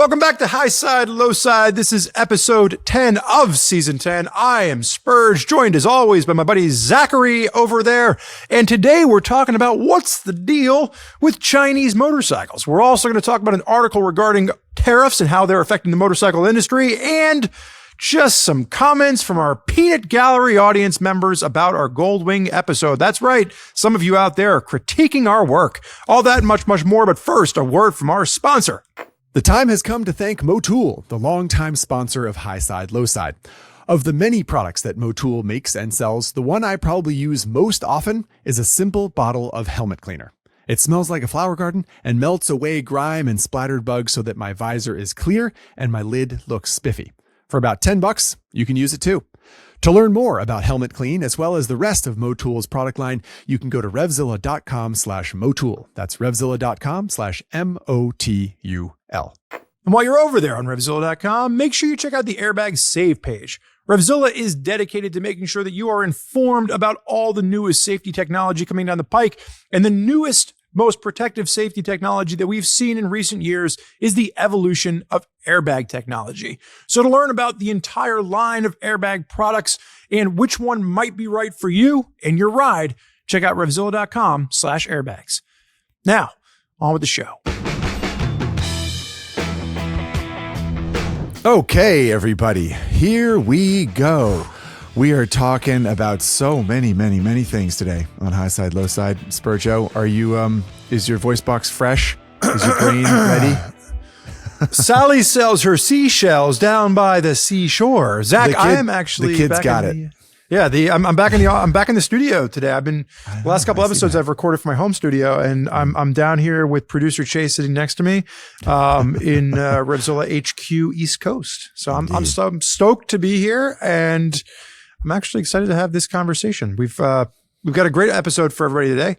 Welcome back to Highside, Lowside. This is episode 10 of season 10. I am Spurge, joined as always by my buddy Zachary over there. And today we're talking about what's the deal with Chinese motorcycles. We're also going to talk about an article regarding tariffs and how they're affecting the motorcycle industry, and just some comments from our Peanut Gallery audience members about our Goldwing episode. That's right. Some of you out there are critiquing our work. All that and much, much more. But first, a word from our sponsor. The time has come to thank Motul, the longtime sponsor of Highside, Lowside. Of the many products that Motul makes and sells, the one I probably use most often is a simple bottle of helmet cleaner. It smells like a flower garden and melts away grime and splattered bugs so that my visor is clear and my lid looks spiffy. For about $10, you can use it too. To learn more about Helmet Clean, as well as the rest of Motul's product line, you can go to RevZilla.com/Motul. That's RevZilla.com/MOTUL. And while you're over there on RevZilla.com, make sure you check out the Airbag Save page. RevZilla is dedicated to making sure that you are informed about all the newest safety technology coming down the pike, and the newest, most protective safety technology that we've seen in recent years is the evolution of airbag technology. So to learn about the entire line of airbag products and which one might be right for you and your ride, check out RevZilla.com/airbags. Now, on with the show. Okay, everybody, here we go. We are talking about so many things today on Highside, Lowside. Spurjo, are you, is your voice box fresh? Is your brain ready? Sally sells her seashells down by the seashore. Zach, I am actually the kids back got in it. I'm back in the studio today. I've been the last couple episodes I've recorded from my home studio, and I'm down here with producer Chase sitting next to me in RevZilla HQ East Coast. So I'm stoked to be here, and I'm actually excited to have this conversation. We've got a great episode for everybody today.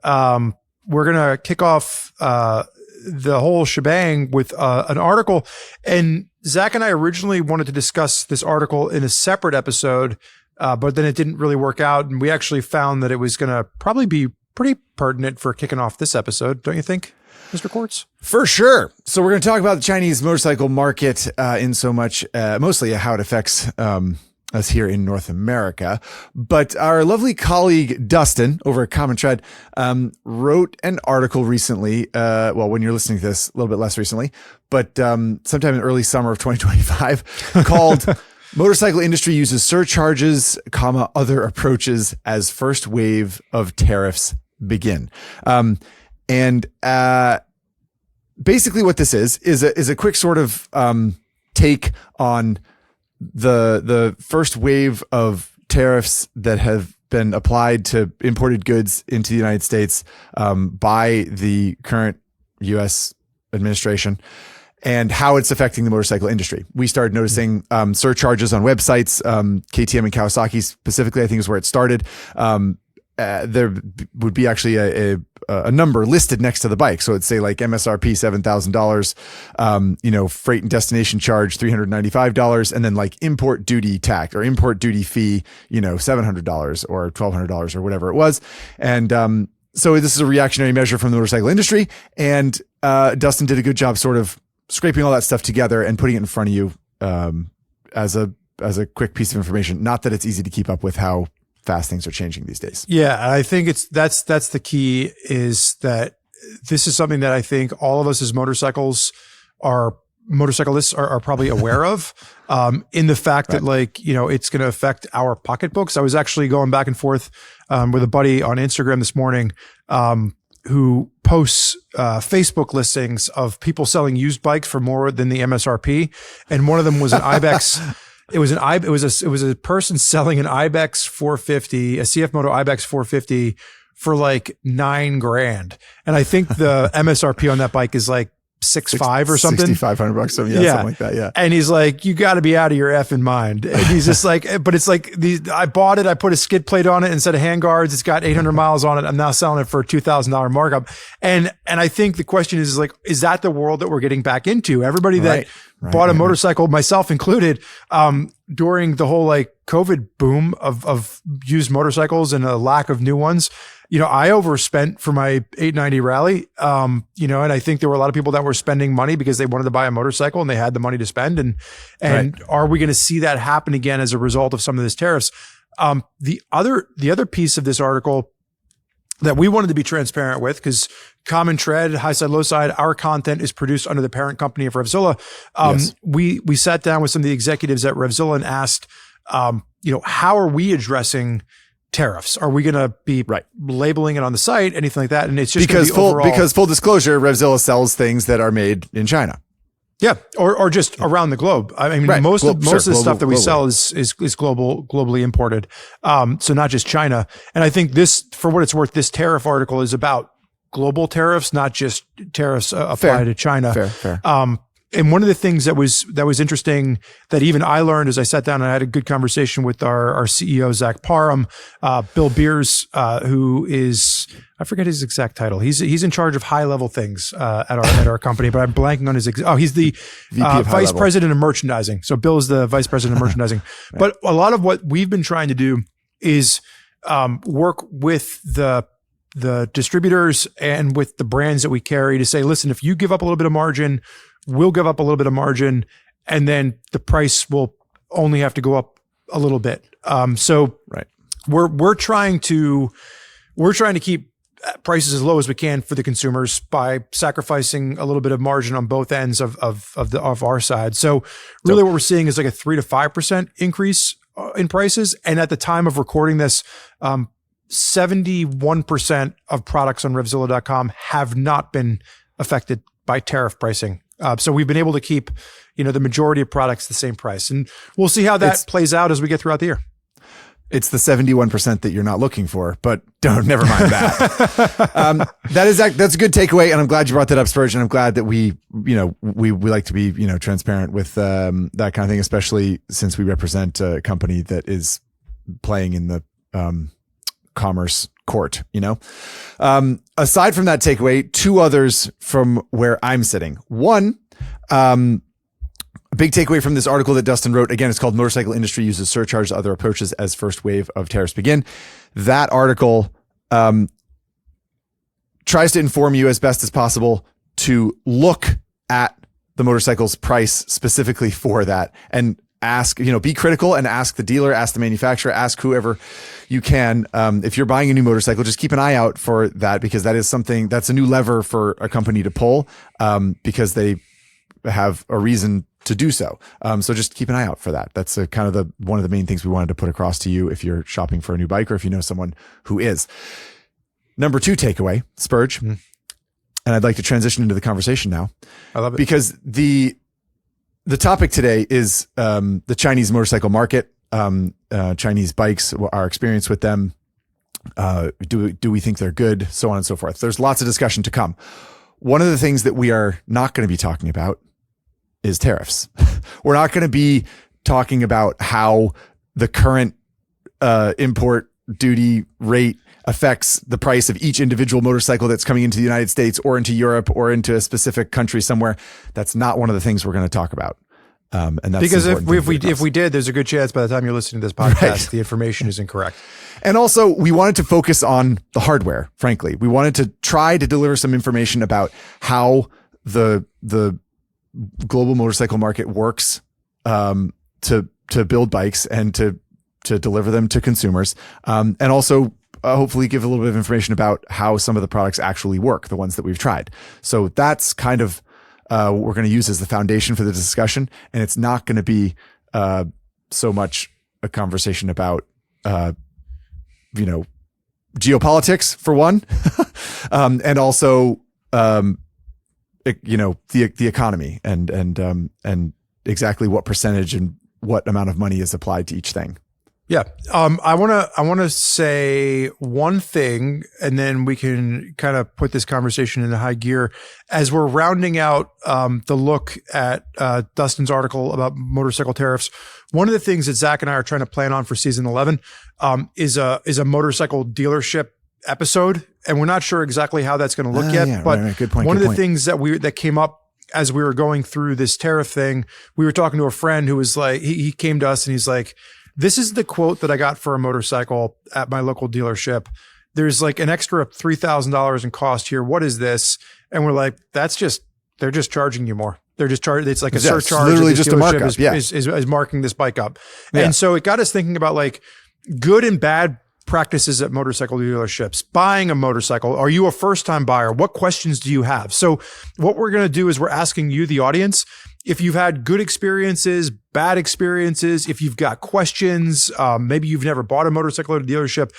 We're gonna kick off the whole shebang with an article, and Zach and I originally wanted to discuss this article in a separate episode, but then it didn't really work out, and we actually found that it was gonna probably be pretty pertinent for kicking off this episode, don't you think, Mr. Quartz? For sure. So we're going to talk about the Chinese motorcycle market in so much, mostly how it affects us here in North America. But our lovely colleague Dustin over at Common Tread wrote an article recently, well, when you're listening to this, a little bit less recently, but sometime in early summer of 2025, called Motorcycle Industry Uses Surcharges, Other Approaches as First Wave of Tariffs Begin. Basically what this is a quick sort of take on the first wave of tariffs that have been applied to imported goods into the United States by the current U.S. administration, and how it's affecting the motorcycle industry. We started noticing surcharges on websites. KTM and Kawasaki specifically, I think, is where it started. There would be actually a number listed next to the bike. So it'd say like MSRP $7,000, freight and destination charge $395, and then like import duty tax or import duty fee, $700 or $1,200 or whatever it was. And so this is a reactionary measure from the motorcycle industry. And Dustin did a good job sort of scraping all that stuff together and putting it in front of you as a quick piece of information. Not that it's easy to keep up with how fast things are changing these days. Yeah, I think that's the key, is that this is something that I think all of us as motorcyclists are probably aware of, in the fact that it's going to affect our pocketbooks. I was actually going back and forth with a buddy on Instagram this morning who posts Facebook listings of people selling used bikes for more than the MSRP, and one of them was an Ibex. It was a person selling an Ibex 450, a CF Moto Ibex 450 for like $9,000. And I think the MSRP on that bike is like $6,500 or something. $6,500. Something like that. Yeah. And he's like, you got to be out of your effing mind. And he's just like, but it's like I bought it. I put a skid plate on it instead of handguards. It's got 800 miles on it. I'm now selling it for a $2,000 markup. And I think the question is like, is that the world that we're getting back into? Everybody that bought a motorcycle, myself included, during the whole like COVID boom of used motorcycles and a lack of new ones, I overspent for my 890 rally, and I think there were a lot of people that were spending money because they wanted to buy a motorcycle and they had the money to spend. And Right. Are we going to see that happen again as a result of some of these tariffs? The other piece of this article that we wanted to be transparent with, because Common Tread, Highside, Lowside, our content is produced under the parent company of RevZilla. Yes. We sat down with some of the executives at RevZilla and asked, how are we addressing tariffs? Are we going to be labeling it on the site, anything like that? And it's just because overall, full disclosure, RevZilla sells things that are made in China. yeah, or just around the globe. I mean, most of the stuff that we sell is globally imported. So not just China. And I think this, for what it's worth, this tariff article is about global tariffs, not just tariffs applied to China. Fair. And one of the things that was interesting that even I learned as I sat down and I had a good conversation with our CEO, Zach Parham, Bill Beers, who is, I forget his exact title. He's in charge of high level things at our company, but I'm blanking on his. He's the vice president of merchandising. So Bill is the vice president of merchandising. Right. But a lot of what we've been trying to do is work with the distributors and with the brands that we carry to say, listen, if you give up a little bit of margin, we'll give up a little bit of margin, and then the price will only have to go up a little bit. So we're trying to keep prices as low as we can for the consumers by sacrificing a little bit of margin on both ends of our side. So really, what we're seeing is like a 3 to 5% increase in prices. And at the time of recording this, 71% of products on RevZilla.com have not been affected by tariff pricing. So we've been able to keep, the majority of products the same price, and we'll see how that plays out as we get throughout the year. It's the 71% that you're not looking for, but never mind that. That's a good takeaway, and I'm glad you brought that up, Spurge. And I'm glad that we like to be, transparent with that kind of thing, especially since we represent a company that is playing in the commerce court. Aside from that takeaway, two others from where I'm sitting. One, a big takeaway from this article that Dustin wrote, again, it's called Motorcycle Industry Uses Surcharges and Other Approaches as First Wave of Tariffs Begin. That article tries to inform you as best as possible to look at the motorcycle's price specifically for that and ask, be critical and ask the dealer, ask the manufacturer, ask whoever you can. If you're buying a new motorcycle, just keep an eye out for that, because that is something that's a new lever for a company to pull, because they have a reason to do so. So just keep an eye out for that. That's kind of one of the main things we wanted to put across to you if you're shopping for a new bike or if you know someone who is. Number two takeaway, Spurge, and I'd like to transition into the conversation now. I love it. Because the topic today is the Chinese motorcycle market, Chinese bikes, our experience with them. Do we think they're good? So on and so forth. There's lots of discussion to come. One of the things that we are not going to be talking about is tariffs. We're not going to be talking about how the current import duty rate affects the price of each individual motorcycle that's coming into the United States or into Europe or into a specific country somewhere. That's not one of the things we're going to talk about. And that's because if we did, there's a good chance by the time you're listening to this podcast, the information is incorrect. And also, we wanted to focus on the hardware. Frankly, we wanted to try to deliver some information about how the global motorcycle market works, to build bikes and to deliver them to consumers, and also hopefully give a little bit of information about how some of the products actually work, the ones that we've tried. So that's kind of what we're going to use as the foundation for the discussion. And it's not going to be so much a conversation about, geopolitics for one, and also, the economy and exactly what percentage and what amount of money is applied to each thing. Yeah. I want to say one thing, and then we can kind of put this conversation into high gear as we're rounding out the look at Dustin's article about motorcycle tariffs. One of the things that Zach and I are trying to plan on for season 11 is a motorcycle dealership episode, and we're not sure exactly how that's going to look yet. But right. Good point. One of the things that came up as we were going through this tariff thing, we were talking to a friend who was like, he came to us and he's like, this is the quote that I got for a motorcycle at my local dealership. there's like an extra $3,000 in cost here. What is this? And we're like, they're just charging you more. They're just charging. It's like a surcharge. Literally just a markup. Is marking this bike up. And so it got us thinking about like good and bad practices at motorcycle dealerships. Buying a motorcycle. Are you a first-time buyer? What questions do you have? So what we're going to do is we're asking you, the audience, if you've had good experiences, bad experiences, if you've got questions, maybe you've never bought a motorcycle at a dealership,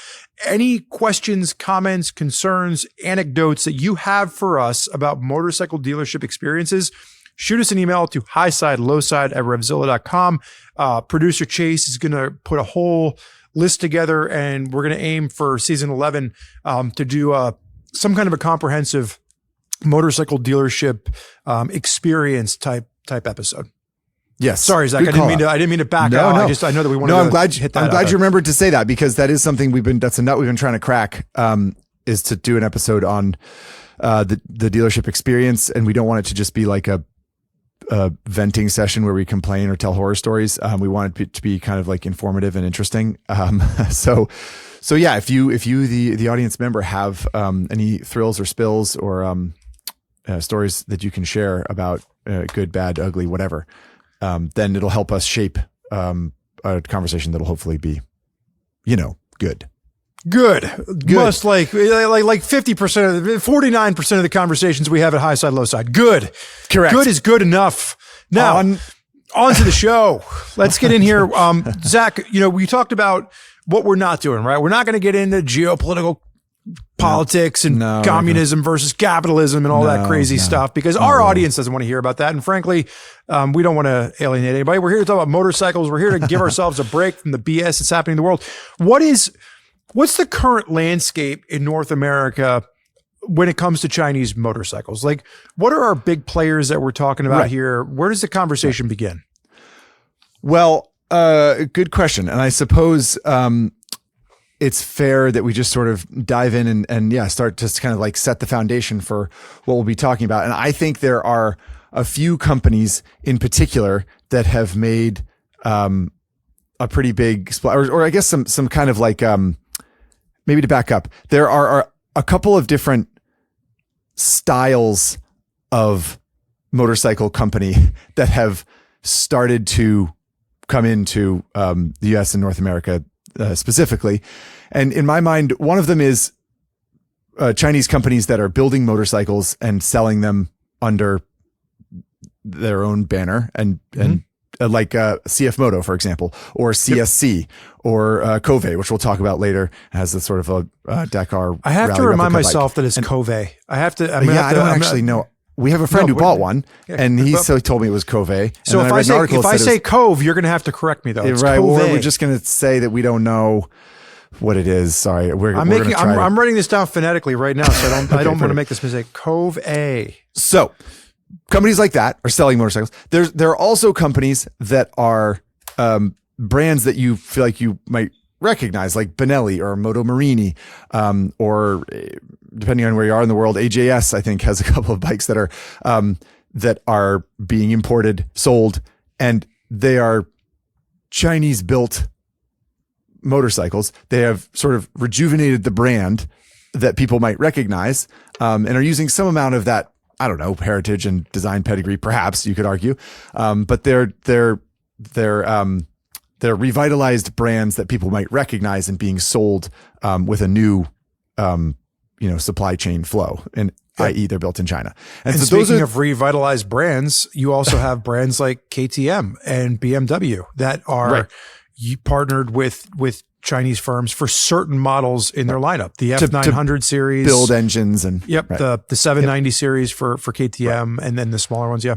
any questions, comments, concerns, anecdotes that you have for us about motorcycle dealership experiences, shoot us an email to Highside, Lowside at RevZilla.com. Producer Chase is going to put a whole list together, and we're going to aim for season 11 to do some kind of a comprehensive motorcycle dealership experience type episode. Yes. Sorry, Zach. I didn't mean to back out. I know that we want to. I'm glad you remembered to say that, because that is something that's a nut we've been trying to crack. Is to do an episode on the dealership experience, and we don't want it to just be like a venting session where we complain or tell horror stories. We want it to be kind of like informative and interesting. So yeah, if you the audience member have any thrills or spills or stories that you can share about good, bad, ugly, whatever, then it'll help us shape a conversation that'll hopefully be, good. Good. Most like 50% 49% of the conversations we have at Highside, Lowside. Good. Correct. Good is good enough. Now, on to the show. Let's get in here. Zach, we talked about what we're not doing, right? We're not going to get into geopolitical politics and communism versus capitalism and all that crazy stuff, because our audience doesn't want to hear about that. And frankly, we don't want to alienate anybody. We're here to talk about motorcycles. We're here to give ourselves a break from the BS that's happening in the world. What's the current landscape in North America when it comes to Chinese motorcycles? Like, what are our big players that we're talking about here? Where does the conversation begin? Well, good question. And I suppose it's fair that we just sort of dive in and start to kind of like set the foundation for what we'll be talking about. And I think there are a few companies in particular that have made a pretty big splash, or I guess some kind of like maybe to back up, there are a couple of different styles of motorcycle company that have started to come into the US and North America specifically. And in my mind, one of them is Chinese companies that are building motorcycles and selling them under their own banner and like CF Moto, for example, or CSC or Kove, which we'll talk about later, has the sort of a Dakar. I have to remind myself that it's Kove. I have to. I don't actually know. We have a friend who bought one, and he told me it was Kove. So if I say Kove, you're going to have to correct me, though. It's right. Kove. Or we're just going to say that we don't know what it is. Sorry, I'm writing this down phonetically right now, so I don't want to make this mistake. Kove. So companies like that are selling motorcycles. There are also companies that are brands that you feel like you might recognize, like Benelli or Moto Marini, or depending on where you are in the world, AJS, I think, has a couple of bikes that are being imported, sold, and they are Chinese built motorcycles. They have sort of rejuvenated the brand that people might recognize, and are using some amount of that, I don't know, heritage and design pedigree, perhaps you could argue. But they're revitalized brands that people might recognize and being sold with a new, supply chain flow, and i.e. they're built in China. And so speaking of revitalized brands, you also have brands like KTM and BMW that are partnered with Chinese firms for certain models in their lineup. The F900 series, build engines, and the 790 series for KTM, and then the smaller ones. Yeah.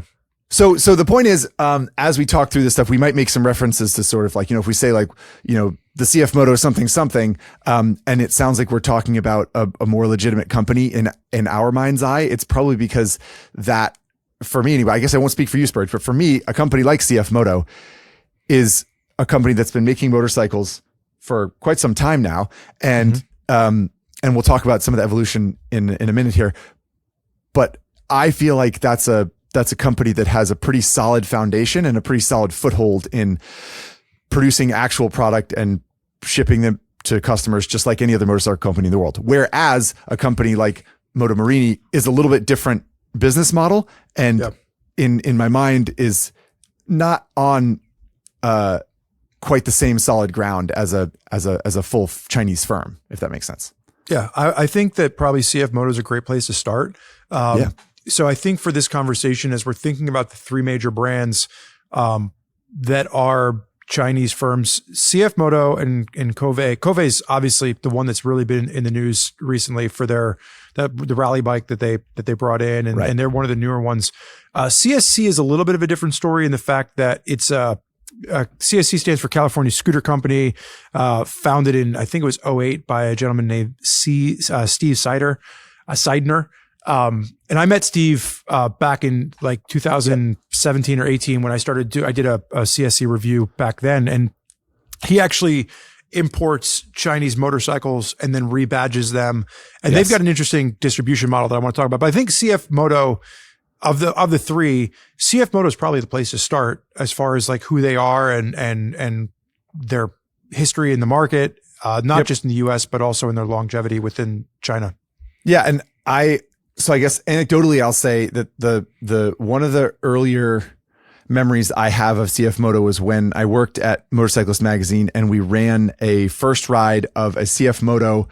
So the point is, as we talk through this stuff, we might make some references to sort of like, if we say like, the CF Moto something, and it sounds like we're talking about a more legitimate company in our mind's eye, it's probably because that, for me anyway, I guess I won't speak for you, Spurge, but for me, a company like CF Moto is a company that's been making motorcycles for quite some time now. And we'll talk about some of the evolution in a minute here, but I feel like that's a company that has a pretty solid foundation and a pretty solid foothold in producing actual product and shipping them to customers just like any other motorcycle company in the world. Whereas a company like Moto Morini is a little bit different business model, and in my mind is not on quite the same solid ground as a full Chinese firm, if that makes sense. Yeah, I think that probably CF Moto is a great place to start. So I think for this conversation, as we're thinking about the three major brands that are Chinese firms, CF Moto and Kove. Kove is obviously the one that's really been in the news recently for the rally bike that they brought in, and they're one of the newer ones. CSC is a little bit of a different story in the fact that it's CSC stands for California Scooter Company, founded in, I think it was 2008 by a gentleman named Steve Seidner. And I met Steve back in like 2017 or 18 when I did a CSC review back then. And he actually imports Chinese motorcycles and then rebadges them. And they've got an interesting distribution model that I want to talk about. But I think CF Moto, of the three, CF Moto is probably the place to start as far as like who they are and their history in the market, not just in the US, but also in their longevity within China. Yeah. And so I guess anecdotally, I'll say that the one of the earlier memories I have of CF Moto was when I worked at Motorcyclist Magazine and we ran a first ride of a CF Moto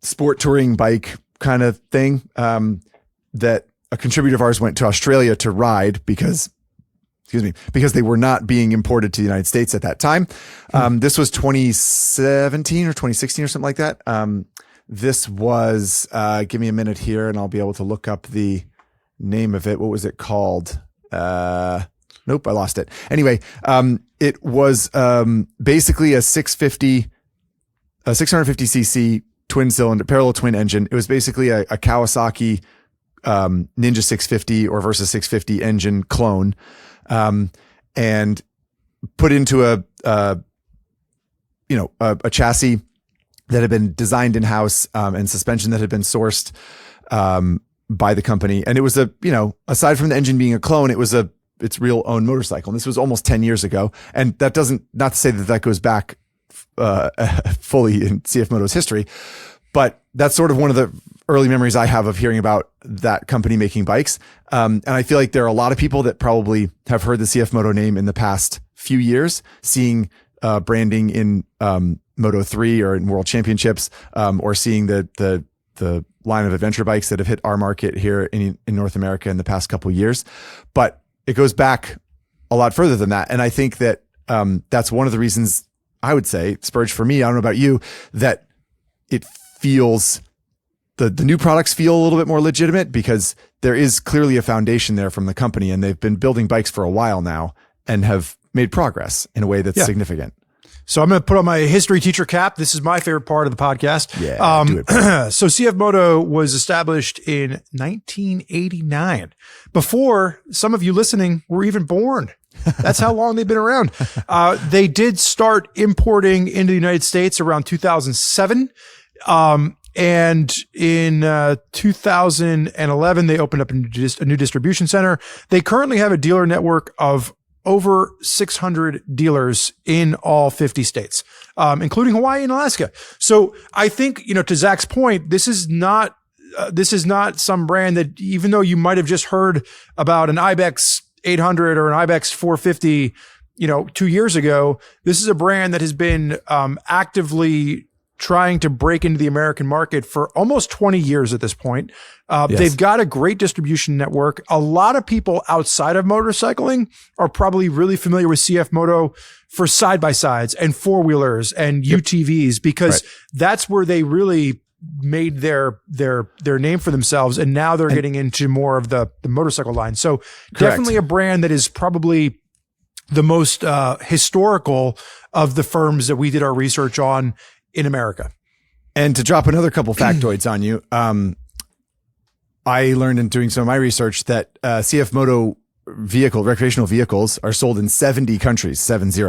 sport touring bike kind of thing, that a contributor of ours went to Australia to ride because they were not being imported to the United States at that time. This was 2017 or 2016 or something like that. This was, give me a minute here and I'll be able to look up the name of it. What was it called? Nope, I lost it. Anyway, it was basically a 650cc twin cylinder, parallel twin engine. It was basically a Kawasaki Ninja 650 or Versa 650 engine clone, and put into a chassis that had been designed in-house, and suspension that had been sourced by the company. And it was aside from the engine being a clone, it was its real own motorcycle. And this was almost 10 years ago. And that not to say that goes back fully in CF Moto's history, but that's sort of one of the early memories I have of hearing about that company making bikes. And I feel like there are a lot of people that probably have heard the CF Moto name in the past few years, seeing branding in Moto3 or in World Championships, or seeing the line of adventure bikes that have hit our market here in North America in the past couple of years. But it goes back a lot further than that. And I think that that's one of the reasons I would say, Spurge, for me, I don't know about you, that it feels, the new products feel a little bit more legitimate because there is clearly a foundation there from the company, and they've been building bikes for a while now and have made progress in a way that's significant. So I'm going to put on my history teacher cap. This is my favorite part of the podcast. Yeah, do it. So CF Moto was established in 1989, before some of you listening were even born. That's how long they've been around. They did start importing into the United States around 2007. And in 2011, they opened up a new distribution center. They currently have a dealer network of over 600 dealers in all 50 states, including Hawaii and Alaska. So I think, to Zach's point, this is not some brand that, even though you might have just heard about an Ibex 800 or an Ibex 450, 2 years ago, this is a brand that has been actively trying to break into the American market for almost 20 years at this point. They've got a great distribution network. A lot of people outside of motorcycling are probably really familiar with CF Moto for side-by-sides and four-wheelers and UTVs, because that's where they really made their name for themselves. And now they're getting into more of the motorcycle line. So definitely a brand that is probably the most historical of the firms that we did our research on in America. And to drop another couple factoids on you, I learned in doing some of my research that CF Moto recreational vehicles are sold in 70 countries, 70.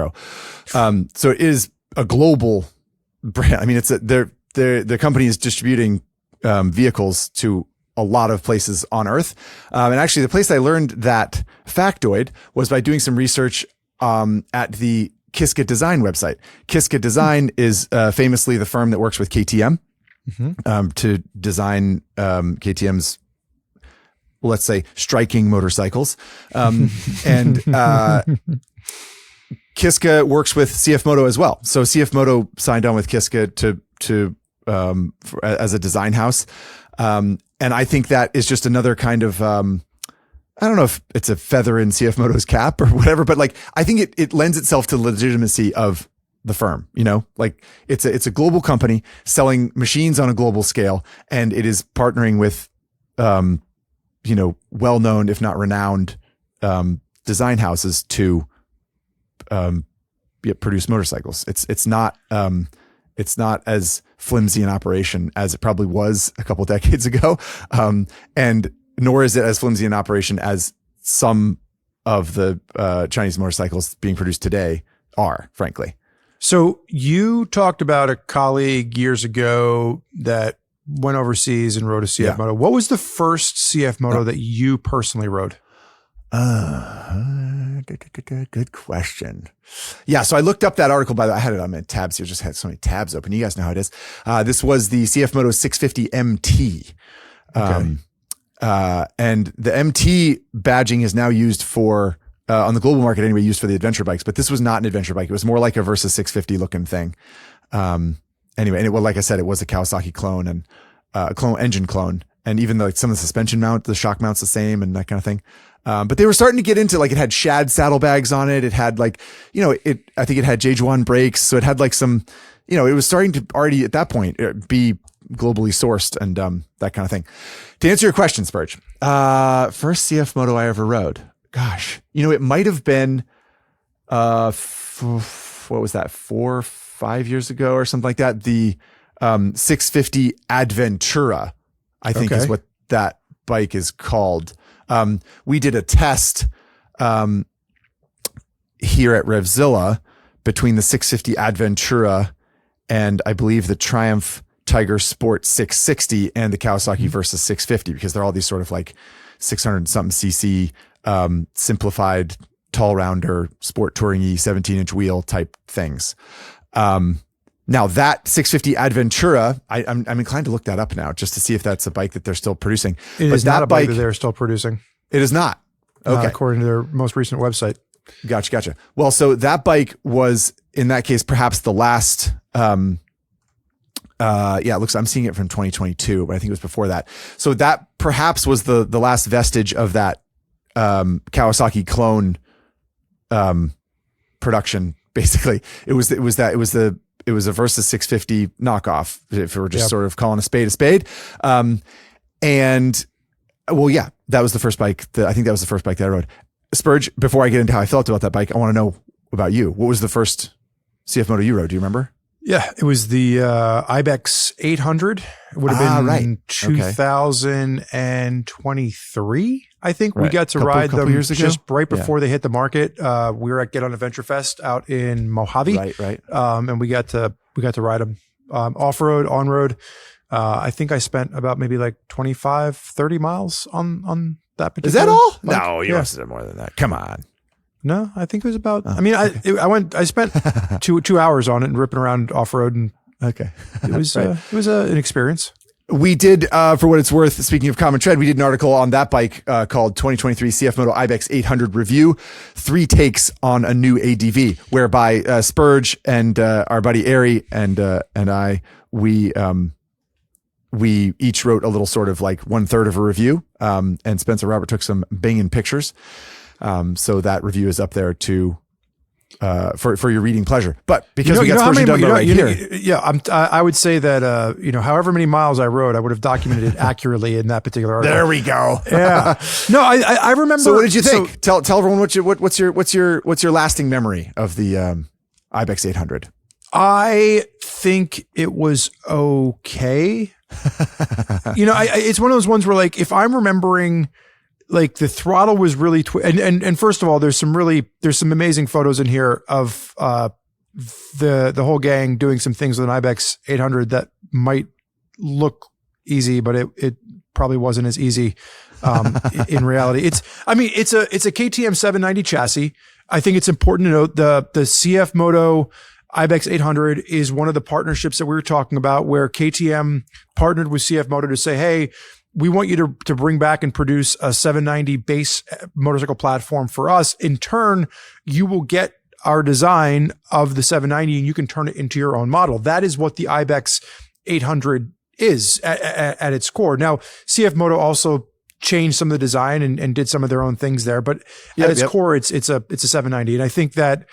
So it is a global brand. I mean, the company is distributing vehicles to a lot of places on Earth. And actually, the place I learned that factoid was by doing some research at the Kiska Design website. Kiska Design is famously the firm that works with KTM to design KTM's, let's say, striking motorcycles. And Kiska works with CF Moto as well. So CF Moto signed on with Kiska as a design house. And I think that is just another kind of, I don't know if it's a feather in CF Moto's cap or whatever, but like, I think it lends itself to the legitimacy of the firm, like it's a global company selling machines on a global scale. And it is partnering with, well-known, if not renowned, design houses to, produce motorcycles. It's not as flimsy an operation as it probably was a couple decades ago. And nor is it as flimsy an operation as some of the Chinese motorcycles being produced today are, frankly. So you talked about a colleague years ago that went overseas and rode a CF Moto. What was the first CF Moto that you personally rode? Good question. Yeah. So I looked up that article, by the way. I had it on my tabs here. Just had so many tabs open. You guys know how it is. This was the CF Moto 650 MT. Okay. And the MT badging is now used for, on the global market anyway, used for the adventure bikes, but this was not an adventure bike. It was more like a Versa 650 looking thing. Anyway, and like I said, it was a Kawasaki clone and engine clone. And even though like some of the suspension mount, the shock mount's the same and that kind of thing. But they were starting to get into like, it had shad saddlebags on it. It had like, I think it had J1 brakes. So it had like some, it was starting to already at that point be globally sourced and that kind of thing. To answer your question, Spurge, first CF Moto I ever rode. Gosh, it might have been, what was that, 4 or 5 years ago or something like that. The 650 Adventura, I think is what that bike is called. We did a test here at RevZilla between the 650 Adventura and I believe the Triumph Tiger Sport 660 and the Kawasaki Versa 650, because they're all these sort of like 600 something cc simplified tall rounder sport touring-y 17-inch wheel type things. Now that 650 Adventura, I'm inclined to look that up now just to see if that's a bike that they're still producing. It is not a bike that they're still producing. It is not. Okay. According to their most recent website. Gotcha. Well, so that bike was in that case, perhaps the last, it looks, I'm seeing it from 2022, but I think it was before that. So that perhaps was the last vestige of that, Kawasaki clone, production. Basically it was a Versa 650 knockoff, if we're just sort of calling a spade. That was the first bike I think that was the first bike that I rode. Spurge, before I get into how I felt about that bike, I want to know about you. What was the first CF Moto you rode? Do you remember? Yeah, it was the Ibex 800. It would have been 2023. I think we got to ride them just right before they hit the market. We were at Get On Adventure Fest out in Mojave. Right. And we got to ride them off-road, on-road. I think I spent about maybe like 25, 30 miles on that particular. Is that all? Bike. No, you must have done more than that. Come on. No, I think it was about, I spent two hours on it and ripping around off-road, and it was an experience. We did, for what it's worth, speaking of common tread, we did an article on that bike called 2023 CF Moto Ibex 800 Review, 3 takes on a new ADV, whereby Spurge and our buddy Ari and I, we each wrote a little sort of like 1/3 of a review, and Spencer Robert took some banging pictures. So that review is up there to for your reading pleasure. But because we got Spurge done right here. I would say that however many miles I rode, I would have documented it accurately in that particular article. There we go. Yeah. No, I remember. So what did you think? Tell everyone what's your lasting memory of the Ibex 800? I think it was okay. It's one of those ones where, like, if I'm remembering, like, the throttle was really, and first of all, there's some amazing photos in here of the whole gang doing some things with an Ibex 800 that might look easy, but it probably wasn't as easy in reality. It's a KTM 790 chassis. I think it's important to note the CF Moto Ibex 800 is one of the partnerships that we were talking about, where KTM partnered with CF Moto to say, hey, we want you to bring back and produce a 790 base motorcycle platform for us. In turn, you will get our design of the 790 and you can turn it into your own model. That is what the Ibex 800 is at its core. Now, CF Moto also changed some of the design and did some of their own things there, but at its core, it's a 790. And I think that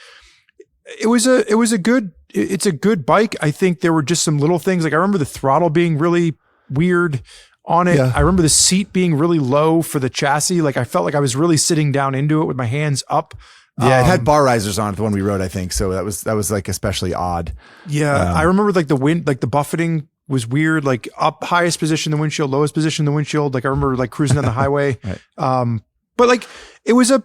it's a good bike. I think there were just some little things. Like I remember the throttle being really weird on it. Yeah. I remember the seat being really low for the chassis. Like I felt like I was really sitting down into it with my hands up. Yeah, it had bar risers on it, the one we rode, I think. So that was like especially odd. Yeah. I remember like the wind, like the buffeting was weird, like up highest position, the windshield, lowest position, the windshield. Like I remember like cruising down the highway. Right. But like it was a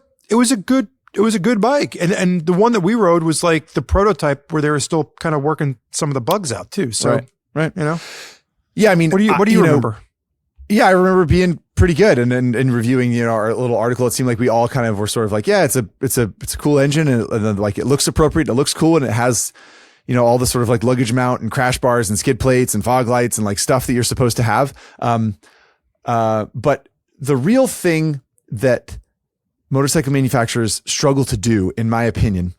good bike. And the one that we rode was like the prototype where they were still kind of working some of the bugs out too. So, right. You know? Yeah. I mean, what do you remember? Yeah, I remember being pretty good, and reviewing, you know, our little article. It seemed like we all kind of were sort of like, yeah, it's a cool engine, and then like it looks appropriate, it looks cool, and it has, you know, all the sort of like luggage mount and crash bars and skid plates and fog lights and like stuff that you're supposed to have. But the real thing that motorcycle manufacturers struggle to do, in my opinion,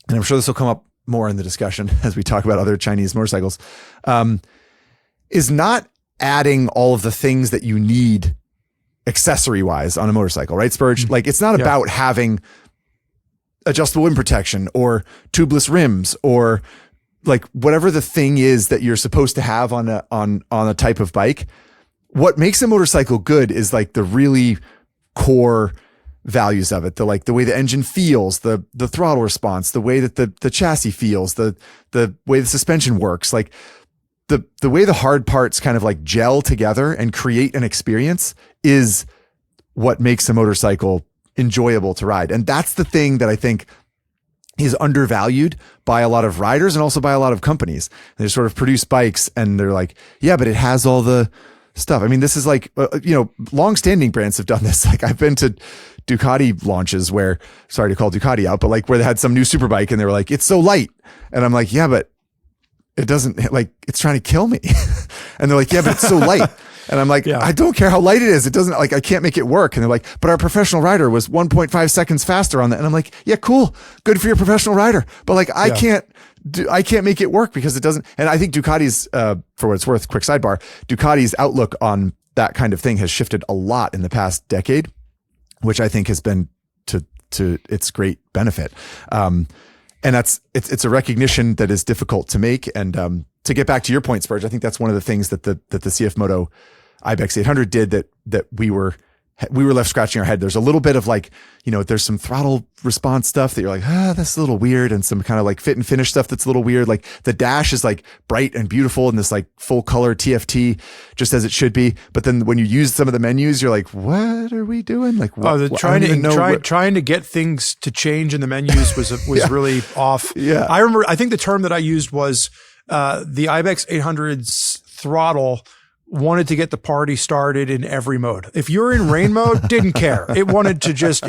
and I'm sure this will come up more in the discussion as we talk about other Chinese motorcycles, is not adding all of the things that you need accessory wise on a motorcycle, right, Spurge? Like it's not about having adjustable wind protection or tubeless rims or like whatever the thing is that you're supposed to have on a type of bike. What makes a motorcycle good is like the really core values of it. The way the engine feels, the throttle response, the way that the chassis feels, the way the suspension works, like the way the hard parts kind of like gel together and create an experience is what makes a motorcycle enjoyable to ride. And that's the thing that I think is undervalued by a lot of riders and also by a lot of companies. They sort of produce bikes and they're like, yeah, but it has all the stuff. I mean, this is like, you know, long-standing brands have done this. Like I've been to Ducati launches where, sorry to call Ducati out, but like where they had some new superbike and they were like, it's so light. And I'm like, yeah, but it doesn't, like, it's trying to kill me. And they're like, yeah, but it's so light. And I'm like, I don't care how light it is. It doesn't, like, I can't make it work. And they're like, but our professional rider was 1.5 seconds faster on that. And I'm like, yeah, cool. Good for your professional rider. But like, I can't make it work because it doesn't. And I think Ducati's, for what it's worth, quick sidebar, Ducati's outlook on that kind of thing has shifted a lot in the past decade, which I think has been to its great benefit. And it's a recognition that is difficult to make. And to get back to your point, Spurge, I think that's one of the things that the CF Moto Ibex 800 did that we were left scratching our head. There's a little bit of like, you know, there's some throttle response stuff that you're like, that's a little weird, and some kind of like fit and finish stuff that's a little weird. Like the dash is like bright and beautiful in this like full color TFT, just as it should be. But then when you use some of the menus, you're like, what are we doing? Like, trying to get things to change in the menus was really off. Yeah, I think the term that I used was the Ibex 800's throttle wanted to get the party started in every mode. If you're in rain mode, didn't care. It wanted to just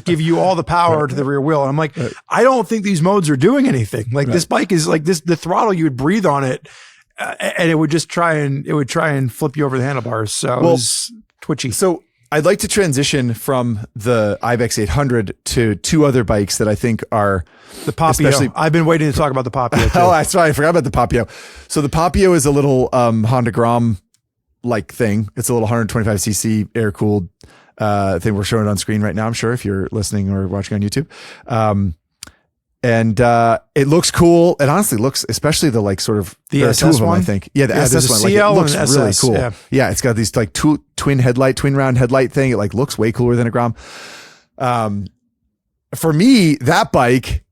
give you all the power to the rear wheel. And I'm like, I don't think these modes are doing anything. Like this bike is like this, the throttle, you would breathe on it and it would just try and flip you over the handlebars. So it was twitchy. So I'd like to transition from the Ibex 800 to two other bikes that I think are the Papio. I've been waiting to talk about the Papio too. Oh, that's right. I forgot about the Papio. So the Papio is a little Honda Grom like thing. It's a little 125cc air cooled thing. We're showing it on screen right now, I'm sure, if you're listening or watching on YouTube. And it looks cool. It honestly looks, especially the like sort of the SS one, I think. Yeah, the SS one. Like, it looks really cool. Yeah, it's got these like twin round headlight thing. It like looks way cooler than a Grom. For me, that bike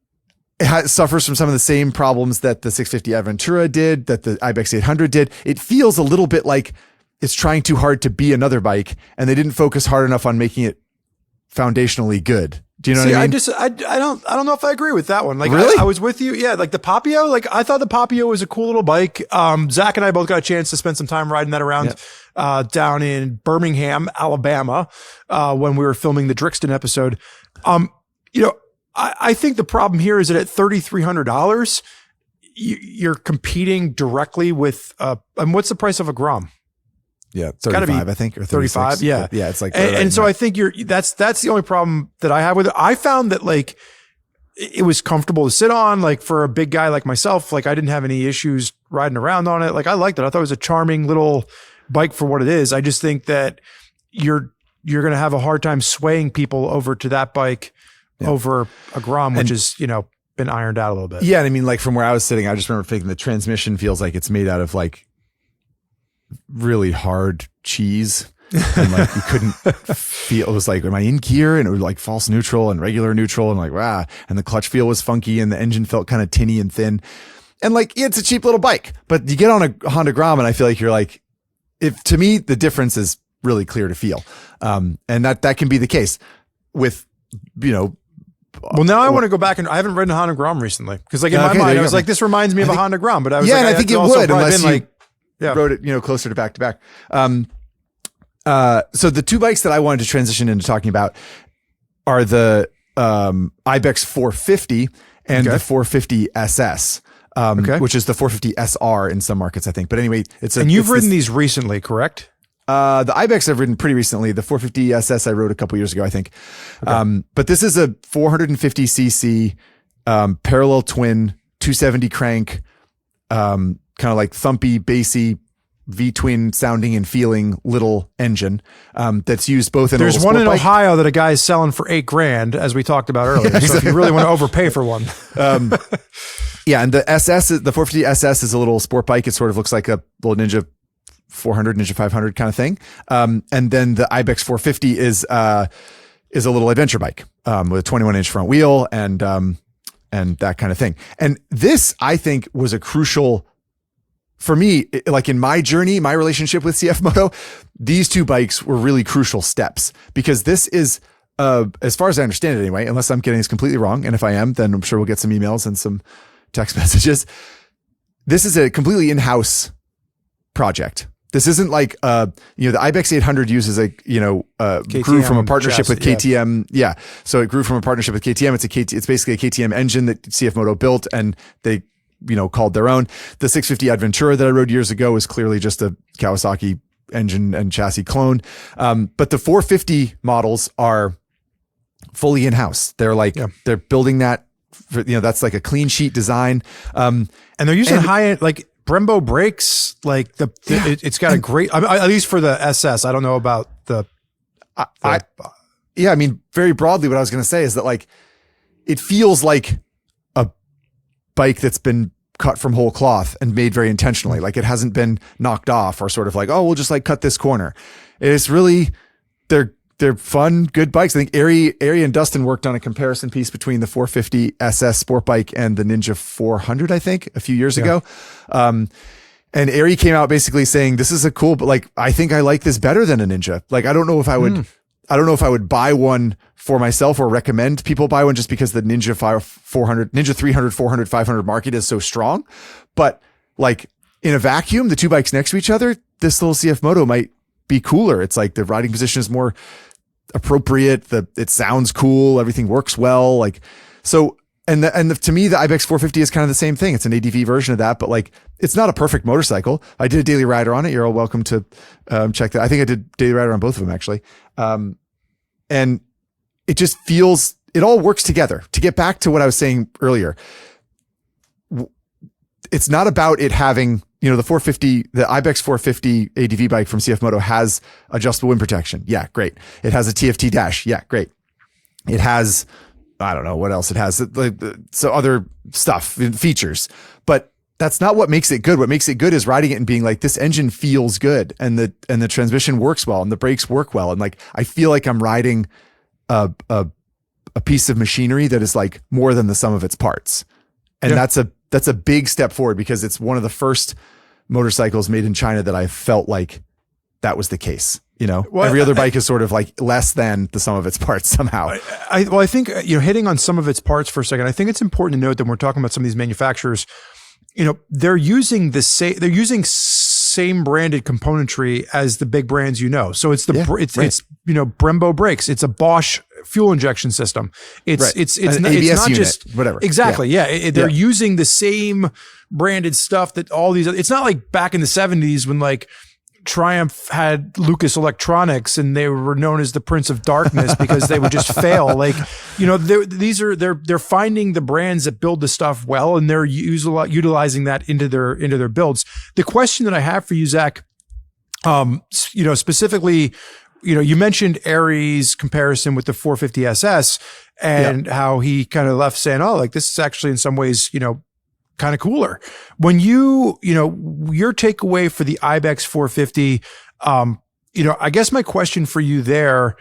suffers from some of the same problems that the 650 Aventura did, that the Ibex 800 did. It feels a little bit like it's trying too hard to be another bike, and they didn't focus hard enough on making it foundationally good. Do you know what I mean? I don't know if I agree with that one. Like, really? I was with you. Yeah. Like the Papio, like I thought the Papio was a cool little bike. Zach and I both got a chance to spend some time riding that around, down in Birmingham, Alabama, when we were filming the Drixton episode. You know, I think the problem here is that at $3,300, you're competing directly with, and what's the price of a Grom? Yeah, 35, I think, or 35. Yeah. Yeah. It's like, and so I think that's the only problem that I have with it. I found that like, it was comfortable to sit on, like for a big guy like myself. Like I didn't have any issues riding around on it. Like I liked it. I thought it was a charming little bike for what it is. I just think that you're going to have a hard time swaying people over to that bike over a Grom, which is, been ironed out a little bit. Yeah. And I mean, like from where I was sitting, I just remember thinking the transmission feels like it's made out of like really hard cheese. And like you couldn't feel, it was like, am I in gear? And it was like false neutral and regular neutral and like, wow. And the clutch feel was funky and the engine felt kind of tinny and thin. And like, it's a cheap little bike, but you get on a Honda Grom and I feel like you're like, to me, the difference is really clear to feel. And that can be the case with, well, now I want to go back and I haven't ridden a Honda Grom recently because like in my mind, I was like, this reminds me of a Honda Grom, but I was and I think it would unless you rode it, closer to back to back. So the two bikes that I wanted to transition into talking about are the Ibex 450 and the 450 SS, which is the 450 SR in some markets, I think. But anyway, and you've ridden these recently, correct? The Ibex I've ridden pretty recently. The 450 SS I rode a couple years ago, I think. Okay. But this is a 450cc parallel twin 270 crank, kind of like thumpy, bassy, V-twin sounding and feeling little engine that's used both in. There's one in Ohio that a guy is selling for $8,000, as we talked about earlier. So if you really want to overpay for one, yeah. And the SS, the 450 SS, is a little sport bike. It sort of looks like a little Ninja 400, Ninja 500 kind of thing. And then the Ibex 450 is a little adventure bike with a 21-inch front wheel and that kind of thing. And this, I think, was a crucial. For me, like in my journey, my relationship with CF Moto, these two bikes were really crucial steps because this is, as far as I understand it anyway, unless I'm getting this completely wrong. And if I am, then I'm sure we'll get some emails and some text messages. This is a completely in-house project. This isn't like, the Ibex 800 uses grew from a partnership with KTM. Yeah. So it grew from a partnership with KTM. It's basically a KTM engine that CF Moto built and they, called their own. The 650 Adventura that I rode years ago is clearly just a Kawasaki engine and chassis clone. But the 450 models are fully in-house. They're like, they're building that, that's like a clean sheet design. And they're using high-end, like Brembo brakes, like it's got a great, at least for the SS. I don't know about I mean, very broadly, what I was going to say is that like, it feels like a bike that's been cut from whole cloth and made very intentionally. Like it hasn't been knocked off or sort of like, oh, we'll just like cut this corner. It's really, they're fun, good bikes. I think Ari and Dustin worked on a comparison piece between the 450 SS sport bike and the Ninja 400, I think a few years ago. And Ari came out basically saying, this is a cool, but like, I think I like this better than a Ninja. Like, I don't know if I would buy one for myself or recommend people buy one just because the Ninja 400, Ninja 300, 400, 500 market is so strong. But like in a vacuum, the two bikes next to each other, this little CF Moto might be cooler. It's like the riding position is more appropriate. It sounds cool. Everything works well. Like, so, to me, the Ibex 450 is kind of the same thing. It's an ADV version of that, but like, it's not a perfect motorcycle. I did a daily rider on it. You're all welcome to check that. I think I did daily rider on both of them actually. And it just feels, it all works together. To get back to what I was saying earlier, it's not about it having, the 450, the Ibex 450 ADV bike from CF Moto has adjustable wind protection. Yeah, great. It has a TFT dash. Yeah, great. It has, I don't know what else it has. So other stuff, features, but that's not what makes it good. What makes it good is riding it and being like, this engine feels good and the transmission works well and the brakes work well. And like, I feel like I'm riding a piece of machinery that is like more than the sum of its parts. And that's a big step forward because it's one of the first motorcycles made in China that I felt like that was the case. Well, every other bike is sort of like less than the sum of its parts somehow. I think, hitting on some of its parts for a second, I think it's important to note that when we're talking about some of these manufacturers, they're using same branded componentry as the big brands, So it's it's Brembo brakes. It's a Bosch fuel injection system. It's An not, ABS it's not unit, just whatever. Exactly. Yeah. They're using the same branded stuff that all these, it's not like back in the 70s when like Triumph had Lucas Electronics and they were known as the Prince of Darkness because they would just fail. Like, you know, they're finding the brands that build the stuff well, and they're utilizing that into their builds. The question that I have for you, Zach, you know, specifically, you know, you mentioned Aries comparison with the 450 SS and how he kind of left saying, oh, like this is actually in some ways, you know, kind of cooler. When you know, your takeaway for the Ibex 450, you know, I guess my question for you there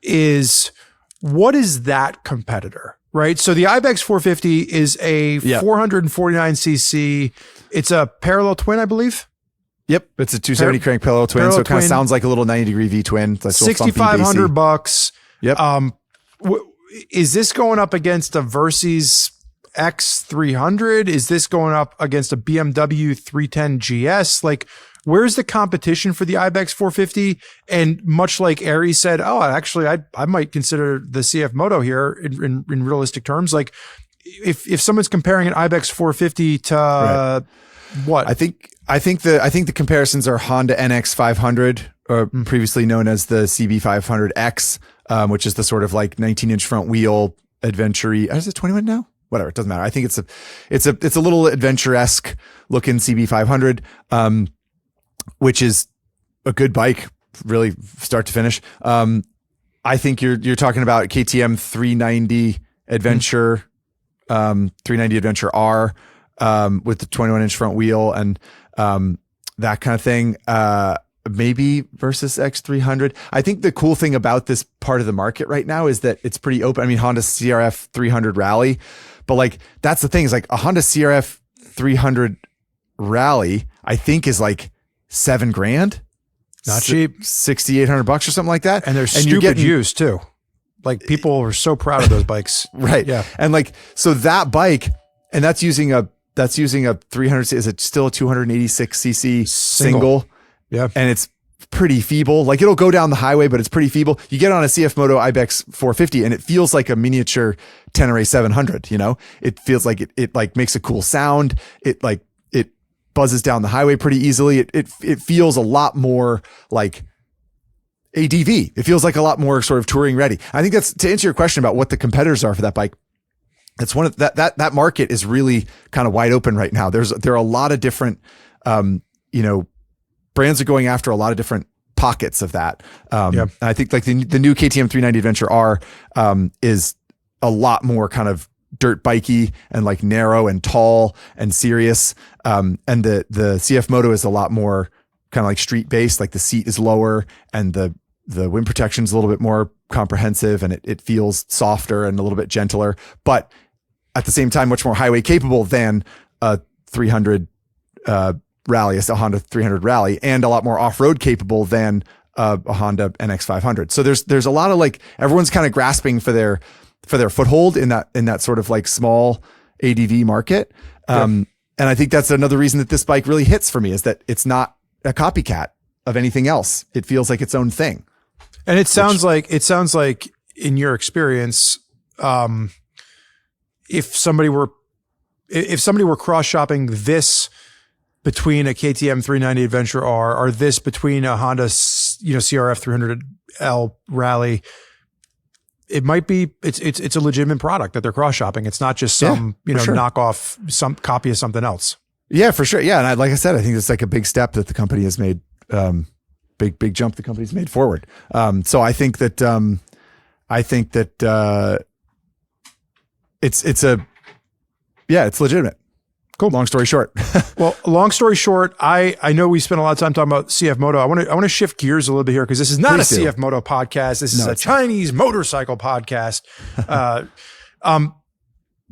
is, what is that competitor, right? So the Ibex 450 is a 449cc. It's a parallel twin, I believe. Yep. It's a 270 crank parallel twin. So it kind of sounds like a little 90-degree V twin. $6,500. Yep. Is this going up against a Versys X300? Is this going up against a BMW 310 GS? Like, where's the competition for the Ibex 450? And much like Aries said, oh, actually, I might consider the CF Moto here in realistic terms. Like, if someone's comparing an Ibex 450 to what? I think the comparisons are Honda NX 500, or previously known as the CB 500X, which is the sort of like 19-inch front wheel adventure-y. Is it 21 now? Whatever, it doesn't matter. I think it's a little adventure-esque looking CB 500, which is a good bike, really start to finish. I think you're talking about KTM 390 Adventure, 390 Adventure R, with the 21-inch front wheel and that kind of thing. Maybe versus X300. I think the cool thing about this part of the market right now is that it's pretty open. I mean, Honda CRF 300 Rally, but like, that's the thing, is like a Honda CRF 300 Rally, I think is like $7,000. Not cheap. $6,800 or something like that. And they're stupid used too. Like, people are so proud of those bikes. Right. Yeah. And like, so that bike, and that's using a 300, is it still a 286cc single? Yeah. And it's pretty feeble. Like, it'll go down the highway, but it's pretty feeble. You get on a CF Moto Ibex 450 and it feels like a miniature Tenere 700, you know? It feels like it like makes a cool sound. It buzzes down the highway pretty easily. It feels a lot more like ADV. It feels like a lot more sort of touring ready. I think that's, to answer your question about what the competitors are for that bike, it's one of that market is really kind of wide open right now. There are a lot of different, you know, brands are going after a lot of different pockets of that. And I think like the new KTM 390 Adventure R is a lot more kind of dirt bikey and like narrow and tall and serious. And the CF Moto is a lot more kind of like street based, like the seat is lower and the wind protection is a little bit more comprehensive, and it feels softer and a little bit gentler, but at the same time, much more highway capable than a 300 Rally, a Honda 300 Rally, and a lot more off-road capable than a Honda NX 500. So there's a lot of like, everyone's kind of grasping for their foothold in that sort of like small ADV market. And I think that's another reason that this bike really hits for me, is that it's not a copycat of anything else. It feels like its own thing. And it sounds like in your experience, if somebody were cross shopping this between a KTM 390 Adventure R or this between a Honda, you know, CRF 300L Rally, it might be, it's a legitimate product that they're cross shopping. It's not just some, knockoff, some copy of something else. Yeah, for sure. Yeah. And like I said, I think it's like a big step that the company has made, big jump the company's made forward. So I think that it's legitimate. Cool. Long story short. Well, long story short, I know we spent a lot of time talking about CF Moto. I want to shift gears a little bit here, because this is not Please a do. CF Moto podcast. This is a Chinese motorcycle podcast.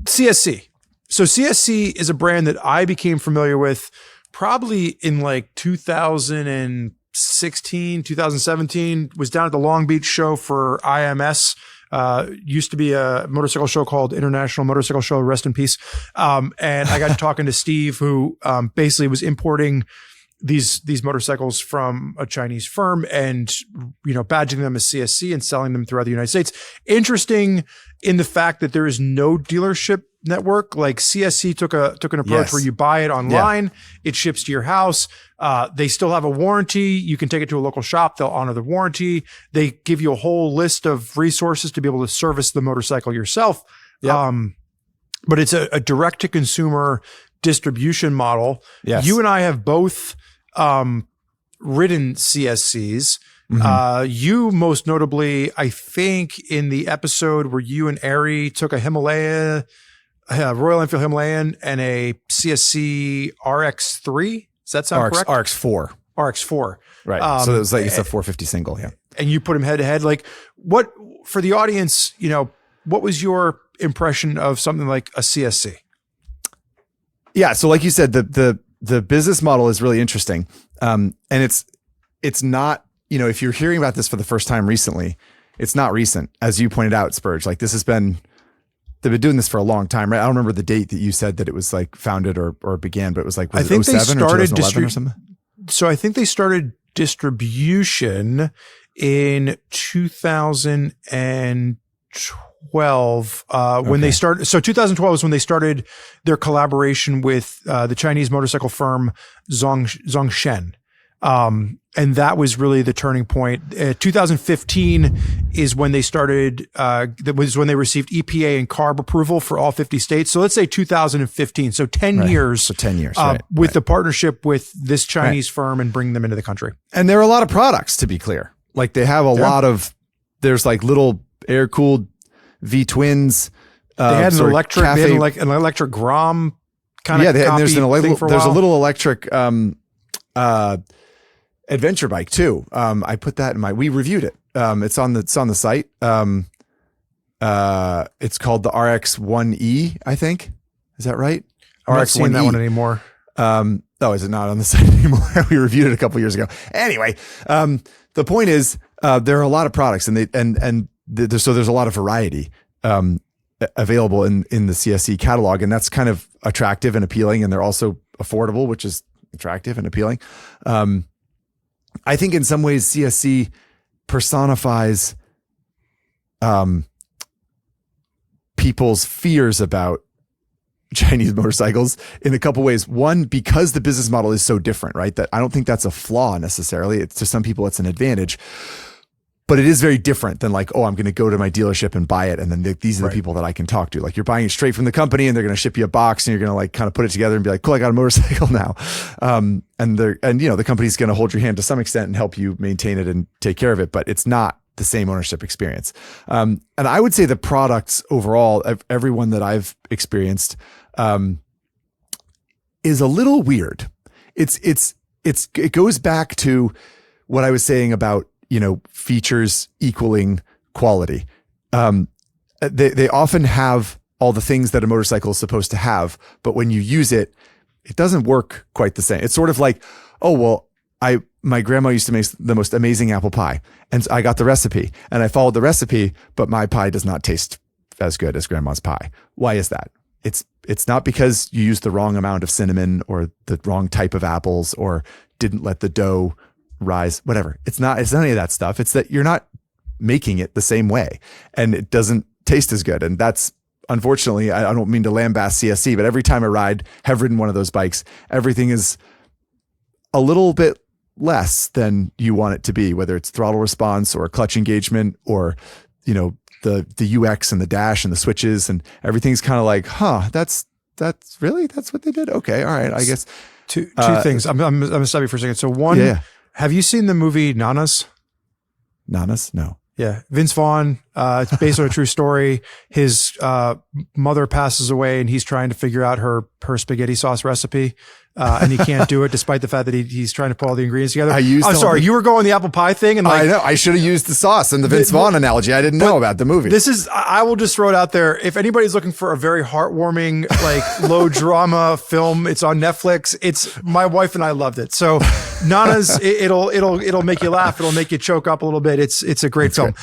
CSC. So CSC is a brand that I became familiar with probably in like 2016, 2017. Was down at the Long Beach show for IMS. Used to be a motorcycle show called International Motorcycle Show, rest in peace. And I got talking to Steve, who basically was importing these motorcycles from a Chinese firm and, badging them as CSC and selling them throughout the United States. Interesting in the fact that there is no dealership network. Like CSC took an approach where you buy it online, it ships to your house. They still have a warranty. You can take it to a local shop. They'll honor the warranty. They give you a whole list of resources to be able to service the motorcycle yourself. Yep. But it's a direct to consumer distribution model. Yes. You and I have both ridden CSCs. Mm-hmm. You most notably, I think, in the episode where you and Ari took a Royal Enfield Himalayan and a CSC RX3. Does that sound correct? RX4. RX4. Right. So it was like it's a 450 single. Yeah. And you put them head to head. Like, what for the audience? What was your impression of something like a CSC? Yeah. So like you said, the business model is really interesting. And it's not, if you're hearing about this for the first time recently, it's not recent. As you pointed out, Spurge, like they've been doing this for a long time, right? I don't remember the date that you said that it was like founded or began, but it was like, I think they started 2011 or something? So I think they started distribution in 2012 when they started. So 2012 is when they started their collaboration with the Chinese motorcycle firm Zhongshen. And that was really the turning point. 2015 is when they started, that was when they received EPA and CARB approval for all 50 states. So let's say 2015. So 10 years. So 10 years, with the partnership with this Chinese firm and bringing them into the country. And there are a lot of products, to be clear. Like they have a lot of, there's like little air cooled V-twins. They had an electric Grom kind of and there's a little electric, adventure bike too. I put that in we reviewed it. It's on the site. It's called the RX1E, I think. Is that right? I'm not seeing that one anymore. Is it not on the site anymore? We reviewed it a couple years ago. Anyway, the point is, there are a lot of products so there's a lot of variety, available in the CSC catalog. And that's kind of attractive and appealing. And they're also affordable, which is attractive and appealing. I think in some ways CSC personifies people's fears about Chinese motorcycles in a couple ways. One, because the business model is so different, right? That I don't think that's a flaw necessarily. It's to some people, it's an advantage. But it is very different than like, I'm going to go to my dealership and buy it. And then these are the people that I can talk to. Like you're buying it straight from the company and they're going to ship you a box and you're going to like kind of put it together and be like, cool, I got a motorcycle now. And the company's going to hold your hand to some extent and help you maintain it and take care of it. But it's not the same ownership experience. And I would say the products overall, everyone that I've experienced, is a little weird. It goes back to what I was saying about, features equaling quality. They often have all the things that a motorcycle is supposed to have, but when you use it, it doesn't work quite the same. It's sort of like, my grandma used to make the most amazing apple pie, and I got the recipe and I followed the recipe, but my pie does not taste as good as grandma's pie. Why is that? It's not because you used the wrong amount of cinnamon or the wrong type of apples or didn't let the dough rise, whatever. It's not any of that stuff. It's that you're not making it the same way and it doesn't taste as good. And that's, unfortunately, I don't mean to lambast CSC, but every time I have ridden one of those bikes, everything is a little bit less than you want it to be, whether it's throttle response or clutch engagement or, the UX and the dash and the switches and everything's kind of like, that's what they did. Okay. All right. I guess two things. I'm going to stop you for a second. So one, have you seen the movie Nanas? Nanas? No. Yeah. Vince Vaughn, it's based on a true story. His mother passes away and he's trying to figure out her spaghetti sauce recipe. And he can't do it despite the fact that he's trying to put all the ingredients together. I'm sorry, you were going the apple pie thing. And I know, I should have used the sauce and the Vince Vaughn analogy. I didn't know about the movie. I will just throw it out there. If anybody's looking for a very heartwarming, like low drama film, it's on Netflix. It's my wife and I loved it. So Nana's, it'll make you laugh. It'll make you choke up a little bit. It's a great film.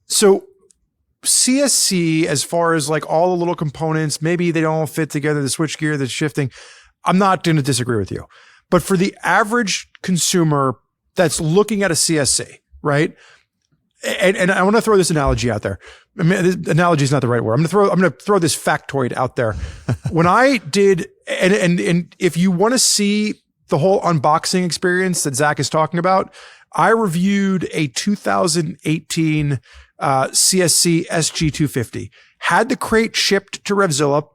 So CSC, as far as like all the little components, maybe they don't all fit together, the switch gear, the shifting. I'm not going to disagree with you, But for the average consumer that's looking at a CSC, right? And I want to throw this analogy out there. I mean, this analogy is not the right word. I'm going to throw this factoid out there. When I did, and if you want to see the whole unboxing experience that Zack is talking about, I reviewed a 2018 CSC SG250. Had the crate shipped to RevZilla,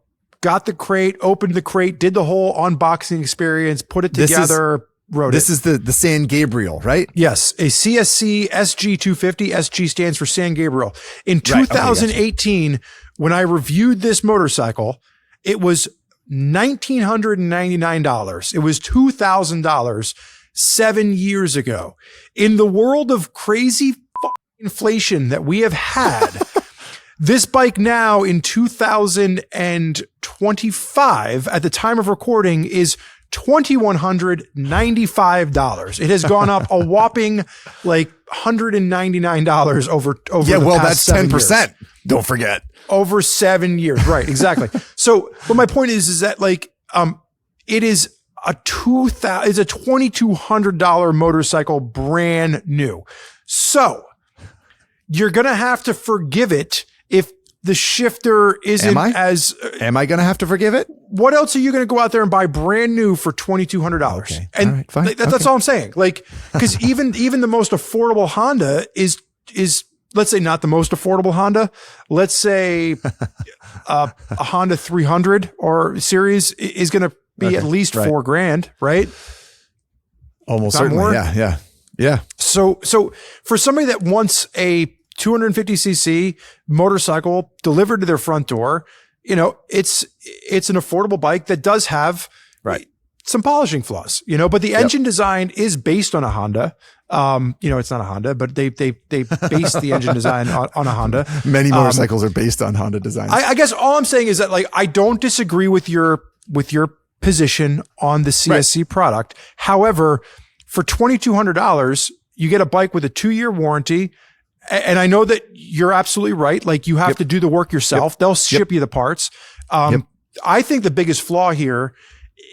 got the crate, opened the crate, did the whole unboxing experience, put it together. This is the San Gabriel, right? Yes, a CSC SG250. SG stands for San Gabriel. In 2018, when I reviewed this motorcycle, it was $1,999. It was $2,000 7 years ago. In the world of crazy inflation that we have had, this bike now in 2025, at the time of recording, is $2,195. It has gone up a whopping like $199 over the past that's 10%. Years. Don't forget. Over 7 years. Right. Exactly. So, but my point is that like, it is it's a $2,200 motorcycle, brand new. So you're going to have to forgive it if the shifter isn't as. Am I going to have to forgive it? What else are you going to go out there and buy brand new for $2,200? Okay. And all right, fine. That's all I'm saying. Like, because even the most affordable Honda is let's say not the most affordable Honda. Let's say a Honda 300 or series is going to be at least $4,000, right? Almost certainly. More. Yeah. So for somebody that wants a 250cc motorcycle delivered to their front door, you know, it's an affordable bike that does have some polishing flaws, you know, but the engine design is based on a Honda. You know, it's not a Honda, but they based the engine design on a Honda. Many motorcycles are based on Honda designs. I guess all I'm saying is that like, I don't disagree with your position on the CSC product. However, for $2,200, you get a bike with a 2-year warranty. And I know that you're absolutely right. Like you have to do the work yourself. They'll ship you the parts. I think the biggest flaw here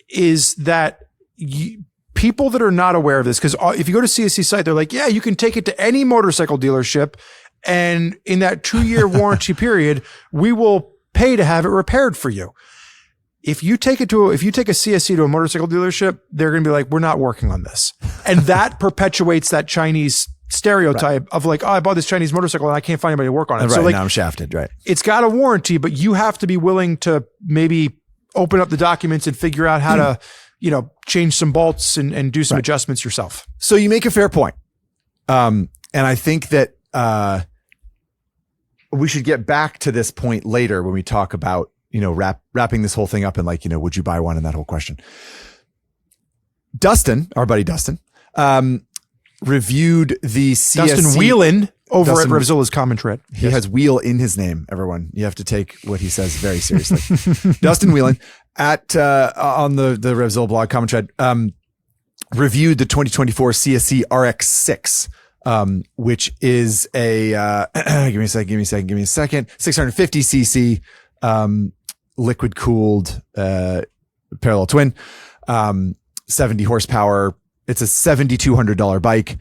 is that people that are not aware of this, because if you go to CSC site, they're like, yeah, you can take it to any motorcycle dealership. And in that 2-year warranty period, we will pay to have it repaired for you. If you take a CSC to a motorcycle dealership, they're going to be like, we're not working on this. And that perpetuates that Chinese stereotype of like, oh, I bought this Chinese motorcycle and I can't find anybody to work on it. Right, so like, now I'm shafted, right? It's got a warranty, but you have to be willing to maybe open up the documents and figure out how to, you know, change some bolts and do some adjustments yourself. So you make a fair point. And I think that we should get back to this point later when we talk about, you know, wrapping this whole thing up and like, you know, would you buy one, and that whole question. Dustin, our buddy Dustin, reviewed the CSC. Dustin Whelan over at RevZilla's Common Tread. He has wheel in his name, everyone. You have to take what he says very seriously. Dustin Whelan at on the RevZilla blog, Common Tread, reviewed the 2024 CSC RX6. Which is a give me a second 650cc liquid cooled parallel twin, 70 horsepower. It's a $7,200 bike.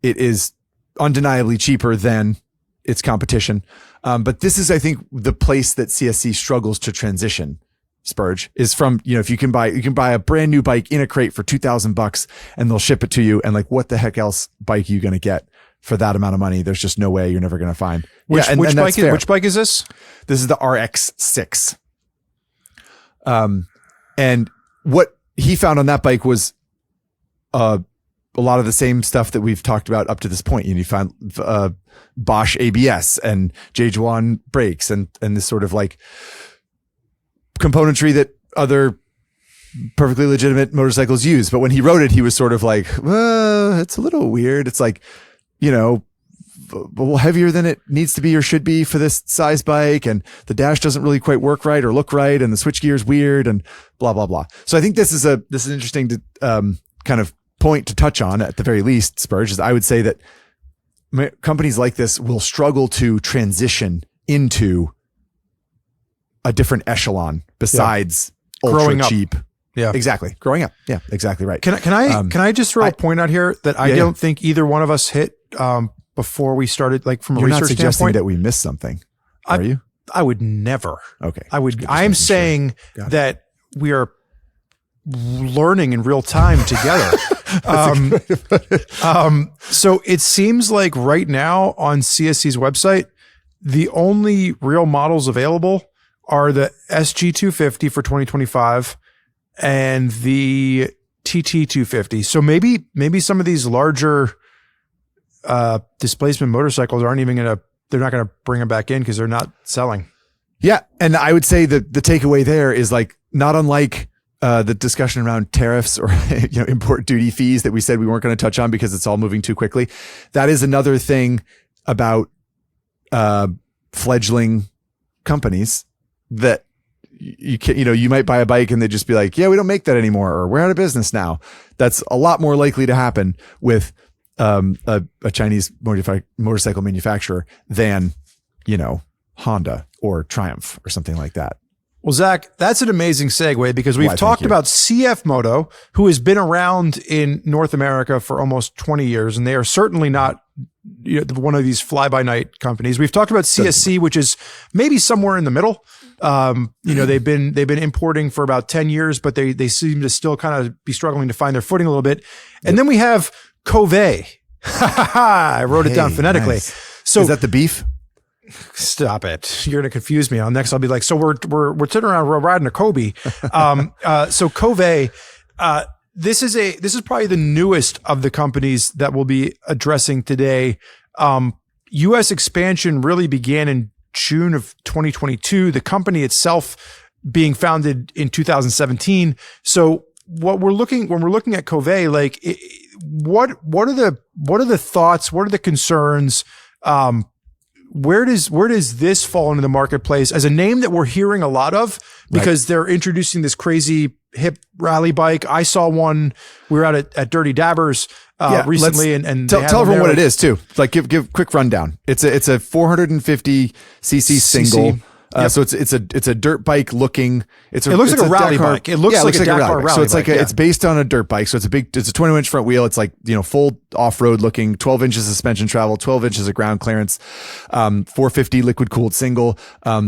It is undeniably cheaper than its competition. But this is, I think, the place that CSC struggles to transition. Spurge is from, you know, if you can buy a brand new bike in a crate for $2,000 and they'll ship it to you. And like, what the heck else bike are you going to get for that amount of money? There's just no way. You're never going to find. Which bike is this? This is the RX6. And what he found on that bike was, a lot of the same stuff that we've talked about up to this point. You found, Bosch ABS and Yuan brakes and this sort of like componentry that other perfectly legitimate motorcycles use. But when he wrote it, he was sort of like, well, it's a little weird. It's like, you know, a little heavier than it needs to be or should be for this size bike. And the dash doesn't really quite work right or look right. And the switchgear is weird and blah, blah, blah. So I think this is interesting to, kind of point to touch on at the very least, Spurge, is I would say that companies like this will struggle to transition into a different echelon besides ultra cheap Yeah, exactly. Growing up. Yeah, exactly right. Can I just throw a point out here that I don't think either one of us hit before we started, like from a You're research not suggesting standpoint. that we missed something, are you? I would never. Okay. I am saying that we are learning in real time together. So it seems like right now on CSC's website, the only real models available are the SG250 for 2025 and the TT250. So maybe some of these larger displacement motorcycles aren't even they're not going to bring them back in because they're not selling. Yeah. And I would say that the takeaway there is like, not unlike the discussion around tariffs or import duty fees that we said we weren't going to touch on because it's all moving too quickly. That is another thing about fledgling companies that you might buy a bike and they just be like, yeah, we don't make that anymore, or we're out of business now. That's a lot more likely to happen with a Chinese motorcycle manufacturer than, Honda or Triumph or something like that. Well, Zach, that's an amazing segue because we've talked about CF Moto, who has been around in North America for almost 20 years, and they are certainly not one of these fly-by-night companies. We've talked about CSC, which is maybe somewhere in the middle. They've been importing for about 10 years, but they seem to still kind of be struggling to find their footing a little bit. And then we have Kove. I wrote it down phonetically. Nice. So is that the beef? Stop it. You're going to confuse me. Next I'll be like, so we're sitting around, we're riding a Kobe. So Kove, this is probably the newest of the companies that we'll be addressing today. US expansion really began in June of 2022. The company itself being founded in 2017. So when we're looking at Kove, like what are the thoughts? What are the concerns? Where does this fall into the marketplace as a name that we're hearing a lot of because they're introducing this crazy hip rally bike? I saw one. We were out at Dirty Dabbers recently, and tell everyone what it is too. Like give quick rundown. It's a 450 cc single. So it's a dirt bike looking. It looks like a rally bike. It looks like a Dakar rally. So it's like it's based on a dirt bike. So it's a 20-inch front wheel. It's like full off-road looking. 12 inches of suspension travel. 12 inches of ground clearance. 450 liquid cooled single.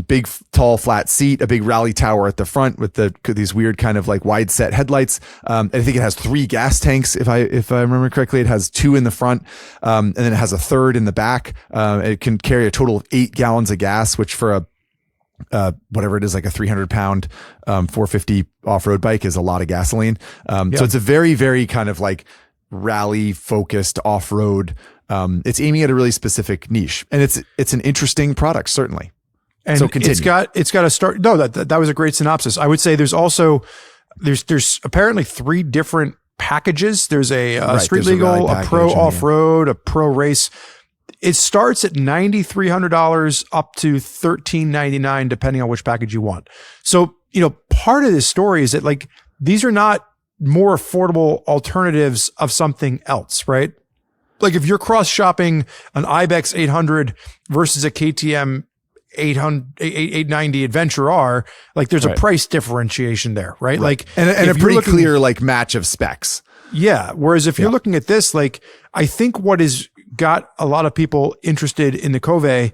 Big tall flat seat. A big rally tower at the front with these weird kind of like wide set headlights. And I think it has 3 gas tanks if I remember correctly. It has 2 in the front, and then it has a third in the back. It can carry a total of 8 gallons of gas, which for a whatever it is, like a 300-pound 450 off-road bike is a lot of gasoline. So it's a very, very kind of like rally focused off-road. It's aiming at a really specific niche, and it's an interesting product, certainly. And so continue. It's got to start. No, that was a great synopsis. I would say there's apparently 3 different packages. There's a street legal, a pro off-road, a pro race. It starts at $9,300 up to $1,399, depending on which package you want. So, part of this story is that like, these are not more affordable alternatives of something else, right? Like if you're cross shopping an Ibex 800 versus a KTM 890 Adventure R, like there's a price differentiation there, right? Like, and a pretty clear like match of specs. Yeah. Whereas if you're looking at this, like, I think what is got a lot of people interested in the Kove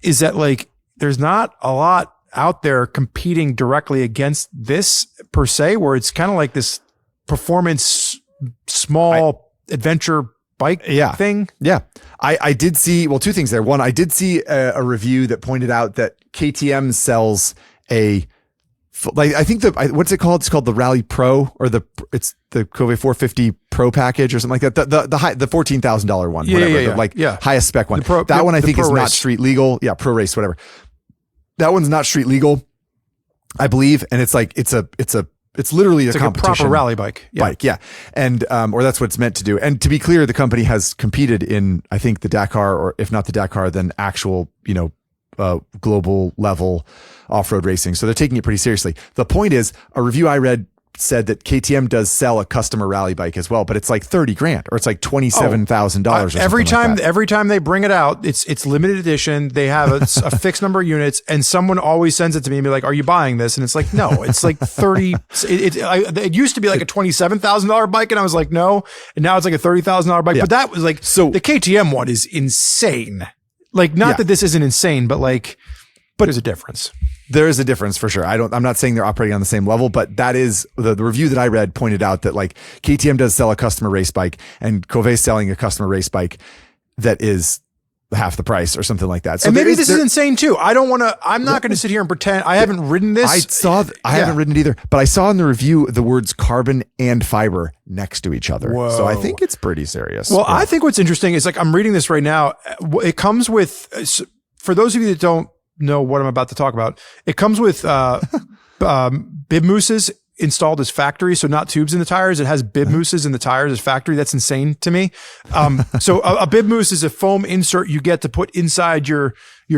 is that like, there's not a lot out there competing directly against this per se, where it's kind of like this performance, small adventure bike thing. Yeah. I did see, 2 things there. One, I did see a review that pointed out that KTM sells I think what's it called? It's called the Rally Pro, or it's the Kove 450 Pro package or something like that. The $14,000 one, highest spec one. That one I think is not street legal. Yeah, Pro Race, whatever. That one's not street legal, I believe, and it's literally a competition, like a proper rally bike. Yeah. And or that's what it's meant to do. And to be clear, the company has competed in, I think, the Dakar, or if not the Dakar, then actual global level off-road racing. So they're taking it pretty seriously. The point is, a review I read said that KTM does sell a customer rally bike as well, but it's like 30 grand or it's like $27,000. Every time they bring it out, it's limited edition. They have a fixed number of units, and someone always sends it to me and be like, "Are you buying this?" And it's like, no, it's like 30. It used to be like a $27,000 bike, and I was like, no, and now it's like a $30,000 bike. But that was like, so the KTM one is insane. Like, not that this isn't insane, but there's a difference. There is a difference for sure. I'm not saying they're operating on the same level, but that is the review that I read pointed out that like KTM does sell a customer race bike and Kove is selling a customer race bike that is half the price or something like that. So and maybe this is insane too. I'm not going to sit here and pretend I haven't ridden this. I haven't ridden it either, but I saw in the review the words carbon and fiber next to each other. Whoa. So I think it's pretty serious. Well, I think what's interesting is like, I'm reading this right now. It comes with, for those of you that don't know what I'm about to talk about, it comes with bib mousses installed as factory, so not tubes in the tires. It has bib mousses in the tires as factory. That's insane to me. So a bib mousse is a foam insert you get to put inside your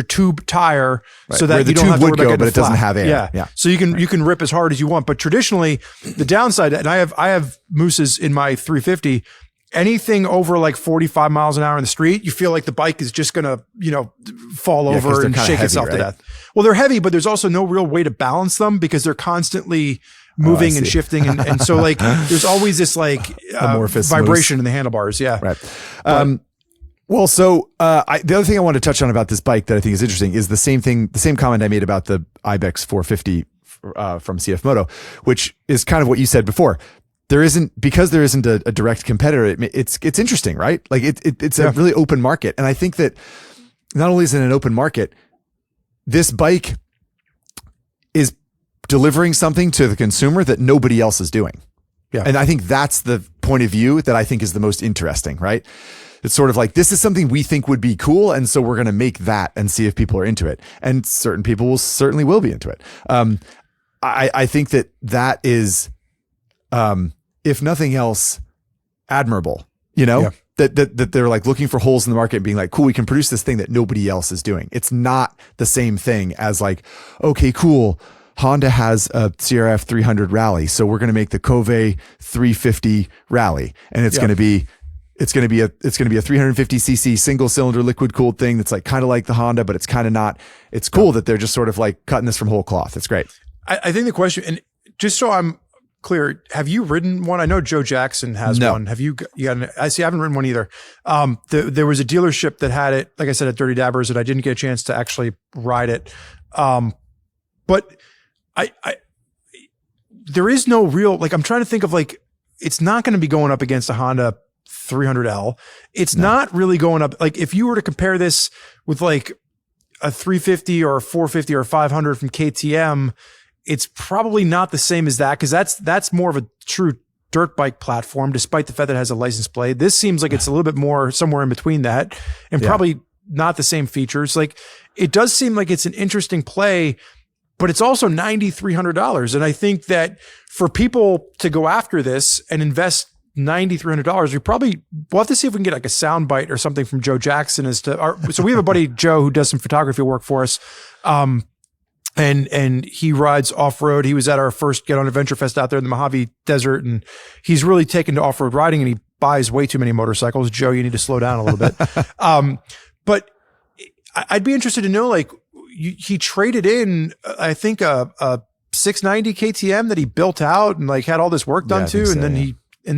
tube tire, so that you don't have to worry about getting but it doesn't have air. Yeah. So you can rip as hard as you want. But traditionally, the downside, and I have mousses in my 350. Anything over like 45 miles an hour in the street, you feel like the bike is just going to, fall over and shake itself to death. Well, they're heavy, but there's also no real way to balance them because they're constantly moving and shifting. And so like, there's always this like vibration in the handlebars. Yeah. Right. Well, so the other thing I wanted to touch on about this bike that I think is interesting is the same comment I made about the Ibex 450 from CF Moto, which is kind of what you said before. There isn't a direct competitor. It's interesting, right? Like it's a really open market. And I think that not only is it an open market, this bike is delivering something to the consumer that nobody else is doing. Yeah. And I think that's the point of view that I think is the most interesting, right? It's sort of like, this is something we think would be cool. And so we're going to make that and see if people are into it. And certain people certainly will be into it. I think that is, if nothing else, admirable, that they're like looking for holes in the market and being like, cool, we can produce this thing that nobody else is doing. It's not the same thing as like, okay, cool, Honda has a CRF 300 rally, so we're going to make the Kove 350 rally, and it's going to be a 350cc single cylinder liquid cooled thing that's like kind of like the Honda, but it's kind of not. It's cool that they're just sort of like cutting this from whole cloth. It's great. I think the question, and just so I'm clear, have you ridden one? I know Joe Jackson has one. Have you got I haven't ridden one either. There was a dealership that had it, like I said, at Dirty Dabbers, and I didn't get a chance to actually ride it. But there is no real, like, I'm trying to think of like, it's not going to be going up against a Honda 300L. It's not really going up. Like if you were to compare this with like a 350 or a 450 or a 500 from KTM, it's probably not the same as that, because that's more of a true dirt bike platform, despite the fact that it has a license plate. This seems like it's a little bit more somewhere in between that, and probably not the same features. Like it does seem like it's an interesting play, but it's also $9,300. And I think that for people to go after this and invest $9,300, we'll have to see if we can get like a sound bite or something from Joe Jackson so we have a buddy, Joe, who does some photography work for us. And he rides off-road. He was at our first Get On Adventure Fest out there in the Mojave Desert, and he's really taken to off-road riding, and he buys way too many motorcycles. Joe, you need to slow down a little bit. But I'd be interested to know, like, he traded in, I think, a 690 KTM that he built out and like had all this work done to, and then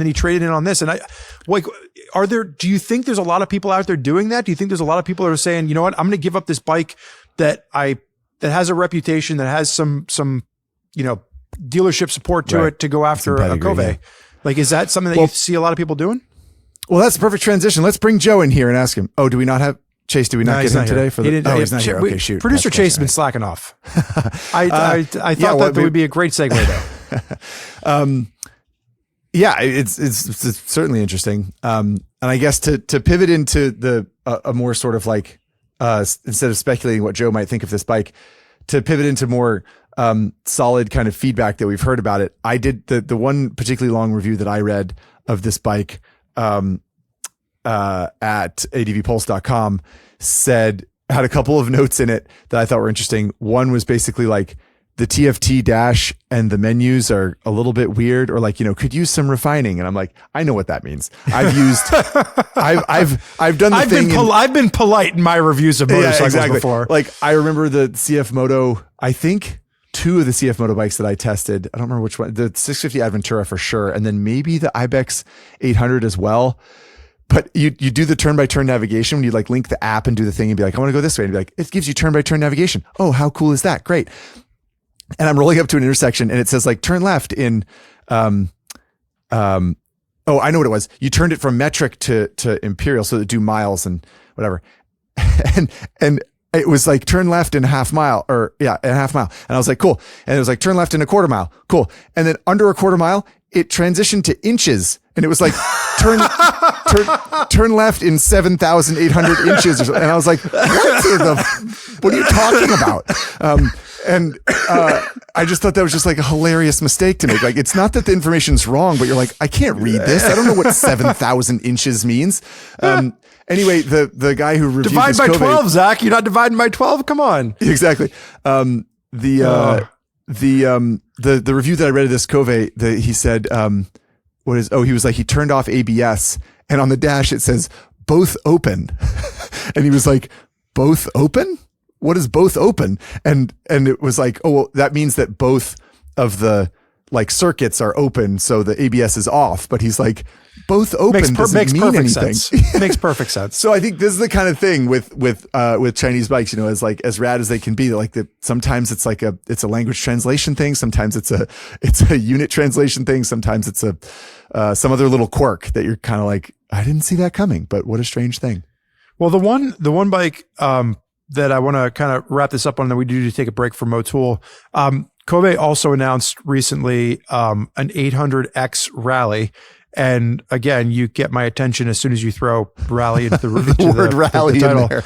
he traded in on this. And do you think there's a lot of people out there doing that? Do you think there's a lot of people that are saying, you know what, I'm going to give up this bike that has a reputation, that has some dealership support to it, to go after a Kove? Yeah. Like, is that something that you see a lot of people doing? Well, that's a perfect transition. Let's bring Joe in here and ask him. Oh, do we not have Chase? Do we not get him today for the? He's not here. Okay, shoot. Producer Chase has been slacking off. I thought that would be a great segue though. It's certainly interesting. And I guess to pivot into a more sort of like, instead of speculating what Joe might think of this bike, to pivot into more solid kind of feedback that we've heard about it. I did the one particularly long review that I read of this bike at advpulse.com had a couple of notes in it that I thought were interesting. One was basically like TFT dash and the menus are a little bit weird, or like, could use some refining. And I'm like, I know what that means. I've done the thing. I've been polite in my reviews of motorcycles before. Like, I remember the CF Moto, I think 2 of the CF Moto bikes that I tested. I don't remember which one, the 650 Adventura for sure. And then maybe the Ibex 800 as well. But you do the turn-by-turn navigation when you like link the app and do the thing and be like, I want to go this way. And be like, it gives you turn-by-turn navigation. Oh, how cool is that? Great. And I'm rolling up to an intersection and it says like turn left in, oh, I know what it was. You turned it from metric to imperial so to do miles and whatever. And it was like turn left in a half mile in a half mile. And I was like, cool. And it was like turn left in a quarter mile. Cool. And then under a quarter mile, it transitioned to inches and it was like turn left in 7,800 inches or something. And I was like, what are you talking about? I just thought that was just like a hilarious mistake to make. Like, it's not that the information's wrong, but you're like, I can't read this. I don't know what 7,000 inches means. Anyway, the guy who reviewed divide this by Kove, 12, Zach. You're not dividing by 12. Come on. Exactly. The review that I read of this Kove, he said, he was like, he turned off ABS and on the dash it says both open. And he was like, both open? What is both open? And it was like, oh, well, that means that both of the like circuits are open. So the ABS is off, but he's like, both open doesn't mean anything. Makes perfect sense. So I think this is the kind of thing with Chinese bikes, as rad as they can be. Like sometimes it's like it's a language translation thing. Sometimes it's a unit translation thing. Sometimes it's some other little quirk that you're kind of like, I didn't see that coming, but what a strange thing. Well, the one bike, that I want to kind of wrap this up on, that we do to take a break from Motul. Kove also announced recently, an 800X rally. And again, you get my attention as soon as you throw rally into the word rally title. In there.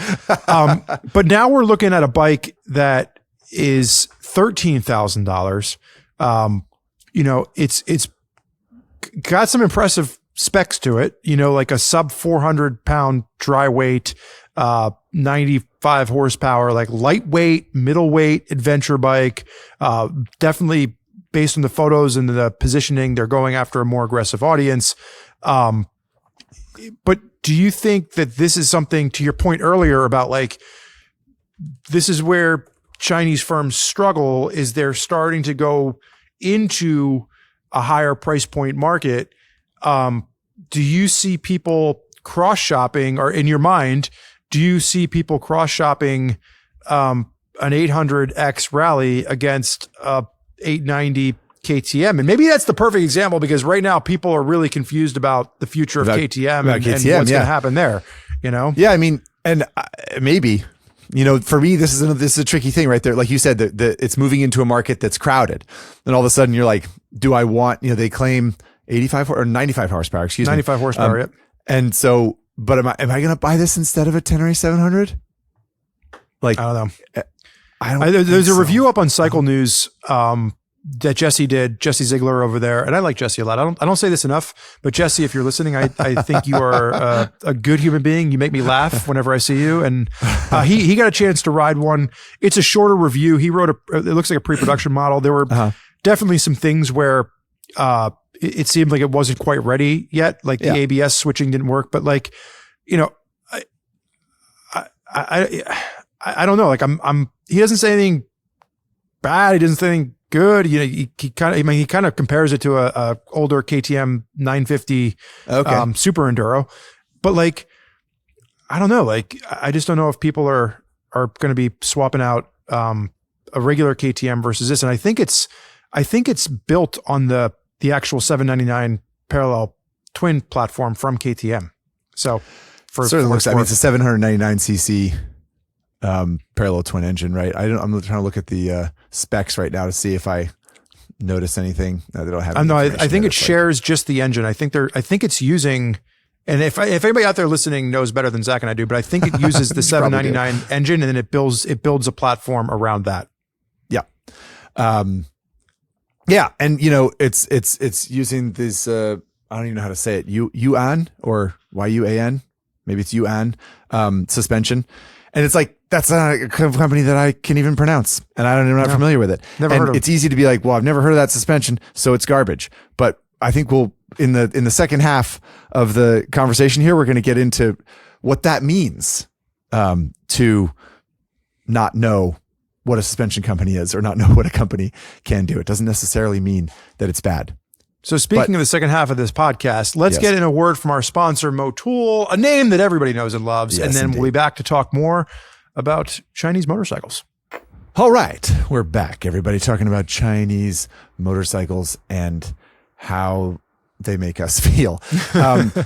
But now we're looking at a bike that is $13,000. It's got some impressive specs to it, like a sub 400 pound dry weight, 95 horsepower, like lightweight, middleweight adventure bike. Definitely based on the photos and the positioning, they're going after a more aggressive audience. But do you think that this is something, to your point earlier about like, this is where Chinese firms struggle, is they're starting to go into a higher price point market. Do you see people cross shopping, or in your mind, do you see people cross shopping an 800X rally against a 890 KTM? And maybe that's the perfect example, because right now people are really confused about the future of KTM and what's going to happen there. Yeah, I mean, and maybe, for me, this is a tricky thing right there. Like you said, that it's moving into a market that's crowded, and all of a sudden you're like, do I want? They claim 85 or 95 horsepower. 95 horsepower. Yep. And so, but am I going to buy this instead of a 10RA 700? Like, I don't know. There's a review up on Cycle News that Jesse Ziegler over there, and I like Jesse a lot. I don't say this enough, but Jesse, if you're listening, I think you are a good human being. You make me laugh whenever I see you, and he got a chance to ride one. It's a shorter review. He wrote it looks like a pre-production model. There were definitely some things where it seemed like it wasn't quite ready yet. Like the ABS switching didn't work, but like, I don't know. Like he doesn't say anything bad. He doesn't say anything good. He kind of compares it to a older KTM 950 Super Enduro. But like, I don't know. Like, I just don't know if people are going to be swapping out a regular KTM versus this. And I think it's built on the actual 799 parallel twin platform from KTM. So certainly looks. I mean, it's a 799cc parallel twin engine, right? I'm trying to look at the specs right now to see if I notice anything. No, they don't have. No, I think it shares just the engine. I think it's using. And if anybody out there listening knows better than Zach and I do, but I think it uses the 799 engine, and then it builds a platform around that. Yeah. Yeah. And it's using this, I don't even know how to say it. Yuan or Yuan, maybe it's Yuan, suspension. And it's like, that's not a company that I can even pronounce. And I'm not familiar with it. Never heard of it. It's easy to be like, well, I've never heard of that suspension, so it's garbage. But I think we'll, in the second half of the conversation here, we're going to get into what that means to not know what a suspension company is or not know what a company can do. It doesn't necessarily mean that it's bad. So speaking of the second half of this podcast, let's get in a word from our sponsor, Motul, a name that everybody knows and loves. Yes, and then indeed. we'll be back to talk more about Chinese motorcycles. All right. We're back, everybody, talking about Chinese motorcycles and how they make us feel.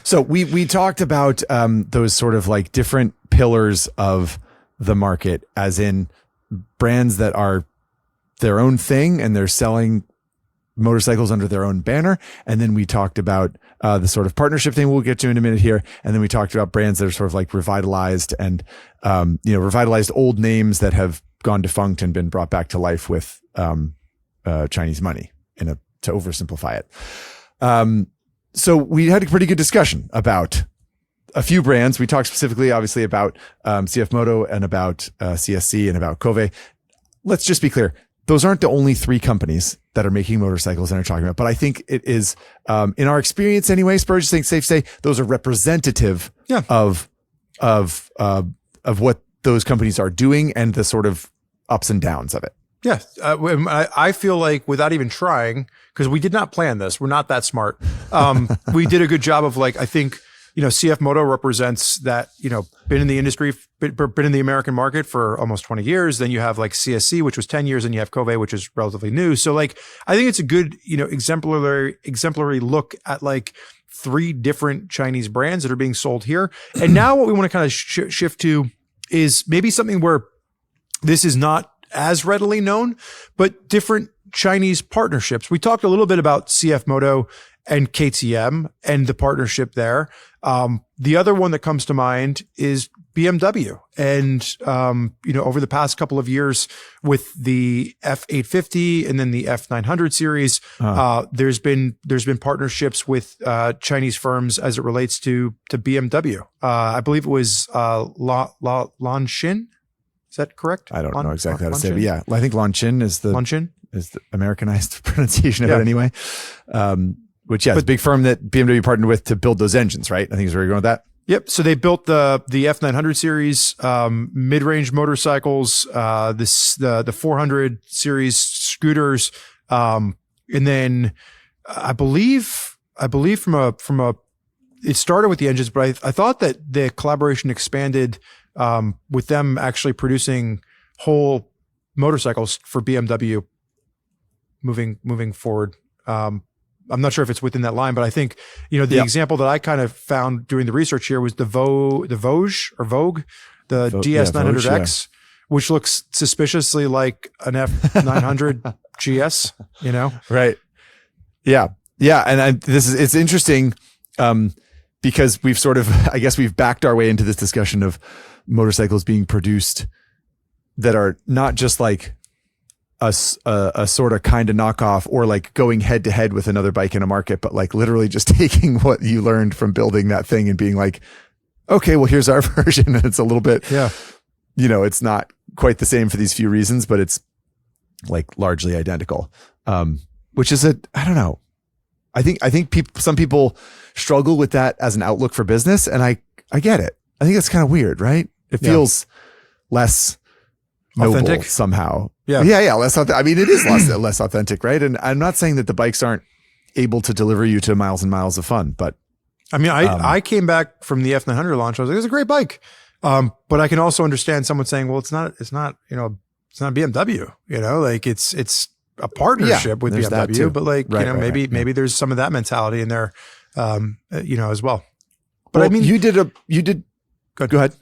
So we talked about those sort of like different pillars of the market, as in brands that are their own thing and they're selling motorcycles under their own banner. And then we talked about the sort of partnership thing we'll get to in a minute here. And then we talked about brands that are sort of like revitalized and, revitalized old names that have gone defunct and been brought back to life with Chinese money to oversimplify it. So we had a pretty good discussion about a few brands. We talked specifically, obviously, about CF Moto and about CSC and about Kove. Let's just be clear. Those aren't the only three companies that are making motorcycles and are talking about, but I think it is, in our experience anyway, Spurge, I think safe to say those are representative of what those companies are doing and the sort of ups and downs of it. Yeah. I feel like without even trying, because we did not plan this, we're not that smart. We did a good job of like, I think, CF Moto represents that, been in the industry, been in the American market for almost 20 years. Then you have like CSC, which was 10 years, and you have Kove, which is relatively new. So like, I think it's a good, exemplary look at like three different Chinese brands that are being sold here. And now what we want to kind of shift to is maybe something where this is not as readily known, but different Chinese partnerships. We talked a little bit about CF Moto and KTM and the partnership there. The other one that comes to mind is BMW. And, over the past couple of years with the F850 and then the F900 series, there's been partnerships with, Chinese firms as it relates to BMW. I believe it was, Lanshin. Is that correct? I don't know exactly how to say it, but yeah, I think Lanshin is the Americanized pronunciation of it anyway. Which, it's a big firm that BMW partnered with to build those engines, right? I think is where you're going with that. Yep. So they built the F900 series, mid-range motorcycles, the 400 series scooters. And then I believe from a, it started with the engines, but I thought that the collaboration expanded, with them actually producing whole motorcycles for BMW moving forward. I'm not sure if it's within that line, but I think, the example that I kind of found doing the research here was the Vogue, the DS900X, which looks suspiciously like an F900 GS, Right. Yeah. Yeah. And it's interesting, because we've sort of, I guess we've backed our way into this discussion of motorcycles being produced that are not just like a sort of kind of knockoff or like going head to head with another bike in a market, but like literally just taking what you learned from building that thing and being like, okay, well, here's our version. And it's a little bit, it's not quite the same for these few reasons, but it's like largely identical. Which is I don't know. I think some people struggle with that as an outlook for business. And I get it. I think it's kind of weird, right? It feels less noble authentic somehow. Yeah. Less authentic. I mean, it is less authentic, right? And I'm not saying that the bikes aren't able to deliver you to miles and miles of fun, but I mean, I came back from the F900 launch. I was like, it's a great bike. But I can also understand someone saying, well, it's not BMW, like it's a partnership with BMW, but like, maybe there's some of that mentality in there, as well. But I mean, you did. Go ahead.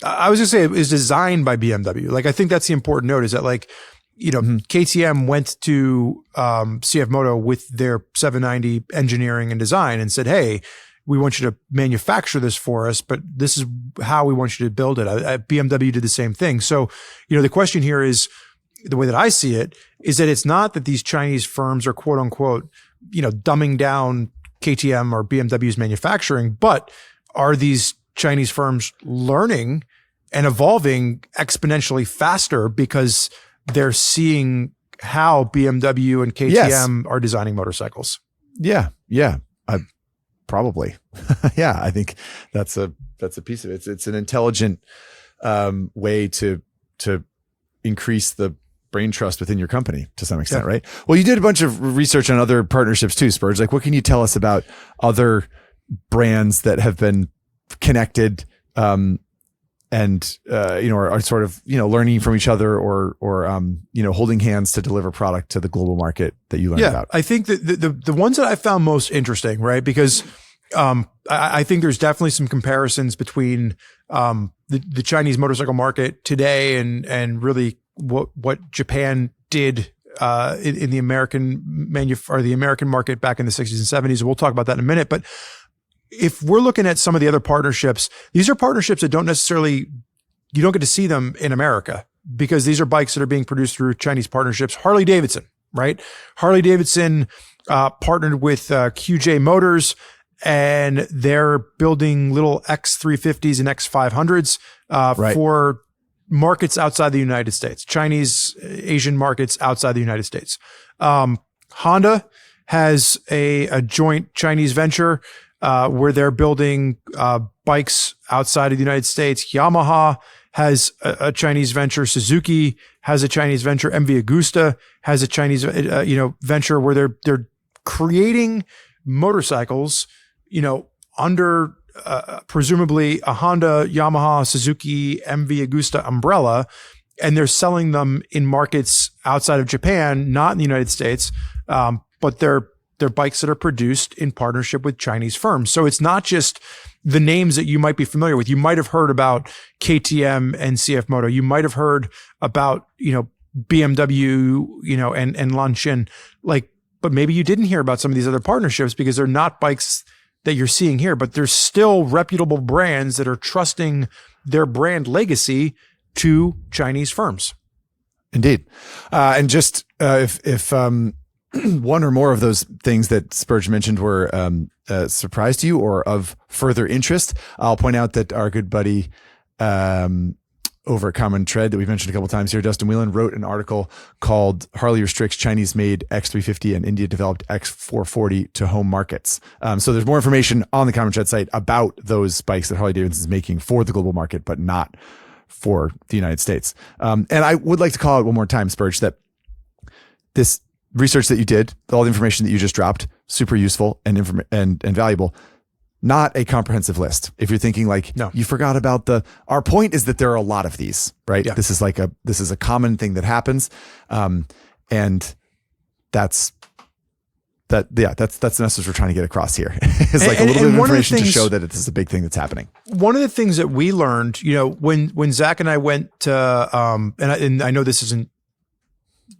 I was going to say it was designed by BMW. Like, I think that's the important note is that like, KTM went to, CF Moto with their 790 engineering and design and said, hey, we want you to manufacture this for us, but this is how we want you to build it. BMW did the same thing. So, the question here is, the way that I see it is that it's not that these Chinese firms are quote unquote, dumbing down KTM or BMW's manufacturing, but are these Chinese firms learning and evolving exponentially faster because they're seeing how BMW and KTM are designing motorcycles. Yeah. Probably. Yeah. I think that's a piece of it. It's an intelligent, way to increase the brain trust within your company to some extent, right? Well, you did a bunch of research on other partnerships too, Spurge. Like, what can you tell us about other brands that have been connected, and are sort of, learning from each other or holding hands to deliver product to the global market that you learned about? I think that the ones that I found most interesting, right? Because I think there's definitely some comparisons between the Chinese motorcycle market today and really what Japan did in the American the American market back in the 60s and 70s. We'll talk about that in a minute. But if we're looking at some of the other partnerships, these are partnerships that you don't get to see them in America because these are bikes that are being produced through Chinese partnerships. Harley Davidson, right? Harley Davidson partnered with QJ Motors, and they're building little X350s and X500s for markets outside the United States, Chinese, Asian markets outside the United States. Honda has a joint Chinese venture where they're building bikes outside of the United States. Yamaha has a Chinese venture. Suzuki has a Chinese venture. MV Agusta has a Chinese venture where they're creating motorcycles, under presumably a Honda, Yamaha, Suzuki, MV Agusta umbrella, and they're selling them in markets outside of Japan, not in the United States, but they're bikes that are produced in partnership with Chinese firms. So it's not just the names that you might be familiar with. You might have heard about KTM and CF Moto. You might have heard about, BMW, and Lanshin, but maybe you didn't hear about some of these other partnerships because they're not bikes that you're seeing here, but there's still reputable brands that are trusting their brand legacy to Chinese firms. Indeed. And just, if one or more of those things that Spurge mentioned were surprise to you or of further interest, I'll point out that our good buddy over at Common Tread that we've mentioned a couple of times here, Dustin Whelan, wrote an article called Harley Restricts Chinese-Made X350 and India-Developed X440 to Home Markets. So there's more information on the Common Tread site about those bikes that Harley Davidson is making for the global market, but not for the United States. And I would like to call out one more time, Spurge, that this research that you did, all the information that you just dropped, super useful and valuable. Not a comprehensive list. If you're thinking no, you forgot about our point is that there are a lot of these, right? Yeah. This is a common thing that happens. And that's the message we're trying to get across here. It's a little bit of information to show that it's a big thing that's happening. One of the things that we learned, when Zach and I went to, and I know this isn't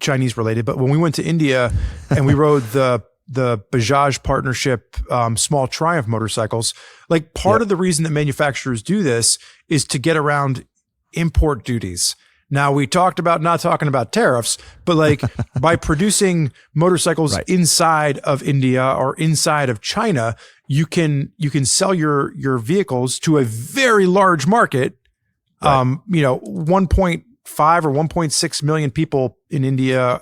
Chinese related, but when we went to India and we rode the Bajaj partnership, small Triumph motorcycles, part of the reason that manufacturers do this is to get around import duties. Now, we talked about not talking about tariffs, but by producing motorcycles inside of India or inside of China, you can sell your vehicles to a very large market. 1.5 or 1.6 million people in India,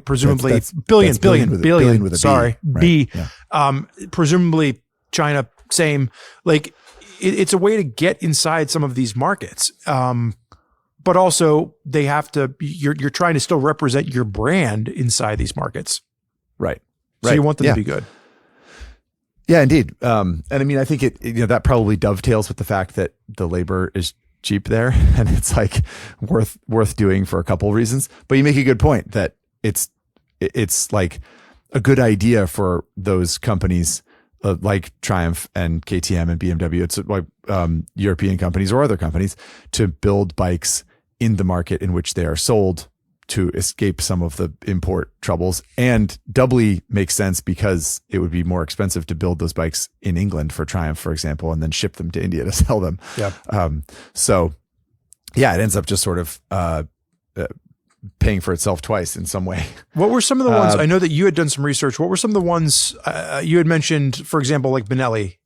presumably billion with a sorry, B. Yeah. Presumably China, same. It's a way to get inside some of these markets. But also they have to, you're trying to still represent your brand inside these markets. Right. So you want them to be good. Yeah, indeed. And I mean, I think that probably dovetails with the fact that the labor is cheap there, and it's worth doing for a couple of reasons. But you make a good point that it's a good idea for those companies like Triumph and KTM and BMW. It's like European companies or other companies to build bikes in the market in which they are sold to escape some of the import troubles, and doubly makes sense because it would be more expensive to build those bikes in England for Triumph, for example, and then ship them to India to sell them. Yeah. So yeah, it ends up just sort of paying for itself twice in some way. What were some of the ones, I know that you had done some research. What were some of the ones you had mentioned, for example, like Benelli,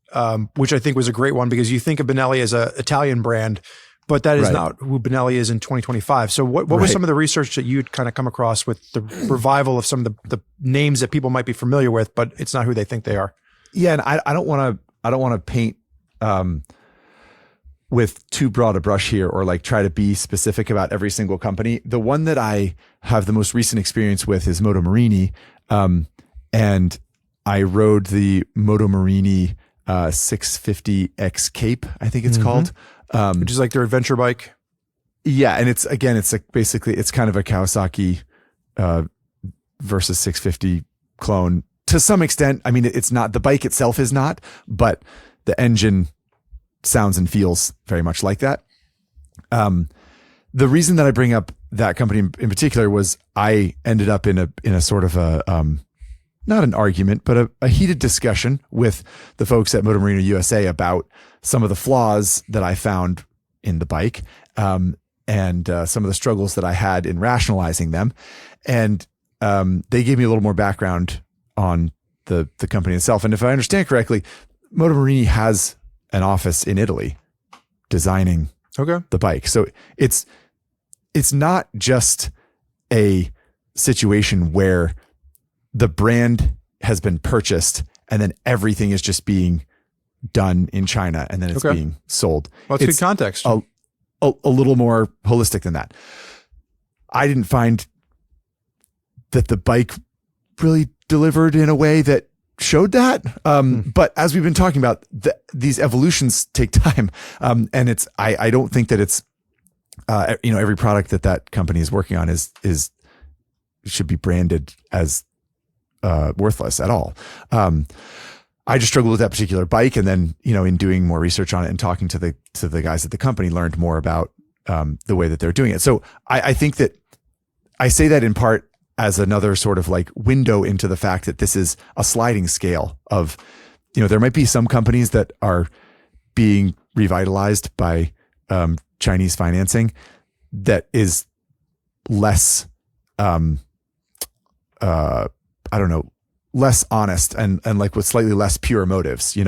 which I think was a great one because you think of Benelli as an Italian brand, but that is Right. not who Benelli is in 2025. So what was Right. some of the research that you'd kind of come across with the revival of some of the names that people might be familiar with, but it's not who they think they are? Yeah, and I don't want to paint with too broad a brush here, or like try to be specific about every single company. The one that I have the most recent experience with is Moto Morini, and I rode the Moto Morini 650X Cape, I think it's called, Which is like their adventure bike. yeah, and it's basically it's kind of a Kawasaki versus 650 clone to some extent. I mean, it's not, the bike itself is not, but the engine sounds and feels very much like that. The reason that I bring up that company in particular was I ended up in a sort of a not an argument, but a heated discussion with the folks at Moto Marina USA about some of the flaws that I found in the bike, and some of the struggles that I had in rationalizing them. And they gave me a little more background on the company itself. And if I understand correctly, Moto Morini has an office in Italy designing the bike. So it's not just a situation where the brand has been purchased and then everything is just being done in China and then it's being sold. Well, that's good context. A little more holistic than that. I didn't find that the bike really delivered in a way that showed that. But as we've been talking about, these evolutions take time. And I don't think that it's, every product that company is working on should be branded as worthless at all. I just struggled with that particular bike. And then, in doing more research on it and talking to the guys at the company, learned more about the way that they're doing it. So I think that I say that in part as another sort of like window into the fact that this is a sliding scale of, there might be some companies that are being revitalized by Chinese financing that is less, less honest and like with slightly less pure motives,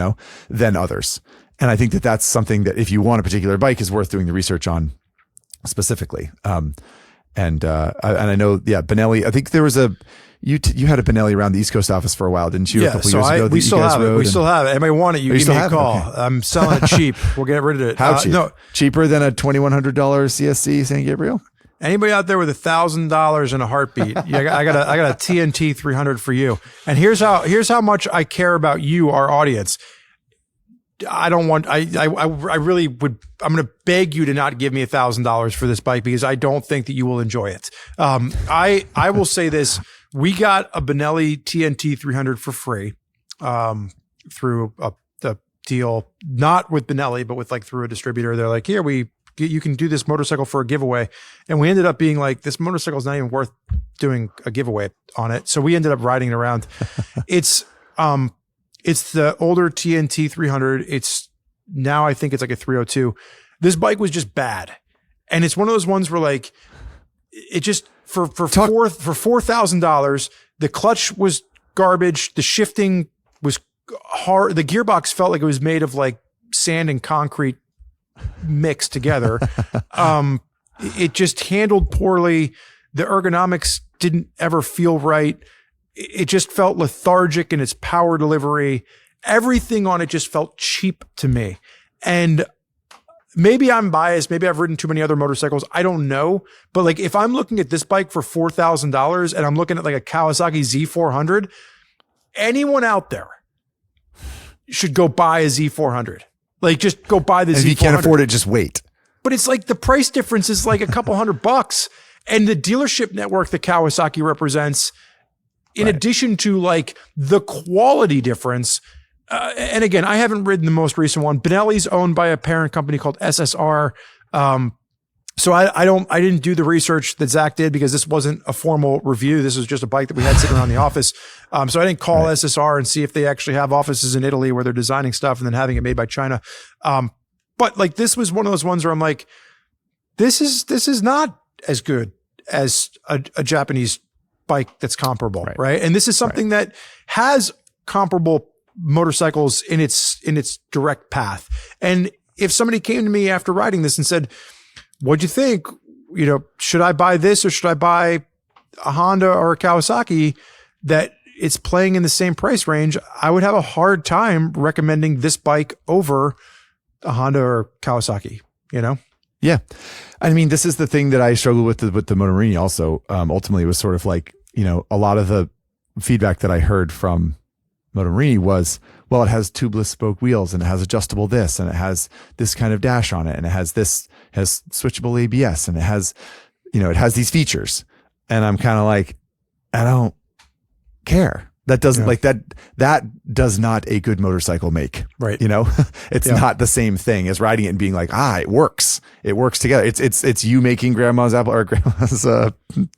than others. And I think that that's something that if you want a particular bike is worth doing the research on specifically. And I know, Benelli, I think there was you had a Benelli around the East Coast office for a while, didn't you? Yeah, a couple years ago. We still have it. We still have it. Anybody want it? You give me a call. Okay. I'm selling it cheap. We'll get rid of it. How cheap? No, cheaper than a $2,100 CSC San Gabriel? Anybody out there with $1,000 in a heartbeat? Yeah, I got a TNT 300 for you. And here's how much I care about you, our audience. I really would. I'm going to beg you to not give me $1,000 for this bike because I don't think that you will enjoy it. I will say this: we got a Benelli TNT 300 for free through the deal, not with Benelli, but with through a distributor. They're like, here, you can do this motorcycle for a giveaway, and we ended up being like, this motorcycle is not even worth doing a giveaway on it. So we ended up riding it around. It's the older TNT 300. It's now, I think it's like a 302. This bike was just bad. And it's one of those ones where it just, for $4,000, the clutch was garbage. The shifting was hard. The gearbox felt like it was made of sand and concrete mixed together. It just handled poorly. The ergonomics didn't ever feel right. It just felt lethargic in its power delivery. Everything on it just felt cheap to me. And maybe I'm biased. Maybe I've ridden too many other motorcycles. I don't know. But if I'm looking at this bike for $4,000 and I'm looking at a Kawasaki Z400, anyone out there should go buy a Z400. Just go buy the Z400. If you can't afford it, just wait. But it's the price difference is a couple $100. And the dealership network that Kawasaki represents, in addition to the quality difference, and again, I haven't ridden the most recent one. Benelli's owned by a parent company called SSR. So I didn't do the research that Zach did because this wasn't a formal review. This was just a bike that we had sitting around the office. So I didn't call SSR and see if they actually have offices in Italy where they're designing stuff and then having it made by China. But this was one of those ones where I'm like, this is not as good as a Japanese bike that's comparable, right? And this is something that has comparable motorcycles in its direct path. And if somebody came to me after riding this and said, what'd you think? Should I buy this or should I buy a Honda or a Kawasaki, that it's playing in the same price range, I would have a hard time recommending this bike over a Honda or Kawasaki, Yeah. I mean, this is the thing that I struggled with the Motorini also. Ultimately, it was sort of like, a lot of the feedback that I heard from Motorini was, well, it has tubeless spoke wheels and it has adjustable this and it has this kind of dash on it and it has switchable ABS and it has these features. And I'm kind of like, I don't care. That doesn't that does not a good motorcycle make, right? It's not the same thing as riding it and being like, it works. It works together. It's you making grandma's apple or grandma's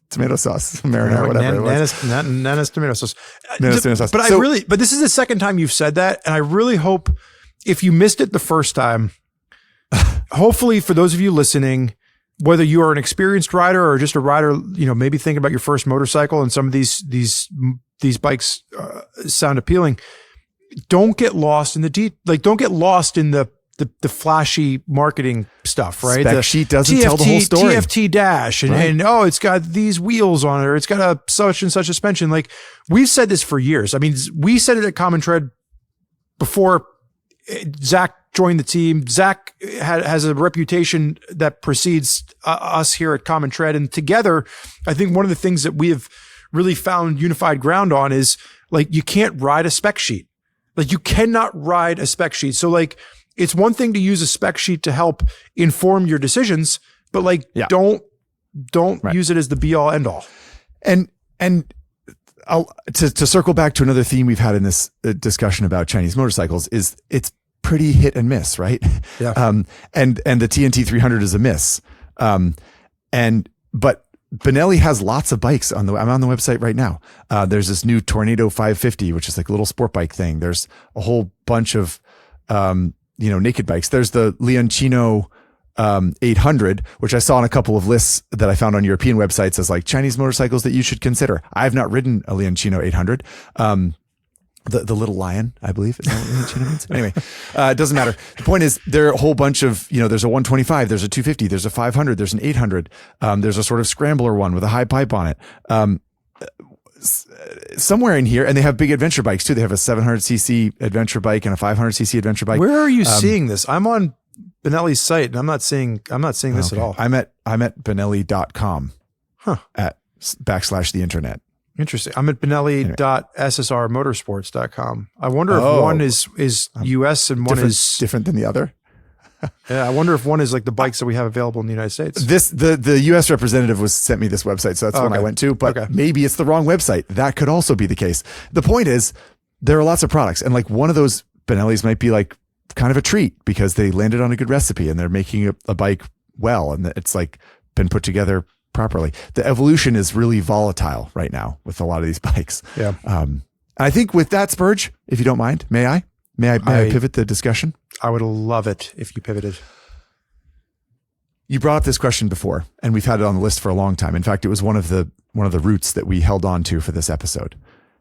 tomato sauce, marinara, whatever it was. Nana's tomato sauce. Nana's tomato sauce. But this is the second time you've said that. And I really hope if you missed it the first time, hopefully for those of you listening, whether you are an experienced rider or just a rider, maybe thinking about your first motorcycle and some of these bikes sound appealing. Don't get lost in don't get lost in the flashy marketing stuff, right? Spec sheet doesn't tell the whole story. TFT dash and it's got these wheels on it, or it's got a such and such suspension. Like, we've said this for years. I mean, we said it at Common Tread before Zack joined the team. Zack has a reputation that precedes us here at Common Tread. And together, I think one of the things that we have really found unified ground on is, like, you can't ride a spec sheet. Like, you cannot ride a spec sheet. So, like, it's one thing to use a spec sheet to help inform your decisions, but don't use it as the be all end all. And to circle back to another theme we've had in this discussion about Chinese motorcycles is it's pretty hit and miss, right? Yeah. And the TNT 300 is a miss. But Benelli has lots of bikes I'm on the website right now. There's this new Tornado 550, which is like a little sport bike thing. There's a whole bunch of, naked bikes. There's the Leoncino 800, which I saw on a couple of lists that I found on European websites as like Chinese motorcycles that you should consider. I have not ridden a Leoncino 800. The little lion, I believe. Is that what Leoncino means? Anyway, it doesn't matter. The point is, there are a whole bunch of, there's a 125, there's a 250, there's a 500, there's an 800. There's a sort of scrambler one with a high pipe on it. Somewhere in here, and they have big adventure bikes too. They have a 700cc adventure bike and a 500cc adventure bike. Where are you seeing this? I'm on Benelli's site and I'm not seeing this at all. I'm at benelli.com at / the internet. Interesting. I'm at benelli.ssrmotorsports.com. I wonder if one is US and one is different than the other. Yeah, I wonder if one is like the bikes that we have available in the United States. The US representative sent me this website, so that's the one I went to. But maybe it's the wrong website. That could also be the case. The point is, there are lots of products, and like one of those Benellis might be like kind of a treat because they landed on a good recipe and they're making a bike well, and it's like been put together properly. The evolution is really volatile right now with a lot of these bikes. Yeah. I think with that, Spurge, if you don't mind, may I pivot the discussion? I would love it if you pivoted. You brought up this question before, and we've had it on the list for a long time. In fact, it was one of the roots that we held on to for this episode.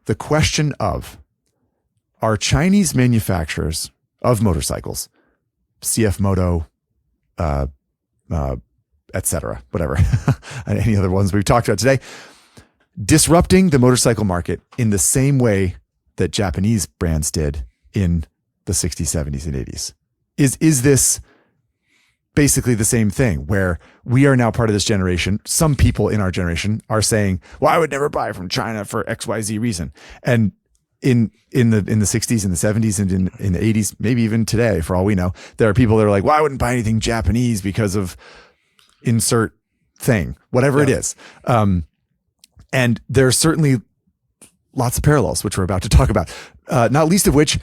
The question of, are Chinese manufacturers of motorcycles, CF Moto, etc., whatever, and any other ones we've talked about today, disrupting the motorcycle market in the same way that Japanese brands did in the 60s, 70s, and 80s? Is this basically the same thing where we are now part of this generation? Some people in our generation are saying, well, I would never buy from China for XYZ reason. And in the 60s and the 70s and in the 80s, maybe even today, for all we know, there are people that are like, well, I wouldn't buy anything Japanese because of insert thing, whatever it is. And there's certainly lots of parallels, which we're about to talk about, not least of which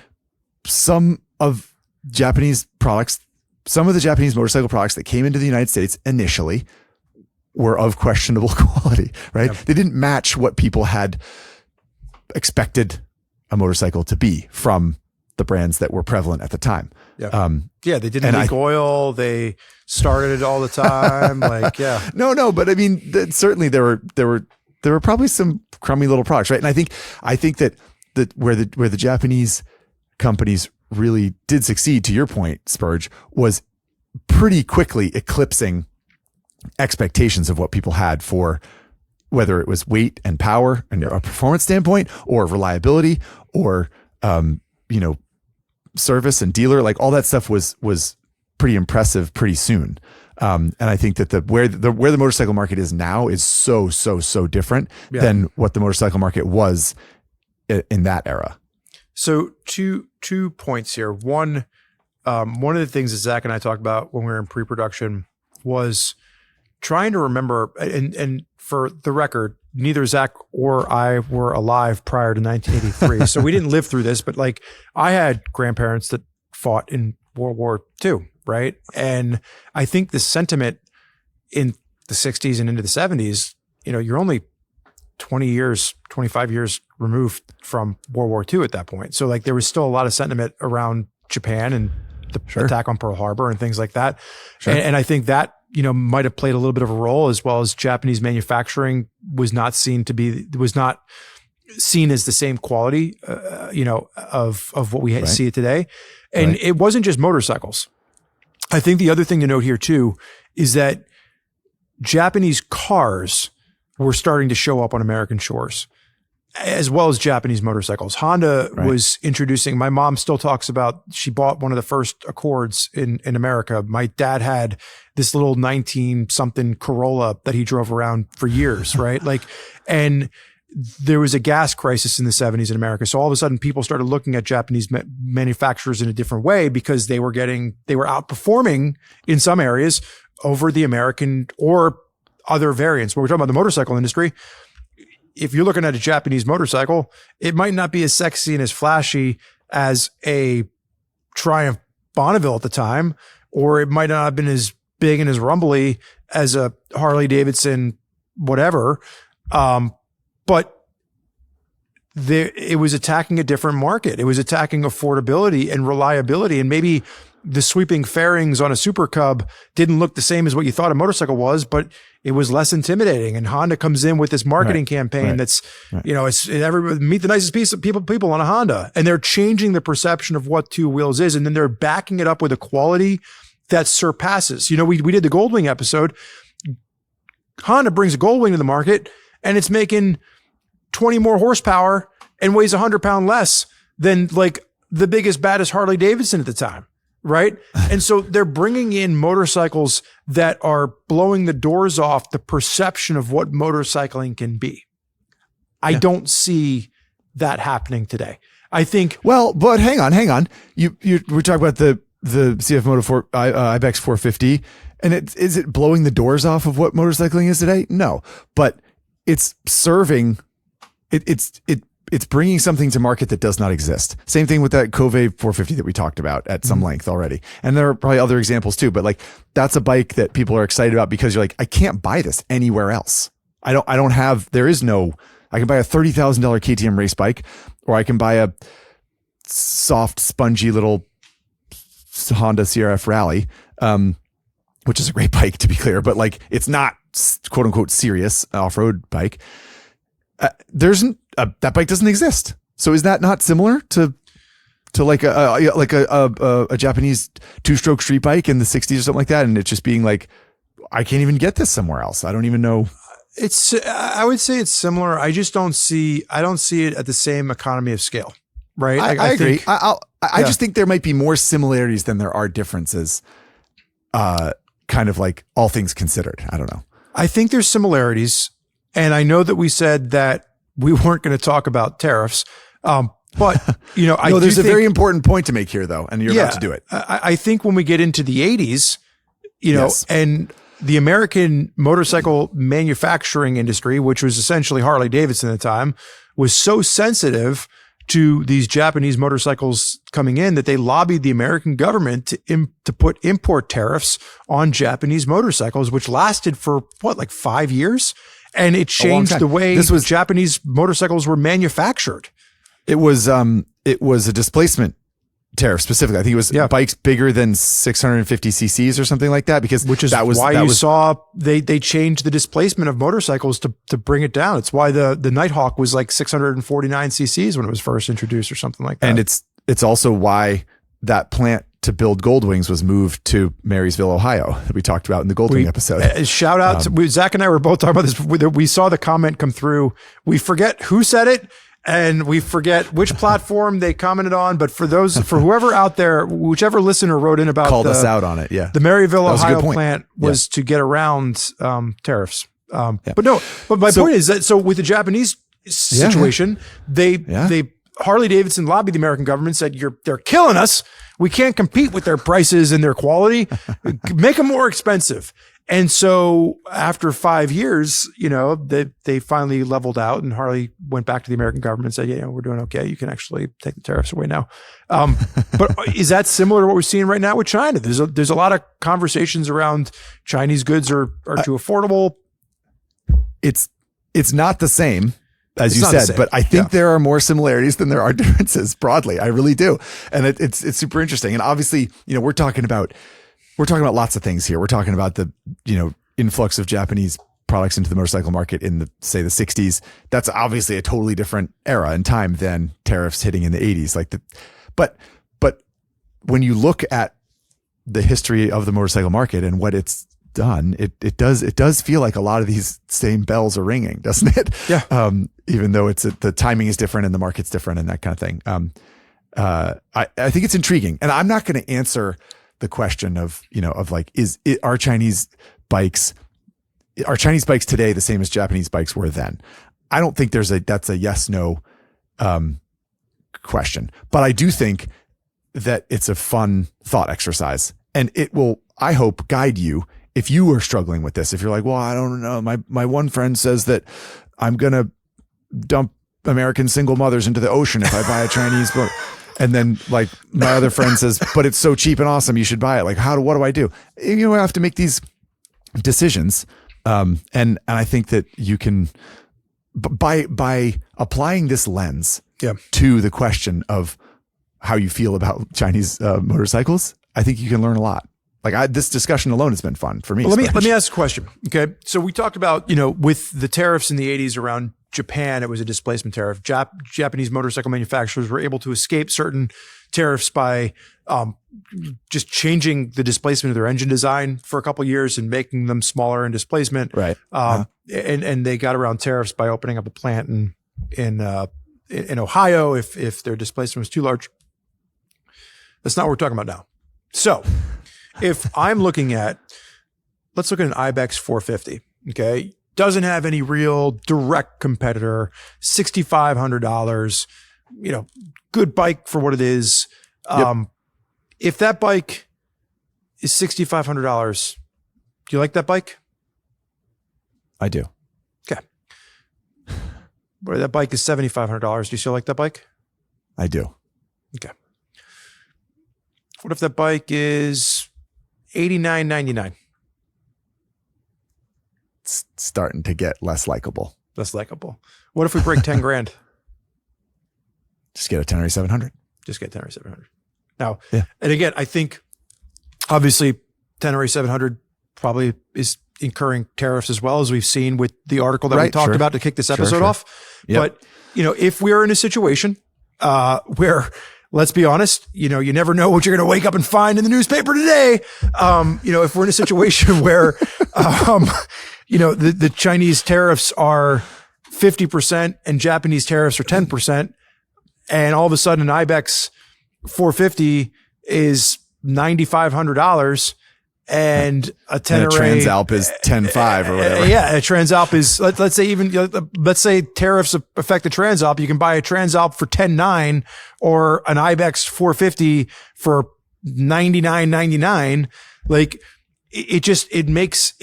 some of the Japanese motorcycle products that came into the United States initially were of questionable quality, right? They didn't match what people had expected a motorcycle to be from the brands that were prevalent at the time. They didn't leak oil. They started it all the time. No, but I mean, certainly there were probably some crummy little products, right? And I think that where the Japanese companies really did succeed, to your point, Spurge, was pretty quickly eclipsing expectations of what people had for whether it was weight and power and a performance standpoint or reliability or, service and dealer, like all that stuff was pretty impressive pretty soon. And I think that where the motorcycle market is now is so different than what the motorcycle market was in that era. So two points here. One of the things that Zach and I talked about when we were in pre-production was trying to remember, and for the record, neither Zach or I were alive prior to 1983. So we didn't live through this, but like I had grandparents that fought in World War II, right? And I think the sentiment in the 60s and into the 70s, you're only 20 years, 25 years removed from World War II at that point. So like there was still a lot of sentiment around Japan and the attack on Pearl Harbor and things like that. Sure. And I think that, might have played a little bit of a role, as well as Japanese manufacturing was not seen as the same quality, of what we see today. And it wasn't just motorcycles. I think the other thing to note here too is that Japanese cars were starting to show up on American shores, as well as Japanese motorcycles. Honda was introducing, my mom still talks about, she bought one of the first Accords in America. My dad had this little 19-something Corolla that he drove around for years, right? And there was a gas crisis in the 70s in America. So all of a sudden people started looking at Japanese manufacturers in a different way because they were outperforming in some areas over the American or other variants. When we're talking about the motorcycle industry, if you're looking at a Japanese motorcycle, it might not be as sexy and as flashy as a Triumph Bonneville at the time, or it might not have been as big and as rumbly as a Harley Davidson, whatever. But it was attacking a different market. It was attacking affordability and reliability. And maybe the sweeping fairings on a Super Cub didn't look the same as what you thought a motorcycle was, but it was less intimidating. And Honda comes in with this marketing campaign that's, it's everybody meet the nicest piece of people on a Honda, and they're changing the perception of what two wheels is. And then they're backing it up with a quality that surpasses, we did the Goldwing episode. Honda brings a Goldwing to the market and it's making 20 more horsepower and weighs 100 pounds less than like the biggest, baddest Harley Davidson at the time. Right. And so they're bringing in motorcycles that are blowing the doors off the perception of what motorcycling can be. I don't see that happening today. I think. Well, but hang on. We're talking about the CF Moto Ibex 450, and is it blowing the doors off of what motorcycling is today? No, but it's serving. It's bringing something to market that does not exist. Same thing with that Kove 450 that we talked about at some length already. And there are probably other examples too, but like that's a bike that people are excited about because you're like, I can't buy this anywhere else. I can buy a $30,000 KTM race bike, or I can buy a soft, spongy little Honda CRF Rally, which is a great bike to be clear, but like it's not quote unquote serious off-road bike. That bike doesn't exist. So is that not similar to like a Japanese two-stroke street bike in the 60s or something like that? And it's just being like, I can't even get this somewhere else. I don't even know. I would say it's similar. I don't see it at the same economy of scale. Right. I agree. I just think there might be more similarities than there are differences. Kind of like all things considered. I don't know. I think there's similarities. And I know that we said that we weren't going to talk about tariffs. But, there's a very important point to make here, though, and you're about to do it. I think when we get into the 80s, and the American motorcycle manufacturing industry, which was essentially Harley Davidson at the time, was so sensitive to these Japanese motorcycles coming in that they lobbied the American government to put import tariffs on Japanese motorcycles, which lasted for 5 years? And it changed the way Japanese motorcycles were manufactured. It was a displacement tariff specifically. I think it was bikes bigger than 650 cc's or something like that, because they changed the displacement of motorcycles to bring it down. It's why the Nighthawk was like 649 cc's when it was first introduced or something like that. And it's also why that plant to build Goldwings was moved to Marysville, Ohio, that we talked about in the Goldwing episode. Shout out to Zach and I were both talking about this. We saw the comment come through. We forget who said it and we forget which platform they commented on. But for whoever out there, whichever listener wrote in about called us out on it. Yeah. The Maryville, Ohio plant was to get around tariffs. But my point is that, so with the Japanese situation, they Harley Davidson lobbied the American government, said, they're killing us. We can't compete with their prices and their quality. Make them more expensive. And so after 5 years, they finally leveled out, and Harley went back to the American government and said, yeah, we're doing okay. You can actually take the tariffs away now. But is that similar to what we're seeing right now with China? There's a lot of conversations around Chinese goods are too affordable. It's not the same, as you said, but I think there are more similarities than there are differences broadly. I really do. And it's super interesting. And obviously, we're talking about lots of things here. We're talking about the, influx of Japanese products into the motorcycle market in the 60s. That's obviously a totally different era and time than tariffs hitting in the 80s. But when you look at the history of the motorcycle market and what it's done, it does feel like a lot of these same bells are ringing, doesn't it? Yeah. Even though the timing is different and the market's different and that kind of thing. I think it's intriguing, and I'm not going to answer the question of are Chinese bikes today the same as Japanese bikes were then? I don't think that's a yes no question, but I do think that it's a fun thought exercise, and it will, I hope, guide you if you are struggling with this. If you're like, well, I don't know, my one friend says that I'm gonna dump American single mothers into the ocean if I buy a Chinese book. And then my other friend says, but it's so cheap and awesome, you should buy it. What do I do? You have to make these decisions. And I think that you can, by applying this lens to the question of how you feel about Chinese motorcycles, I think you can learn a lot. This discussion alone has been fun for me. Well, let me ask a question. Okay. So we talked about, with the tariffs in the 80s around Japan, it was a displacement tariff. Japanese motorcycle manufacturers were able to escape certain tariffs by just changing the displacement of their engine design for a couple of years and making them smaller in displacement. Right. And they got around tariffs by opening up a plant in Ohio if their displacement was too large. That's not what we're talking about now. So if I'm looking at, let's look at an Ibex 450. Okay. Doesn't have any real direct competitor, $6,500, good bike for what it is. If that bike is $6,500, do you like that bike? I do. Okay. But that bike is $7,500. Do you still like that bike? I do. Okay. What if that bike is $89.99? It's starting to get less likable. Less likable. What if we break 10 grand? Just get a Tenere 700. Just get Tenere 700. Now, and again, I think obviously Tenere 700 probably is incurring tariffs as well, as we've seen with the article that we talked about to kick this episode off. Yep. But, if we're in a situation where, let's be honest, you never know what you're going to wake up and find in the newspaper today. If we're in a situation where, the Chinese tariffs are 50% and Japanese tariffs are 10%, and all of a sudden an Ibex 450 is $9,500 and a Tenere, and a Transalp is 10.5 or whatever. A Transalp is, let's say let's say tariffs affect the Transalp. You can buy a Transalp for $10,900 or an Ibex 450 for $99.99. It makes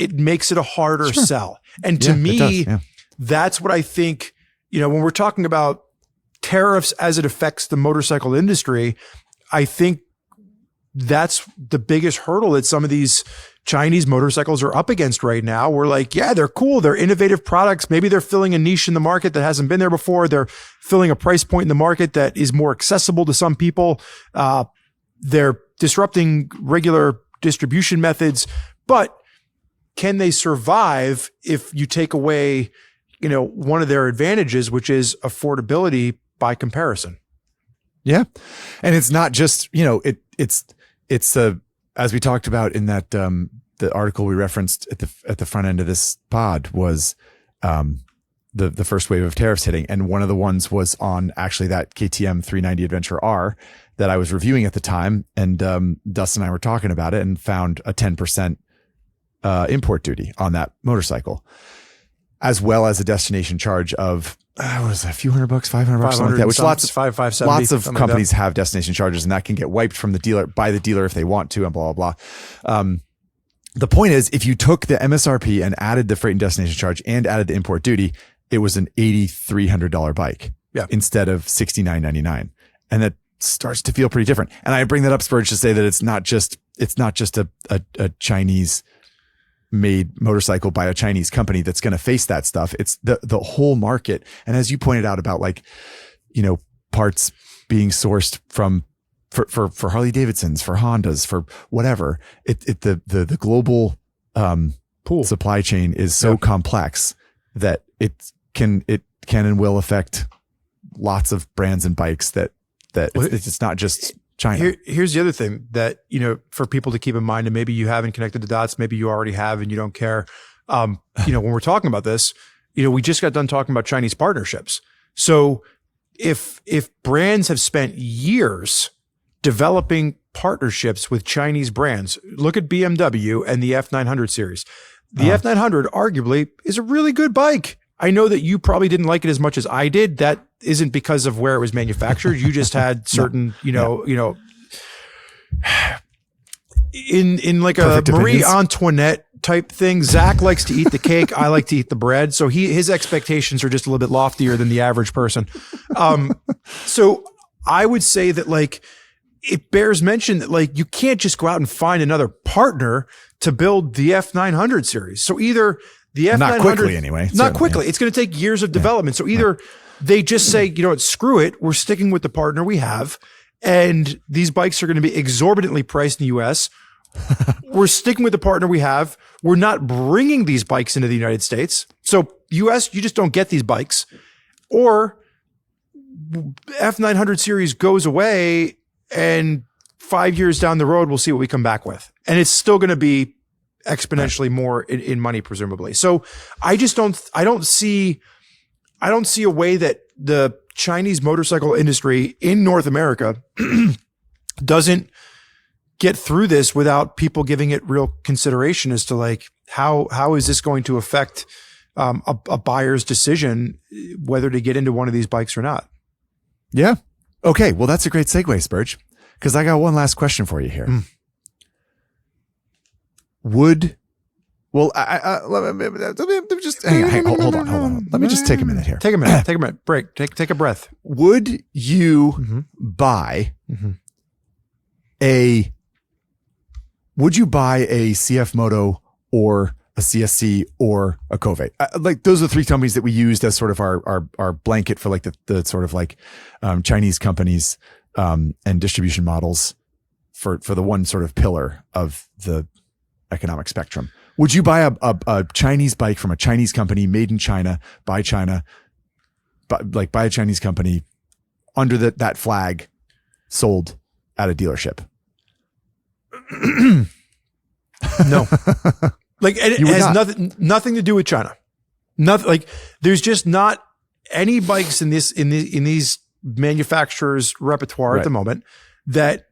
it a harder sell. And to me, that's what I think, when we're talking about tariffs as it affects the motorcycle industry, I think that's the biggest hurdle that some of these Chinese motorcycles are up against right now. We're like, yeah, they're cool. They're innovative products. Maybe they're filling a niche in the market that hasn't been there before. They're filling a price point in the market that is more accessible to some people. They're disrupting regular distribution methods, but can they survive if you take away, one of their advantages, which is affordability by comparison? Yeah. And it's not just, it's as we talked about in that the article we referenced at the front end of this pod was the first wave of tariffs hitting, and one of the ones was on actually that KTM 390 Adventure R that I was reviewing at the time, and Dustin and I were talking about it and found a 10% import duty on that motorcycle, as well as a destination charge of what was it, a few $100, $500, something like that, which lots of companies have destination charges, and that can get wiped from the dealer by the dealer if they want to, and blah, blah, blah. The point is, if you took the MSRP and added the freight and destination charge and added the import duty, it was an $8,300 bike instead of $6,999. And that starts to feel pretty different. And I bring that up, Spurge, to say that it's not just a Chinese made motorcycle by a Chinese company that's going to face that stuff. It's the whole market. And as you pointed out about parts being sourced from for Harley Davidsons, for Hondas, for whatever, the global pool supply chain is so complex that it can and will affect lots of brands and bikes that it's not just China. Here's the other thing that, for people to keep in mind, and maybe you haven't connected the dots, maybe you already have and you don't care. When we're talking about this, we just got done talking about Chinese partnerships. So if brands have spent years developing partnerships with Chinese brands, look at BMW and the F900 series. The F900 arguably is a really good bike. I know that you probably didn't like it as much as I did. That isn't because of where it was manufactured. You just had certain, in like perfect a Marie opinions. Antoinette type thing. Zach likes to eat the cake. I like to eat the bread. So his expectations are just a little bit loftier than the average person. So I would say that it bears mention that you can't just go out and find another partner to build the F900 series. So either the F900, not quickly anyway, not quickly. Yeah. It's going to take years of development. So either they just say, screw it. We're sticking with the partner we have. And these bikes are going to be exorbitantly priced in the US. We're sticking with the partner we have. We're not bringing these bikes into the United States. So US, you just don't get these bikes. Or F900 series goes away, and 5 years down the road, we'll see what we come back with. And it's still going to be exponentially more in money, presumably. So I don't see a way that the Chinese motorcycle industry in North America doesn't get through this without people giving it real consideration as to how is this going to affect a buyer's decision whether to get into one of these bikes or not. Yeah. Okay. Well, that's a great segue, Spurge, because I got one last question for you here. Let me just hang on. Hold on. Let me just take a minute here. Take a minute. Break. Take a breath. Would you buy a CF Moto or a CSC or a Kove? Those are the three companies that we used as sort of our blanket for the sort of Chinese companies and distribution models for the one sort of pillar of the economic spectrum. Would you buy a Chinese bike from a Chinese company made in China by China, by a Chinese company under that flag, sold at a dealership? No. It has nothing to do with China. Nothing. There's just not any bikes in these manufacturers' repertoire at the moment that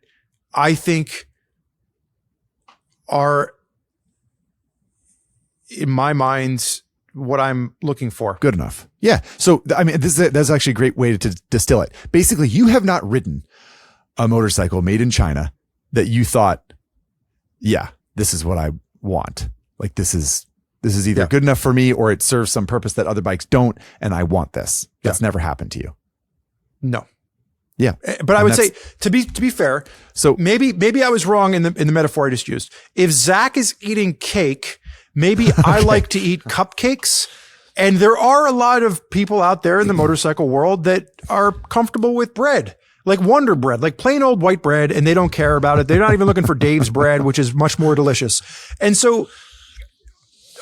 I think are, in my mind, what I'm looking for. Good enough. Yeah. So, that's actually a great way to distill it. Basically, you have not ridden a motorcycle made in China that you thought, yeah, this is what I want. This is either good enough for me or it serves some purpose that other bikes don't, and I want this. That's never happened to you. No. Yeah. But I would say, to be fair, so maybe I was wrong in the metaphor I just used. If Zach is eating cake, maybe I like to eat cupcakes. And there are a lot of people out there in the motorcycle world that are comfortable with bread, like Wonder Bread, like plain old white bread, and they don't care about it. They're not even looking for Dave's bread, which is much more delicious. And so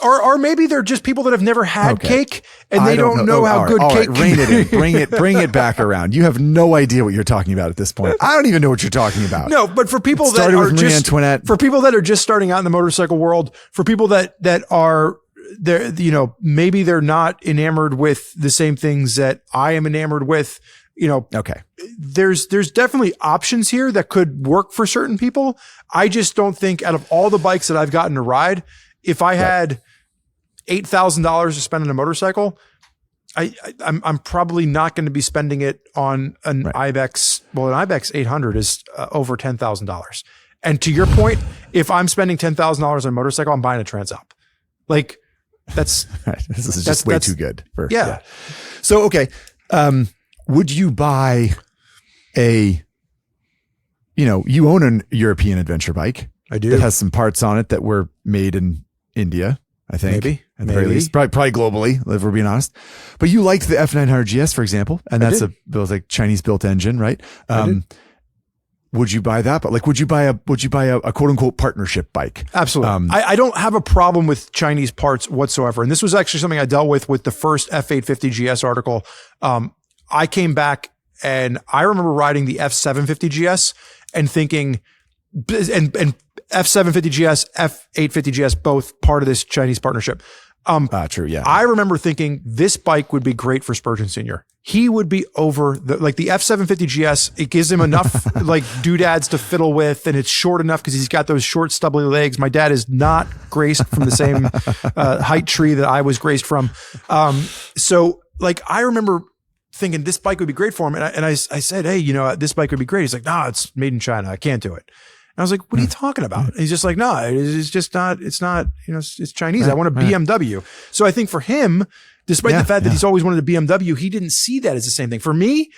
Or maybe they're just people that have never had cake and they don't know how good cake rein it in. Bring it back around. You have no idea what you're talking about at this point. I don't even know what you're talking about. No, but for people that are just starting out in the motorcycle world, for people that are there, you know, maybe they're not enamored with the same things that I am enamored with, you know. Okay. There's definitely options here that could work for certain people. I just don't think out of all the bikes that I've gotten to ride, if I had $8,000 to spend on a motorcycle, I'm probably not going to be spending it on an Ibex. Well, an Ibex 800 is over $10,000. And to your point, if I'm spending $10,000 on a motorcycle, I'm buying a Transalp. Like this is just way too good. So, okay. Would you buy you own an European adventure bike. I do. That has some parts on it that were made in India, I think. Maybe. At the very least. Probably globally, if we're being honest. But you liked the F900 GS, for example, and that's it was like Chinese built engine, right? Would you buy that? But like, would you buy a quote unquote partnership bike? Absolutely. I don't have a problem with Chinese parts whatsoever. And this was actually something I dealt with the first F850 GS article. I came back and I remember riding the F750 GS and thinking, and F750 GS, F850 GS, both part of this Chinese partnership. True. Yeah. I remember thinking this bike would be great for Spurgeon Sr. He would be over the F750 GS. It gives him enough like doodads to fiddle with, and it's short enough because he's got those short stubbly legs. My dad is not graced from the same height tree that I was graced from. So like I remember thinking this bike would be great for him, and I said, hey, this bike would be great. He's like, no, it's made in China. I can't do it. And I was like, what are you talking about? And he's just like, no, it's just not, it's Chinese. I want a BMW. So I think for him, despite the fact that he's always wanted a BMW, he didn't see that as the same thing. For me,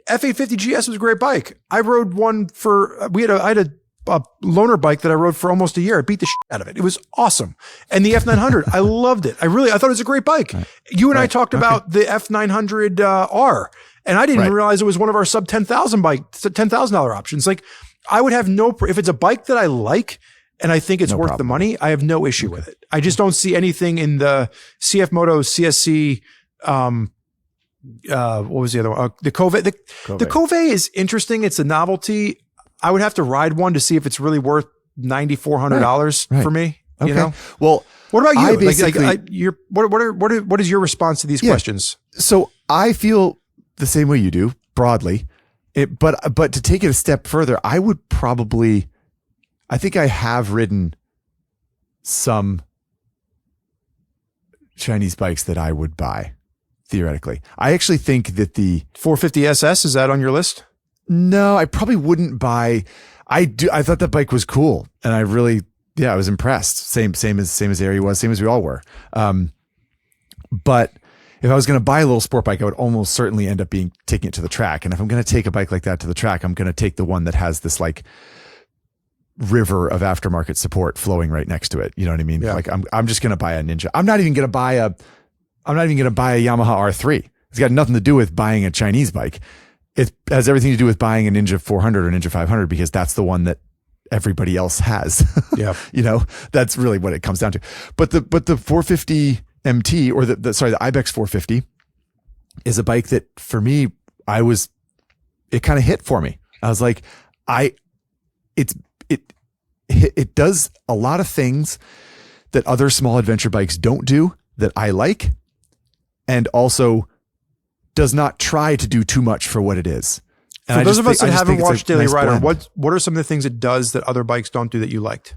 F850 GS was a great bike. I rode one I had a loaner bike that I rode for almost a year. I beat the shit out of it. It was awesome. And the F900, I loved it. I thought it was a great bike. You and I talked about the F900 R, and I didn't even realize it was one of our sub $10,000 options. Like, I would have if it's a bike that I like and I think it's worth the money, I have no issue with it. I just don't see anything in the CF Moto CSC. What was the other one? The Kove. The Kove is interesting. It's a novelty. I would have to ride one to see if it's really worth $9,400 for me. Okay. You know? Well, what about you? What is your response to these questions? So I feel the same way you do broadly. But to take it a step further, I think I have ridden some Chinese bikes that I would buy theoretically. I actually think that the 450 SS, is that on your list? No, I probably wouldn't buy. I thought that bike was cool, and I was impressed. Same as Ari was, same as we all were. But if I was going to buy a little sport bike, I would almost certainly end up taking it to the track. And if I'm going to take a bike like that to the track, I'm going to take the one that has this like river of aftermarket support flowing right next to it. You know what I mean? Yeah. Like I'm just going to buy a Ninja. I'm not even going to buy a Yamaha R3. It's got nothing to do with buying a Chinese bike. It has everything to do with buying a Ninja 400 or Ninja 500 because that's the one that everybody else has. Yeah. That's really what it comes down to. But the 450 MT or the Ibex 450 is a bike that for me, it kind of hit for me. I was like, it does a lot of things that other small adventure bikes don't do that I like, and also does not try to do too much for what it is. And for those of us that haven't watched Daily Rider, what are some of the things it does that other bikes don't do that you liked?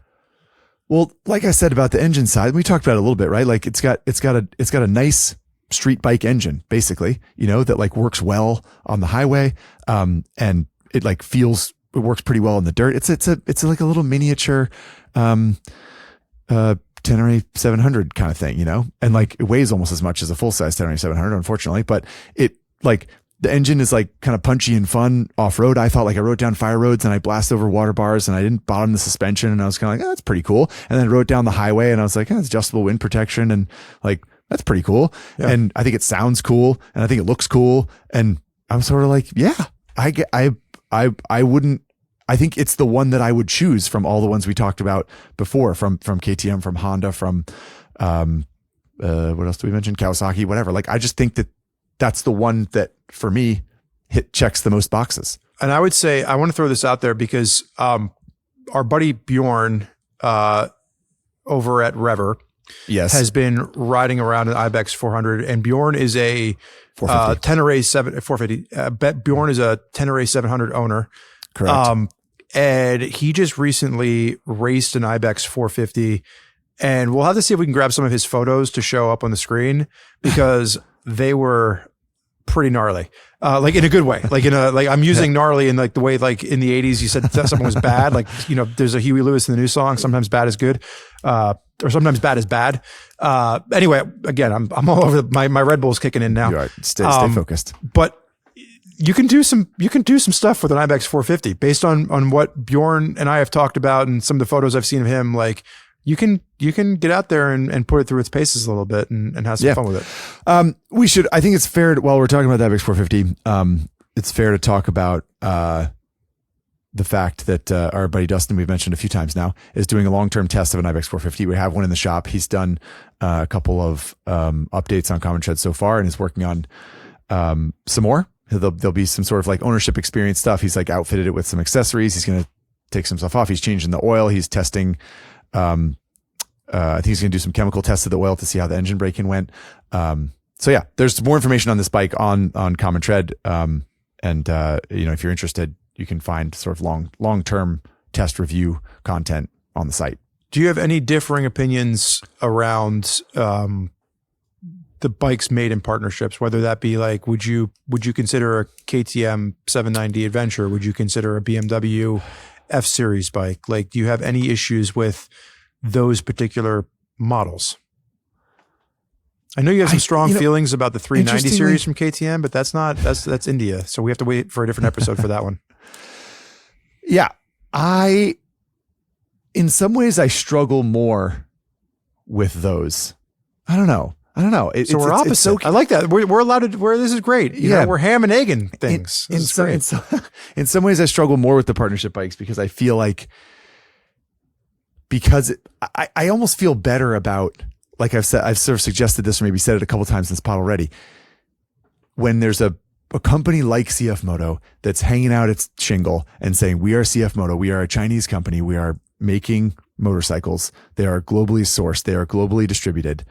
Well, like I said about the engine side, we talked about it a little bit, right? Like it's got a nice street bike engine, basically, that like works well on the highway. And it like it works pretty well in the dirt. It's like a little miniature, Tenere 700 kind of thing, and like it weighs almost as much as a full size Tenere 700, unfortunately, but it like, the engine is like kind of punchy and fun off-road. I thought like I rode down fire roads and I blast over water bars and I didn't bottom the suspension, and I was kind of like, that's pretty cool. And then I rode down the highway and I was like, it's adjustable wind protection, and like, that's pretty cool. Yeah. And I think it sounds cool and I think it looks cool. And I'm sort of like, yeah, I think it's the one that I would choose from all the ones we talked about before, from KTM, from Honda, from What else do we mention? Kawasaki, whatever. Like, I just think that that's the one that for me checks the most boxes. And I would say, I want to throw this out there because our buddy Bjorn over at Rever has been riding around an Ibex 400, and Bjorn is a Tenere 450. Bjorn is a Tenere 700 owner. Correct. And he just recently raced an Ibex 450, and we'll have to see if we can grab some of his photos to show up on the screen because they were pretty gnarly, like in a good way. Like I'm using gnarly in like the way, like in the 80s, you said something was bad. Like, you know, there's a Huey Lewis in the new song, sometimes bad is good, or sometimes bad is bad. Anyway, again, I'm all over my Red Bull's kicking in now. You are. Stay focused. But you can do some stuff with an Ibex 450 based on what Bjorn and I have talked about and some of the photos I've seen of him. Like, you can get out there and put it through its paces a little bit and have some fun with it. I think it's fair to, while we're talking about the Ibex 450, it's fair to talk about the fact that our buddy Dustin, we've mentioned a few times now, is doing a long-term test of an Ibex 450. We have one in the shop. He's done a couple of updates on Common Shed so far and is working on some more. There'll be some sort of like ownership experience stuff. He's like outfitted it with some accessories. He's going to take some stuff off. He's changing the oil. He's testing. I think he's going to do some chemical tests of the oil to see how the engine break-in went. So yeah, there's more information on this bike on Common Tread. And you know, if you're interested, you can find sort of long-term test review content on the site. Do you have any differing opinions around, the bikes made in partnerships, whether that be like, would you consider a KTM 790 Adventure? Would you consider a BMW F Series bike? Like, do you have any issues with those particular models? I know you have some strong feelings about the 390 series from KTM, but that's India. So we have to wait for a different episode for that one. Yeah. In some ways I struggle more with those. I don't know. So we're opposite. I like that. We're allowed to, this is great. You know, we're ham and egging things. In some ways I struggle more with the partnership bikes because I feel like, I almost feel better about, like I've sort of suggested this, or maybe said it a couple times in this pod already. When there's a company like CF Moto that's hanging out its shingle and saying, we are CF Moto, we are a Chinese company, we are making motorcycles, they are globally sourced, they are globally distributed.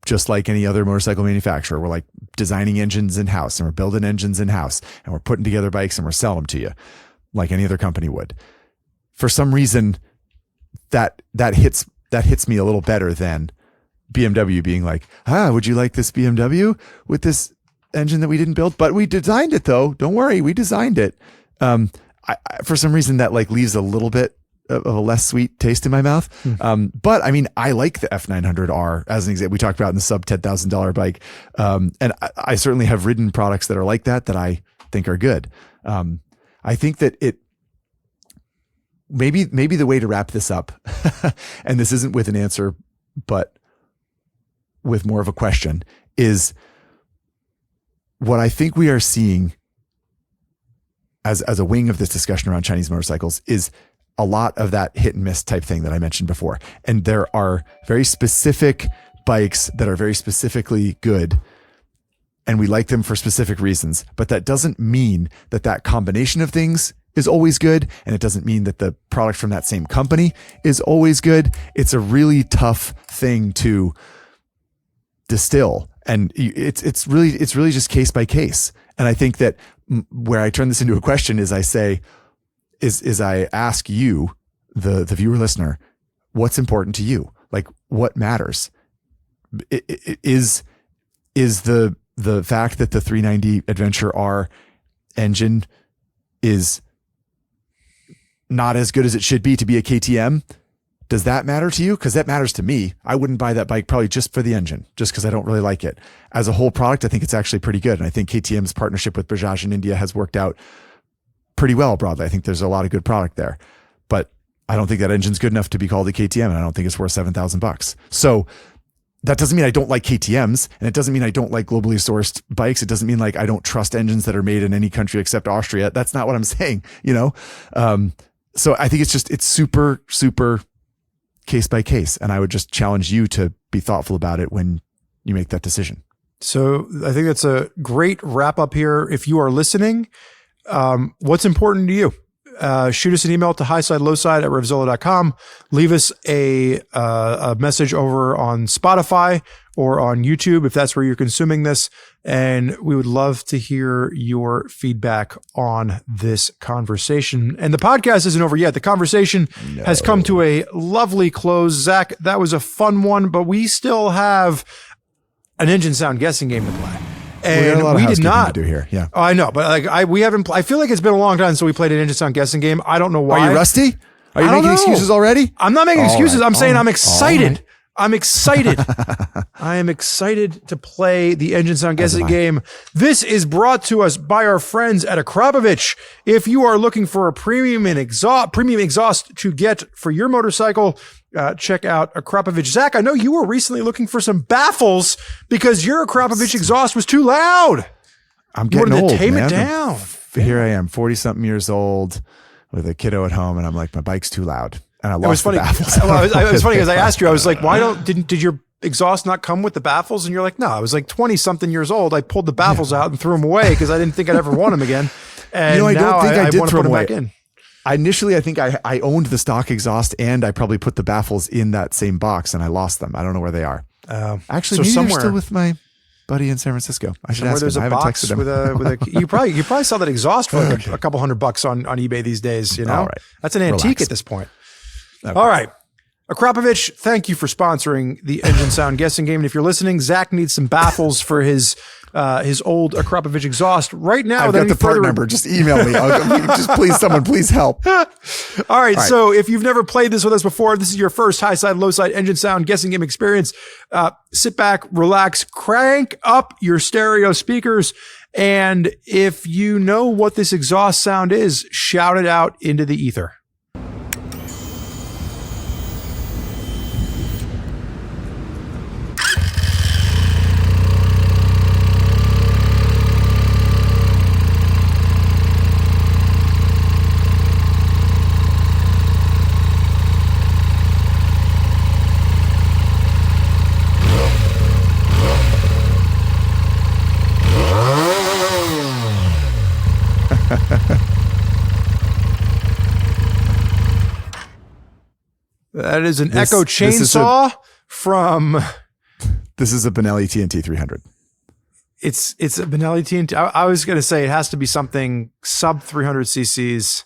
Just like any other motorcycle manufacturer, we're like designing engines in-house and we're building engines in-house and we're putting together bikes and we're selling them to you like any other company would. For some reason, that hits me a little better than BMW being like, would you like this BMW with this engine that we didn't build? But we designed it though. Don't worry, we designed it. For some reason that like leaves a little bit of a less sweet taste in my mouth. But I mean, I like the F900R as an example. We talked about in the sub $10,000 bike. And I certainly have ridden products that are like that I think are good. I think that maybe the way to wrap this up, and this isn't with an answer, but with more of a question, is what I think we are seeing as a wing of this discussion around Chinese motorcycles is a lot of that hit and miss type thing that I mentioned before. And there are very specific bikes that are very specifically good, and we like them for specific reasons, but that doesn't mean that combination of things is always good. And it doesn't mean that the product from that same company is always good. It's a really tough thing to distill. And it's really just case by case. And I think that where I turn this into a question is I ask you, the viewer listener, what's important to you? Like, what matters? Is the fact that the 390 Adventure R engine is not as good as it should be to be a KTM? Does that matter to you? Because that matters to me. I wouldn't buy that bike probably just for the engine, just because I don't really like it. As a whole product, I think it's actually pretty good. And I think KTM's partnership with Bajaj in India has worked out pretty well broadly. I think there's a lot of good product there, but I don't think that engine's good enough to be called a KTM, and I don't think it's worth $7,000. So that doesn't mean I don't like KTMs, and it doesn't mean I don't like globally sourced bikes. It doesn't mean like I don't trust engines that are made in any country except Austria. That's not what I'm saying, you know? So I think it's super, super case by case. And I would just challenge you to be thoughtful about it when you make that decision. So I think that's a great wrap up here. If you are listening, what's important to you? Shoot us an email to highside@RevZilla.com. Leave us a message over on Spotify or on YouTube if that's where you're consuming this. And we would love to hear your feedback on this conversation. And the podcast isn't over yet. The conversation has come to a lovely close. Zach, that was a fun one, but we still have an engine sound guessing game to play. And we did not do here. Yeah. Oh, I know, but like we haven't. I feel like it's been a long time since we played an engine sound guessing game. I don't know why. Are you rusty? Are you making excuses already? I'm not making excuses. I'm saying I'm excited. I'm excited. I am excited to play the engine sound guessing game. This is brought to us by our friends at Akrapovic. If you are looking for a premium exhaust to get for your motorcycle, check out Akrapovic. Zach, I know you were recently looking for some baffles because your Akrapovic exhaust was too loud. I'm getting old, to tame man. it down. Here I am, 40-something years old with a kiddo at home, and I'm like, my bike's too loud. And I lost the baffles. It was funny because I asked you, I was like, did your exhaust not come with the baffles? And you're like, no, I was like 20 something years old. I pulled the baffles out and threw them away because I didn't think I'd ever want them again. And I don't think I did throw them back in. Initially, I think I owned the stock exhaust and I probably put the baffles in that same box and I lost them. I don't know where they are. Actually, so maybe somewhere, they're still with my buddy in San Francisco. I should ask him. I haven't texted him. With a you probably sell that exhaust for like a couple $100 on eBay these days. You know, all right. That's an antique at this point. Okay. All right. Akrapovic, thank you for sponsoring the engine sound guessing game. And if you're listening, Zach needs some baffles for his old Akrapovic exhaust right now. I've got the part number. Just email me. Someone please help. All right. So if you've never played this with us before, this is your first Highside, Lowside engine sound guessing game experience. Sit back, relax, crank up your stereo speakers. And if you know what this exhaust sound is, shout it out into the ether. That is an Echo chainsaw from. This is a Benelli TNT 300. It's a Benelli TNT. I was going to say it has to be something sub 300 cc's.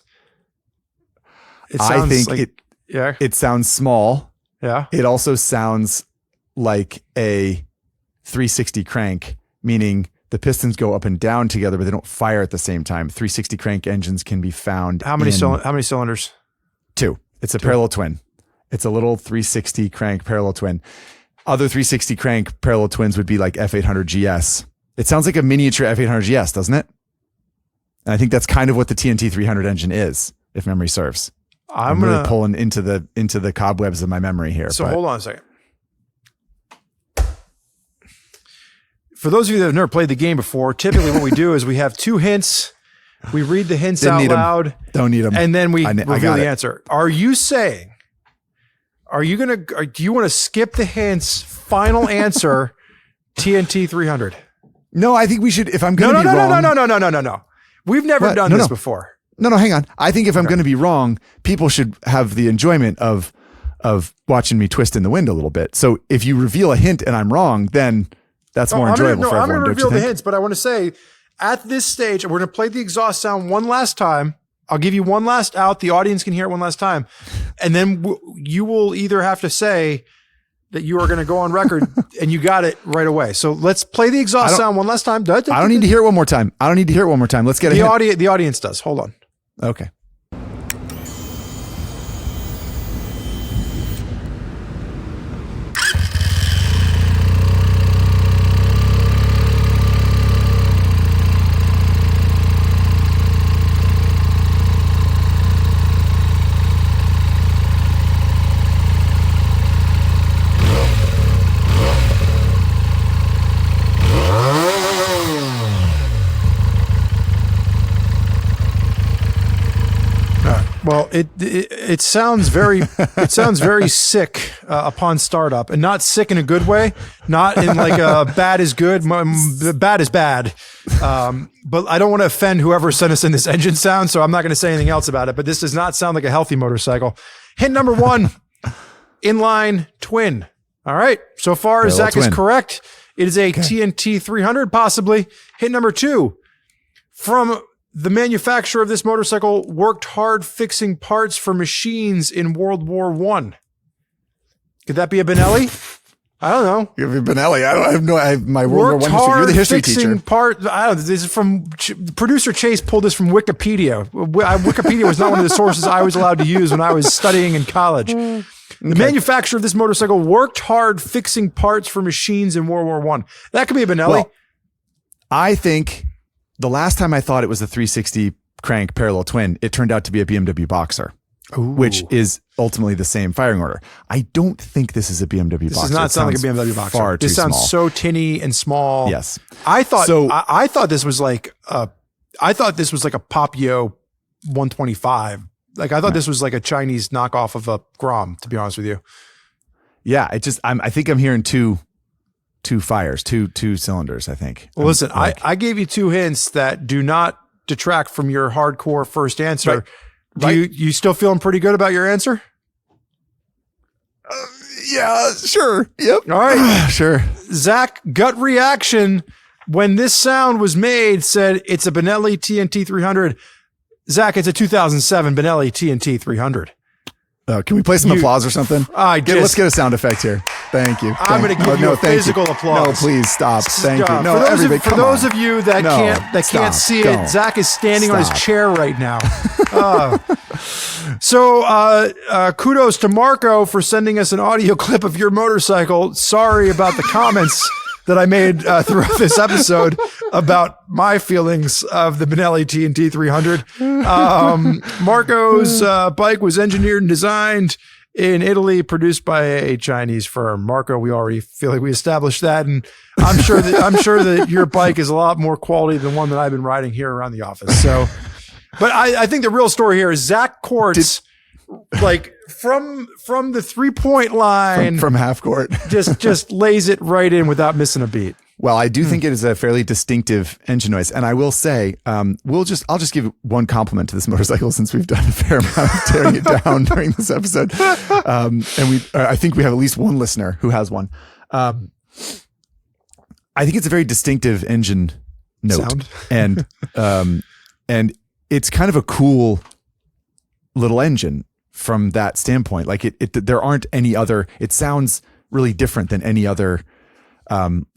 It sounds small. Yeah. It also sounds like a 360 crank, meaning the pistons go up and down together, but they don't fire at the same time. 360 crank engines can be found. How many cylinders? 2. It's a parallel twin. It's a little 360 crank parallel twin. Other 360 crank parallel twins would be like F800 GS. It sounds like a miniature F800 GS, doesn't it? And I think that's kind of what the TNT 300 engine is, if memory serves. I'm really pulling into the cobwebs of my memory here. So hold on a second. For those of you that have never played the game before, typically what we do is we have 2 hints. We read the hints out loud. Don't need them. And then we reveal the answer. Are you saying... do you want to skip the hints? Final answer, TNT 300. No, I think we should, if I'm going to be wrong. No. We've never done this before. No, hang on. I think if I'm going to be wrong, people should have the enjoyment of watching me twist in the wind a little bit. So if you reveal a hint and I'm wrong, then that's more enjoyable for everyone. I'm going to reveal the hints, but I want to say at this stage, we're going to play the exhaust sound one last time. I'll give you one last out. The audience can hear it one last time. And then you will either have to say that you are going to go on record and you got it right away. So let's play the exhaust sound one last time. I don't need to hear it one more time. Let's get it. The audience does. Hold on. Okay. Well, it sounds very sick upon startup, and not sick in a good way, not in like a bad is good, bad is bad. But I don't want to offend whoever sent us in this engine sound, so I'm not going to say anything else about it. But this does not sound like a healthy motorcycle. Hint number 1, inline twin. All right, so far Parallel Zach twin. is correct. It is a TNT 300, possibly. Hint number 2, from the manufacturer of this motorcycle worked hard fixing parts for machines in World War I. Could that be a Benelli? I don't know. Give me Benelli. I have my World War I history. You're the history teacher. I don't know. This is from producer Chase pulled this from Wikipedia. Wikipedia was not one of the sources I was allowed to use when I was studying in college. The manufacturer of this motorcycle worked hard fixing parts for machines in World War I. That could be a Benelli. Well, I think the last time I thought it was a 360 crank parallel twin, it turned out to be a BMW Boxer, which is ultimately the same firing order. I don't think this is a BMW Boxer. This does not sound like a BMW Boxer. This sounds so tinny and small. Yes. I thought this was like a Papio 125. Like I thought this was like a Chinese knockoff of a Grom, to be honest with you. Yeah, I think I'm hearing two fires, two cylinders, I think. Well, listen, I gave you 2 hints that do not detract from your hardcore first answer. Right. You still feeling pretty good about your answer? Yeah, sure. Yep. All right. Sure. Zach, gut reaction when this sound was made said it's a Benelli TNT 300. Zach, it's a 2007 Benelli TNT 300. Can we play some applause or something? Let's get a sound effect here. Thank you. I'm going to give you a physical applause. No, please stop. Thank you. No, for those of you that can't see it, Zach is standing on his chair right now. So kudos to Marco for sending us an audio clip of your motorcycle. Sorry about the comments that I made throughout this episode about my feelings of the Benelli TNT 300. Marco's bike was engineered and designed in Italy, produced by a Chinese firm. Marco, we already feel like we established that, and I'm sure that your bike is a lot more quality than one that I've been riding here around the office. So, but I think the real story here is Zach Quartz, like from the 3-point line, from half court, just lays it right in without missing a beat. Well, I do think it is a fairly distinctive engine noise, and I will say, I'll just give one compliment to this motorcycle since we've done a fair amount of tearing it down during this episode, and I think we have at least one listener who has one. I think it's a very distinctive engine note, and it's kind of a cool little engine from that standpoint. Like there aren't any other. It sounds really different than any other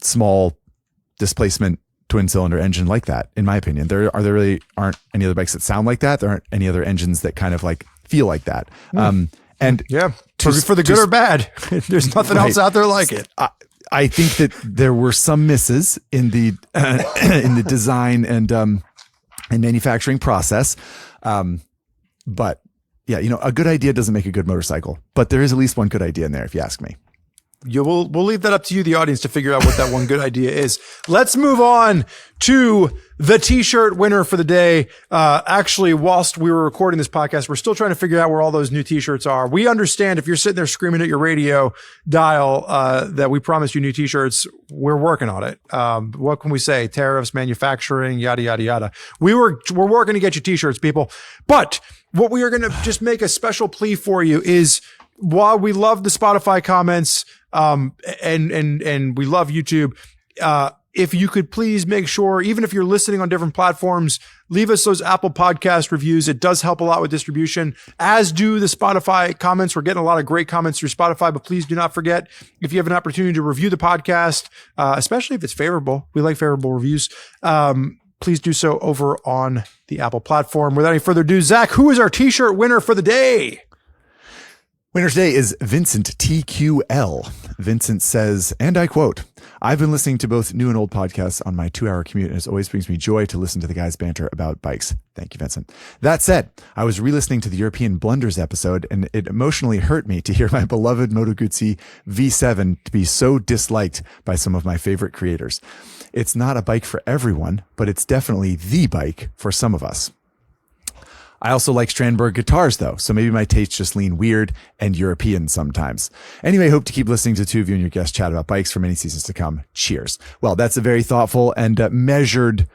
small displacement twin cylinder engine like that, in my opinion. There really aren't any other bikes that sound like that. There aren't any other engines that kind of like feel like that. And yeah, for the good or bad, there's nothing else out there like it. I think that there were some misses in the in the design and manufacturing process, but yeah, a good idea doesn't make a good motorcycle, but there is at least one good idea in there, if you ask me. We'll leave that up to you, the audience, to figure out what that one good idea is. Let's move on to the t-shirt winner for the day. Actually, whilst we were recording this podcast, we're still trying to figure out where all those new t-shirts are. We understand if you're sitting there screaming at your radio dial, that we promised you new t-shirts. We're working on it. What can we say? Tariffs, manufacturing, yada, yada, yada. We're working to get you t-shirts, people. But what we are going to just make a special plea for you is, while we love the Spotify comments, and we love YouTube, if you could please make sure, even if you're listening on different platforms, leave us those Apple Podcast reviews. It does help a lot with distribution, as do the Spotify comments. We're getting a lot of great comments through Spotify, but please do not forget, if you have an opportunity to review the podcast, especially if it's favorable, we like favorable reviews, please do so over on the Apple platform. Without any further ado, Zach, who is our t-shirt winner for the day? Winner today is Vincent TQL. Vincent says, and I quote, "I've been listening to both new and old podcasts on my 2-hour commute, and it always brings me joy to listen to the guys banter about bikes." Thank you, Vincent. That said, I was re-listening to the European Blunders episode, and it emotionally hurt me to hear my beloved Moto Guzzi V7 to be so disliked by some of my favorite creators. It's not a bike for everyone, but it's definitely the bike for some of us. I also like Strandberg guitars though, so maybe my tastes just lean weird and European sometimes. Anyway, hope to keep listening to two of you and your guests chat about bikes for many seasons to come. Cheers. Well, that's a very thoughtful and measured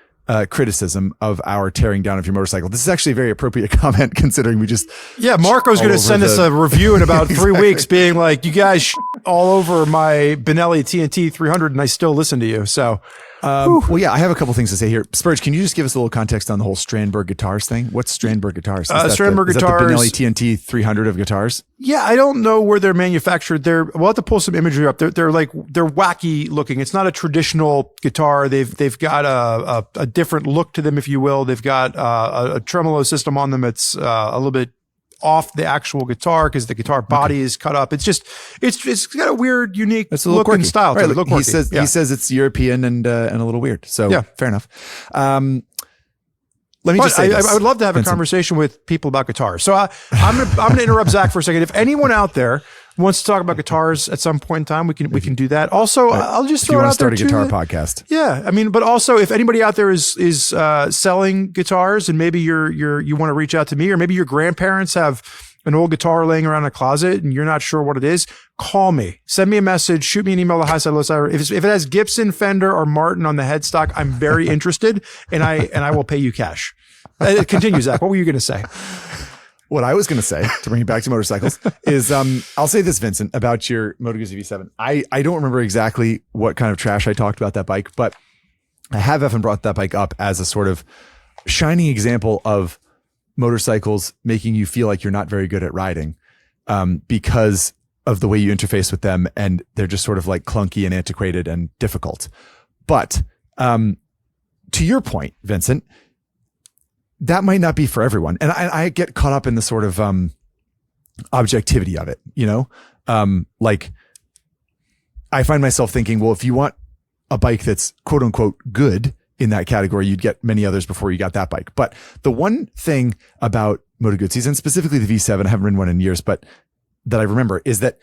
criticism of our tearing down of your motorcycle. This is actually a very appropriate comment considering we just... Yeah, Marco's going to send us a review in about 3 weeks being like, you guys all over my Benelli TNT 300 and I still listen to you. So... well, yeah, I have a couple things to say here. Spurge, can you just give us a little context on the whole Strandberg guitars thing? What's Strandberg guitars? Strandberg guitars. Is that the Benelli TNT 300 of guitars? Yeah, I don't know where they're manufactured. We'll have to pull some imagery up. They're wacky looking. It's not a traditional guitar. They've got a different look to them, if you will. They've got a tremolo system on them. It's a little bit off the actual guitar because the guitar body is cut up. It's got a weird, unique look and style to it. He says it's European and a little weird. So yeah, fair enough. Let me just say this, I would love to have Vincent. A conversation with people about guitars. So I'm gonna interrupt Zach for a second. If anyone out there wants to talk about guitars at some point in time, we can do that. Also, I'll just throw it out there too. If you want to start a guitar podcast. Yeah, I mean, but also if anybody out there is selling guitars and maybe you want to reach out to me, or maybe your grandparents have an old guitar laying around in a closet and you're not sure what it is, call me, send me a message, shoot me an email to Highside, Lowside. If it has Gibson, Fender, or Martin on the headstock, I'm very interested, and I will pay you cash. Continue, Zach. What were you going to say? What I was going to say, to bring it back to motorcycles, is I'll say this, Vincent, about your Moto Guzzi V7. I don't remember exactly what kind of trash I talked about that bike, but I have often brought that bike up as a sort of shining example of motorcycles making you feel like you're not very good at riding because of the way you interface with them, and they're just sort of like clunky and antiquated and difficult. But to your point, Vincent, that might not be for everyone. And I get caught up in the sort of objectivity of it, you know? Like I find myself thinking, well, if you want a bike that's quote unquote good in that category, you'd get many others before you got that bike. But the one thing about Moto Guzzi's, and specifically the V7, I haven't ridden one in years, but that I remember, is that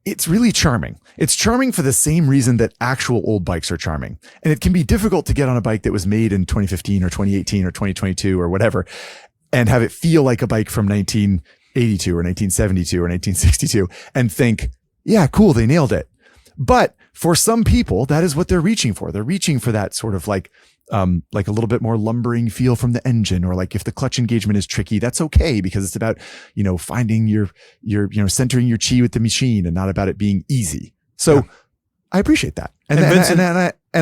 it's really charming. It's charming for the same reason that actual old bikes are charming. And it can be difficult to get on a bike that was made in 2015 or 2018 or 2022 or whatever, and have it feel like a bike from 1982 or 1972 or 1962 and think, yeah, cool, they nailed it. But for some people, that is what they're reaching for. They're reaching for that sort of like a little bit more lumbering feel from the engine, or like if the clutch engagement is tricky, that's okay, because it's about, you know, finding your centering your chi with the machine and not about it being easy. So yeah. I appreciate that. And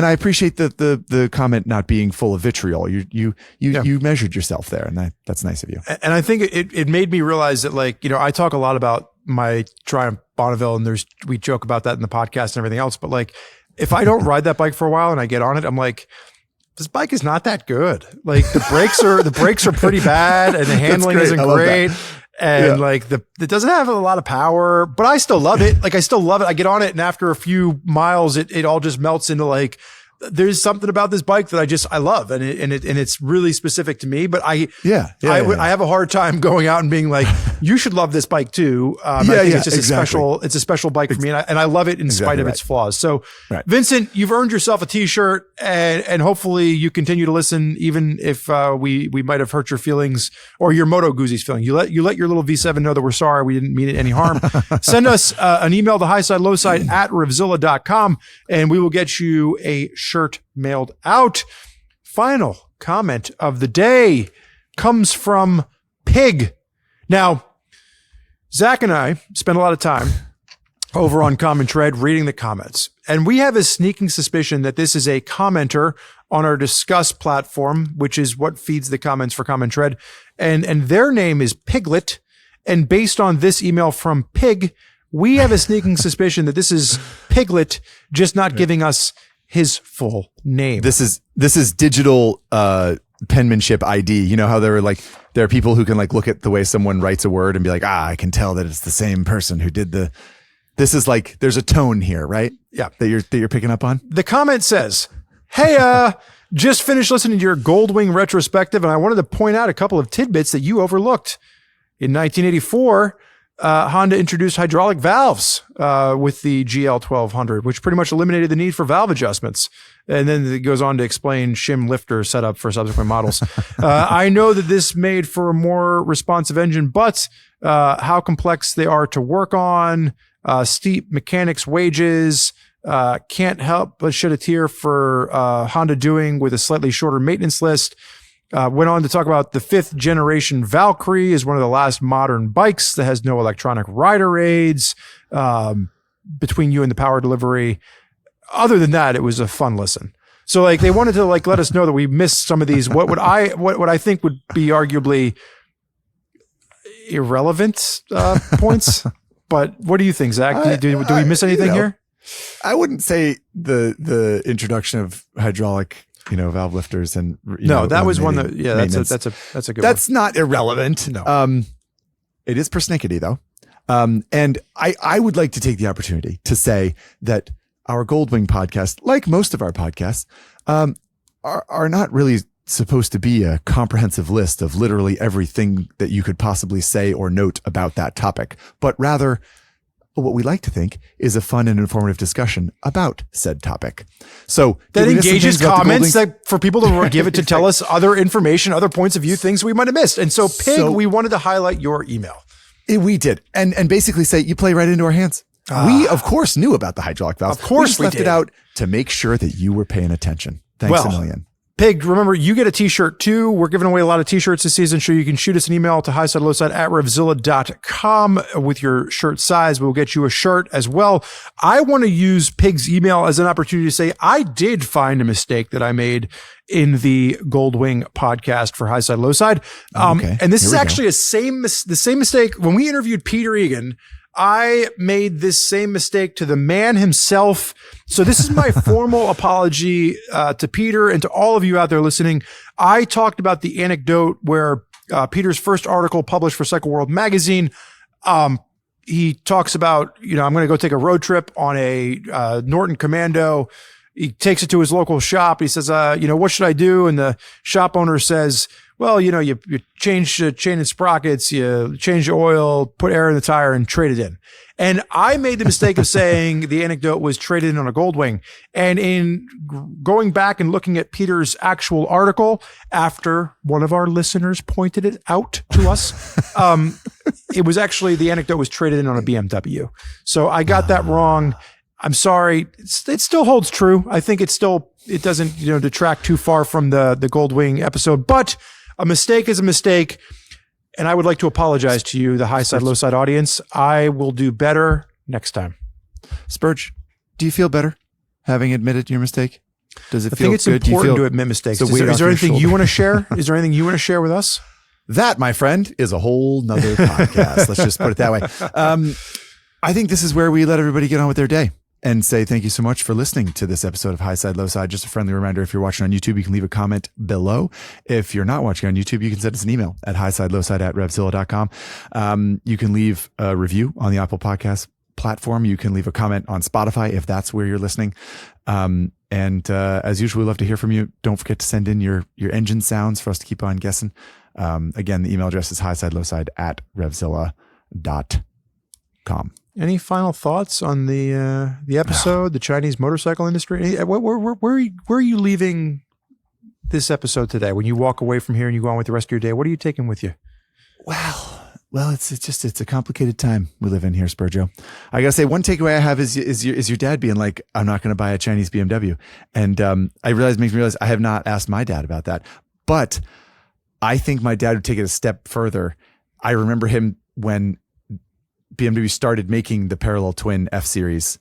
I appreciate the comment not being full of vitriol. You measured yourself there, and that's nice of you. And I think it made me realize that, like, you know, I talk a lot about my Triumph Bonneville, and we joke about that in the podcast and everything else. But like, if I don't ride that bike for a while and I get on it, I'm like, this bike is not that good. Like the brakes are pretty bad, and the handling isn't great. And like it doesn't have a lot of power, but I still love it. Like I still love it. I get on it, and after a few miles, it all just melts into like, there's something about this bike that I love, and it's really specific to me. But I have a hard time going out and being like, you should love this bike too. I think it's just it's a special bike for me, and I love it in spite of its flaws. So Vincent, you've earned yourself a t-shirt, and hopefully you continue to listen, even if we might have hurt your feelings or your Moto Guzzi's feeling. You let your little V7 know that we're sorry. We didn't mean it any harm. Send us an email to highsidelowside@RevZilla.com, and we will get you a shirt mailed out. Final comment of the day comes from Pig. Now, Zach and I spend a lot of time over on Common Tread reading the comments, and we have a sneaking suspicion that this is a commenter on our Discuss platform, which is what feeds the comments for Common Tread, and their name is Piglet. And based on this email from Pig, we have a sneaking suspicion that this is Piglet just not giving us his full name. This is digital penmanship ID. You know how there are people who can like look at the way someone writes a word and be like, I can tell that it's the same person who did this is like, there's a tone here, right? Yeah. That you're picking up on. The comment says, hey, just finished listening to your Goldwing retrospective, and I wanted to point out a couple of tidbits that you overlooked. In 1984, Honda introduced hydraulic valves with the GL 1200, which pretty much eliminated the need for valve adjustments. And then it goes on to explain shim lifter setup for subsequent models. I know that this made for a more responsive engine, but how complex they are to work on, steep mechanics wages, can't help but shed a tear for Honda doing with a slightly shorter maintenance list. Went on to talk about the 5th generation Valkyrie is one of the last modern bikes that has no electronic rider aids between you and the power delivery. Other than that, it was a fun listen. So like they wanted to like let us know that we missed some of these. What I think would be arguably irrelevant points. But what do you think, Zach? Do we miss anything here? I wouldn't say the introduction of hydraulic, valve lifters and that was one that that's a good. That's not irrelevant. No. It is persnickety though. And I would like to take the opportunity to say that our Goldwing podcast, like most of our podcasts, are not really supposed to be a comprehensive list of literally everything that you could possibly say or note about that topic, but rather what we like to think is a fun and informative discussion about said topic. So that engages comments that for people to give it to tell us other information, other points of view, things we might have missed. And so Pig, we wanted to highlight your email. We did. And basically say you play right into our hands. We of course knew about the hydraulic valves. Of course we left it out to make sure that you were paying attention. Thanks a million. Pig, remember, you get a t-shirt too. We're giving away a lot of t-shirts this season, so you can shoot us an email to highside, lowside at RevZilla.com with your shirt size. We'll get you a shirt as well. I want to use Pig's email as an opportunity to say I did find a mistake that I made in the Goldwing podcast for Highside, Lowside. And this is actually the same mistake. When we interviewed Peter Egan, I made this same mistake to the man himself. So this is my formal apology to Peter and to all of you out there listening. I talked about the anecdote where Peter's first article published for Cycle World magazine. He talks about, I'm going to go take a road trip on a Norton Commando. He takes it to his local shop. He says, what should I do? And the shop owner says, well, you change the chain and sprockets, you change the oil, put air in the tire and trade it in. And I made the mistake of saying the anecdote was traded in on a Goldwing. And in going back and looking at Peter's actual article after one of our listeners pointed it out to us, it was actually the anecdote was traded in on a BMW. So I got that wrong. I'm sorry. It still holds true. I think it doesn't, detract too far from the Goldwing episode, but a mistake is a mistake. And I would like to apologize to you, the Highside, Lowside audience. I will do better next time. Spurge, do you feel better having admitted your mistake? Does it feel good? I think it's important to admit mistakes. Is there anything you want to share? Is there anything you want to share with us? That, my friend, is a whole nother podcast. Let's just put it that way. I think this is where we let everybody get on with their day and say thank you so much for listening to this episode of Highside, Lowside. Just a friendly reminder, if you're watching on YouTube, you can leave a comment below. If you're not watching on YouTube, you can send us an email at highside, at RevZilla.com. You can leave a review on the Apple Podcast platform. You can leave a comment on Spotify if that's where you're listening. And as usual, we love to hear from you. Don't forget to send in your engine sounds for us to keep on guessing. Again, the email address is highside, at RevZilla.com. Any final thoughts on the episode, the Chinese motorcycle industry? Where are you leaving this episode today? When you walk away from here and you go on with the rest of your day, what are you taking with you? Well, it's a complicated time we live in here, Spurgio. I gotta say, one takeaway I have is your dad being like, I'm not going to buy a Chinese BMW. And makes me realize I have not asked my dad about that. But I think my dad would take it a step further. I remember him when BMW started making the parallel twin F series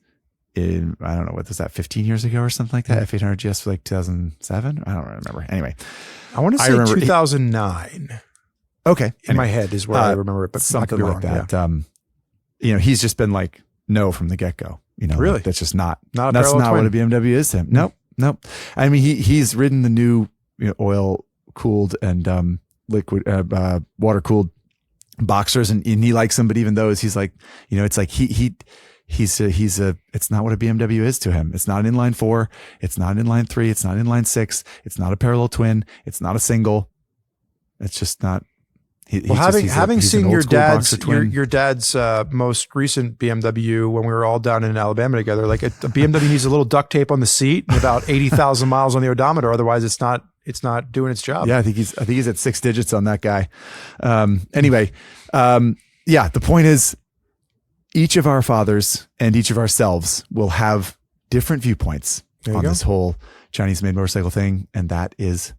in, I don't know, what was that, 15 years ago or something like that? F800 GS for like 2007? I don't remember. Anyway. I want to say 2009. Okay. In my head is where I remember it, but something like that. Yeah. He's just been like, no, from the get-go. Really? Like, that's just not what a BMW is to him. Nope. I mean, he's ridden the new oil cooled and liquid, water cooled Boxers and he likes them, but even those, he's like, it's like it's not what a BMW is to him. It's not an inline 4. It's not an inline 3. It's not inline 6. It's not a parallel twin. It's not a single. It's just not Having seen your dad's most recent BMW when we were all down in Alabama together, like a BMW needs a little duct tape on the seat and about 80,000 miles on the odometer. Otherwise, it's not doing its job. Yeah, I think he's at 6 digits on that guy. Anyway, the point is, each of our fathers and each of ourselves will have different viewpoints on this whole Chinese-made motorcycle thing, and that is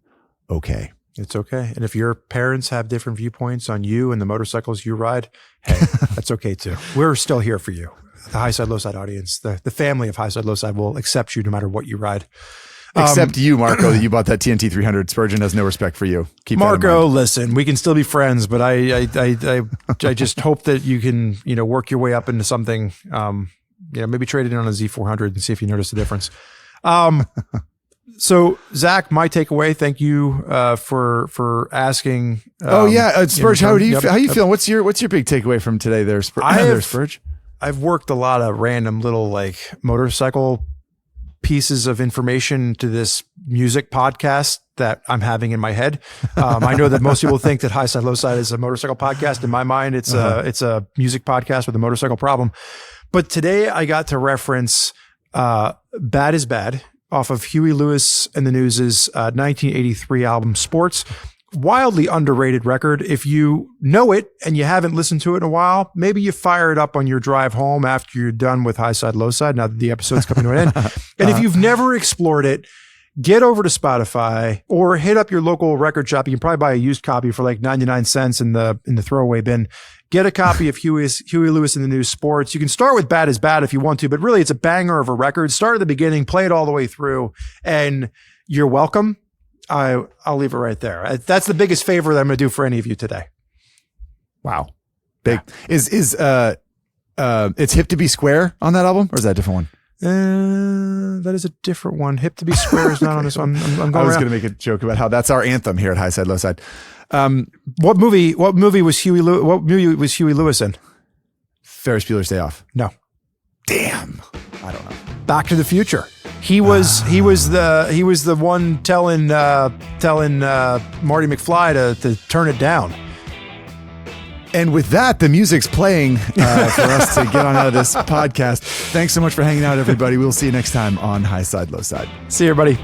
okay. It's okay. And if your parents have different viewpoints on you and the motorcycles you ride, hey, that's okay too. We're still here for you. The Highside Lowside audience, the family of Highside Lowside will accept you no matter what you ride. Except you, Marco, that you bought that TNT 300. Spurgeon has no respect for you. Keep Marco, listen, we can still be friends, but I just hope that you can, work your way up into something, maybe trade it in on a Z400 and see if you notice the difference. So Zach, my takeaway, thank you for asking. Spurge, how you feeling? What's your big takeaway from today there, Spurge? I've worked a lot of random little like motorcycle pieces of information to this music podcast that I'm having in my head. I know that most people think that Highside Lowside is a motorcycle podcast. In my mind, it's a music podcast with a motorcycle problem. But today I got to reference Bad is Bad off of Huey Lewis and the News's 1983 album Sports. Wildly underrated record. If you know it and you haven't listened to it in a while, maybe you fire it up on your drive home after you're done with Highside Lowside, now that the episode's coming to an end. And if you've never explored it, get over to Spotify or hit up your local record shop. You can probably buy a used copy for like 99 cents in the throwaway bin. Get a copy of Huey Lewis and the News Sports. You can start with Bad is Bad if you want to, but really it's a banger of a record. Start at the beginning, play it all the way through, and you're welcome. I'll leave it right there. That's the biggest favor that I'm going to do for any of you today. Wow. Big. Yeah. It's Hip to Be Square on that album, or is that a different one? That is a different one. Hip to Be Square is not on this one. I was going to make a joke about how that's our anthem here at Highside Lowside. What movie was Huey Lewis in? Ferris Bueller's Day Off. No. Damn. I don't know. Back to the Future. He was the one telling Marty McFly to turn it down. And with that, the music's playing for us to get on out of this podcast. Thanks so much for hanging out, everybody. We'll see you next time on Highside Lowside. See you, everybody.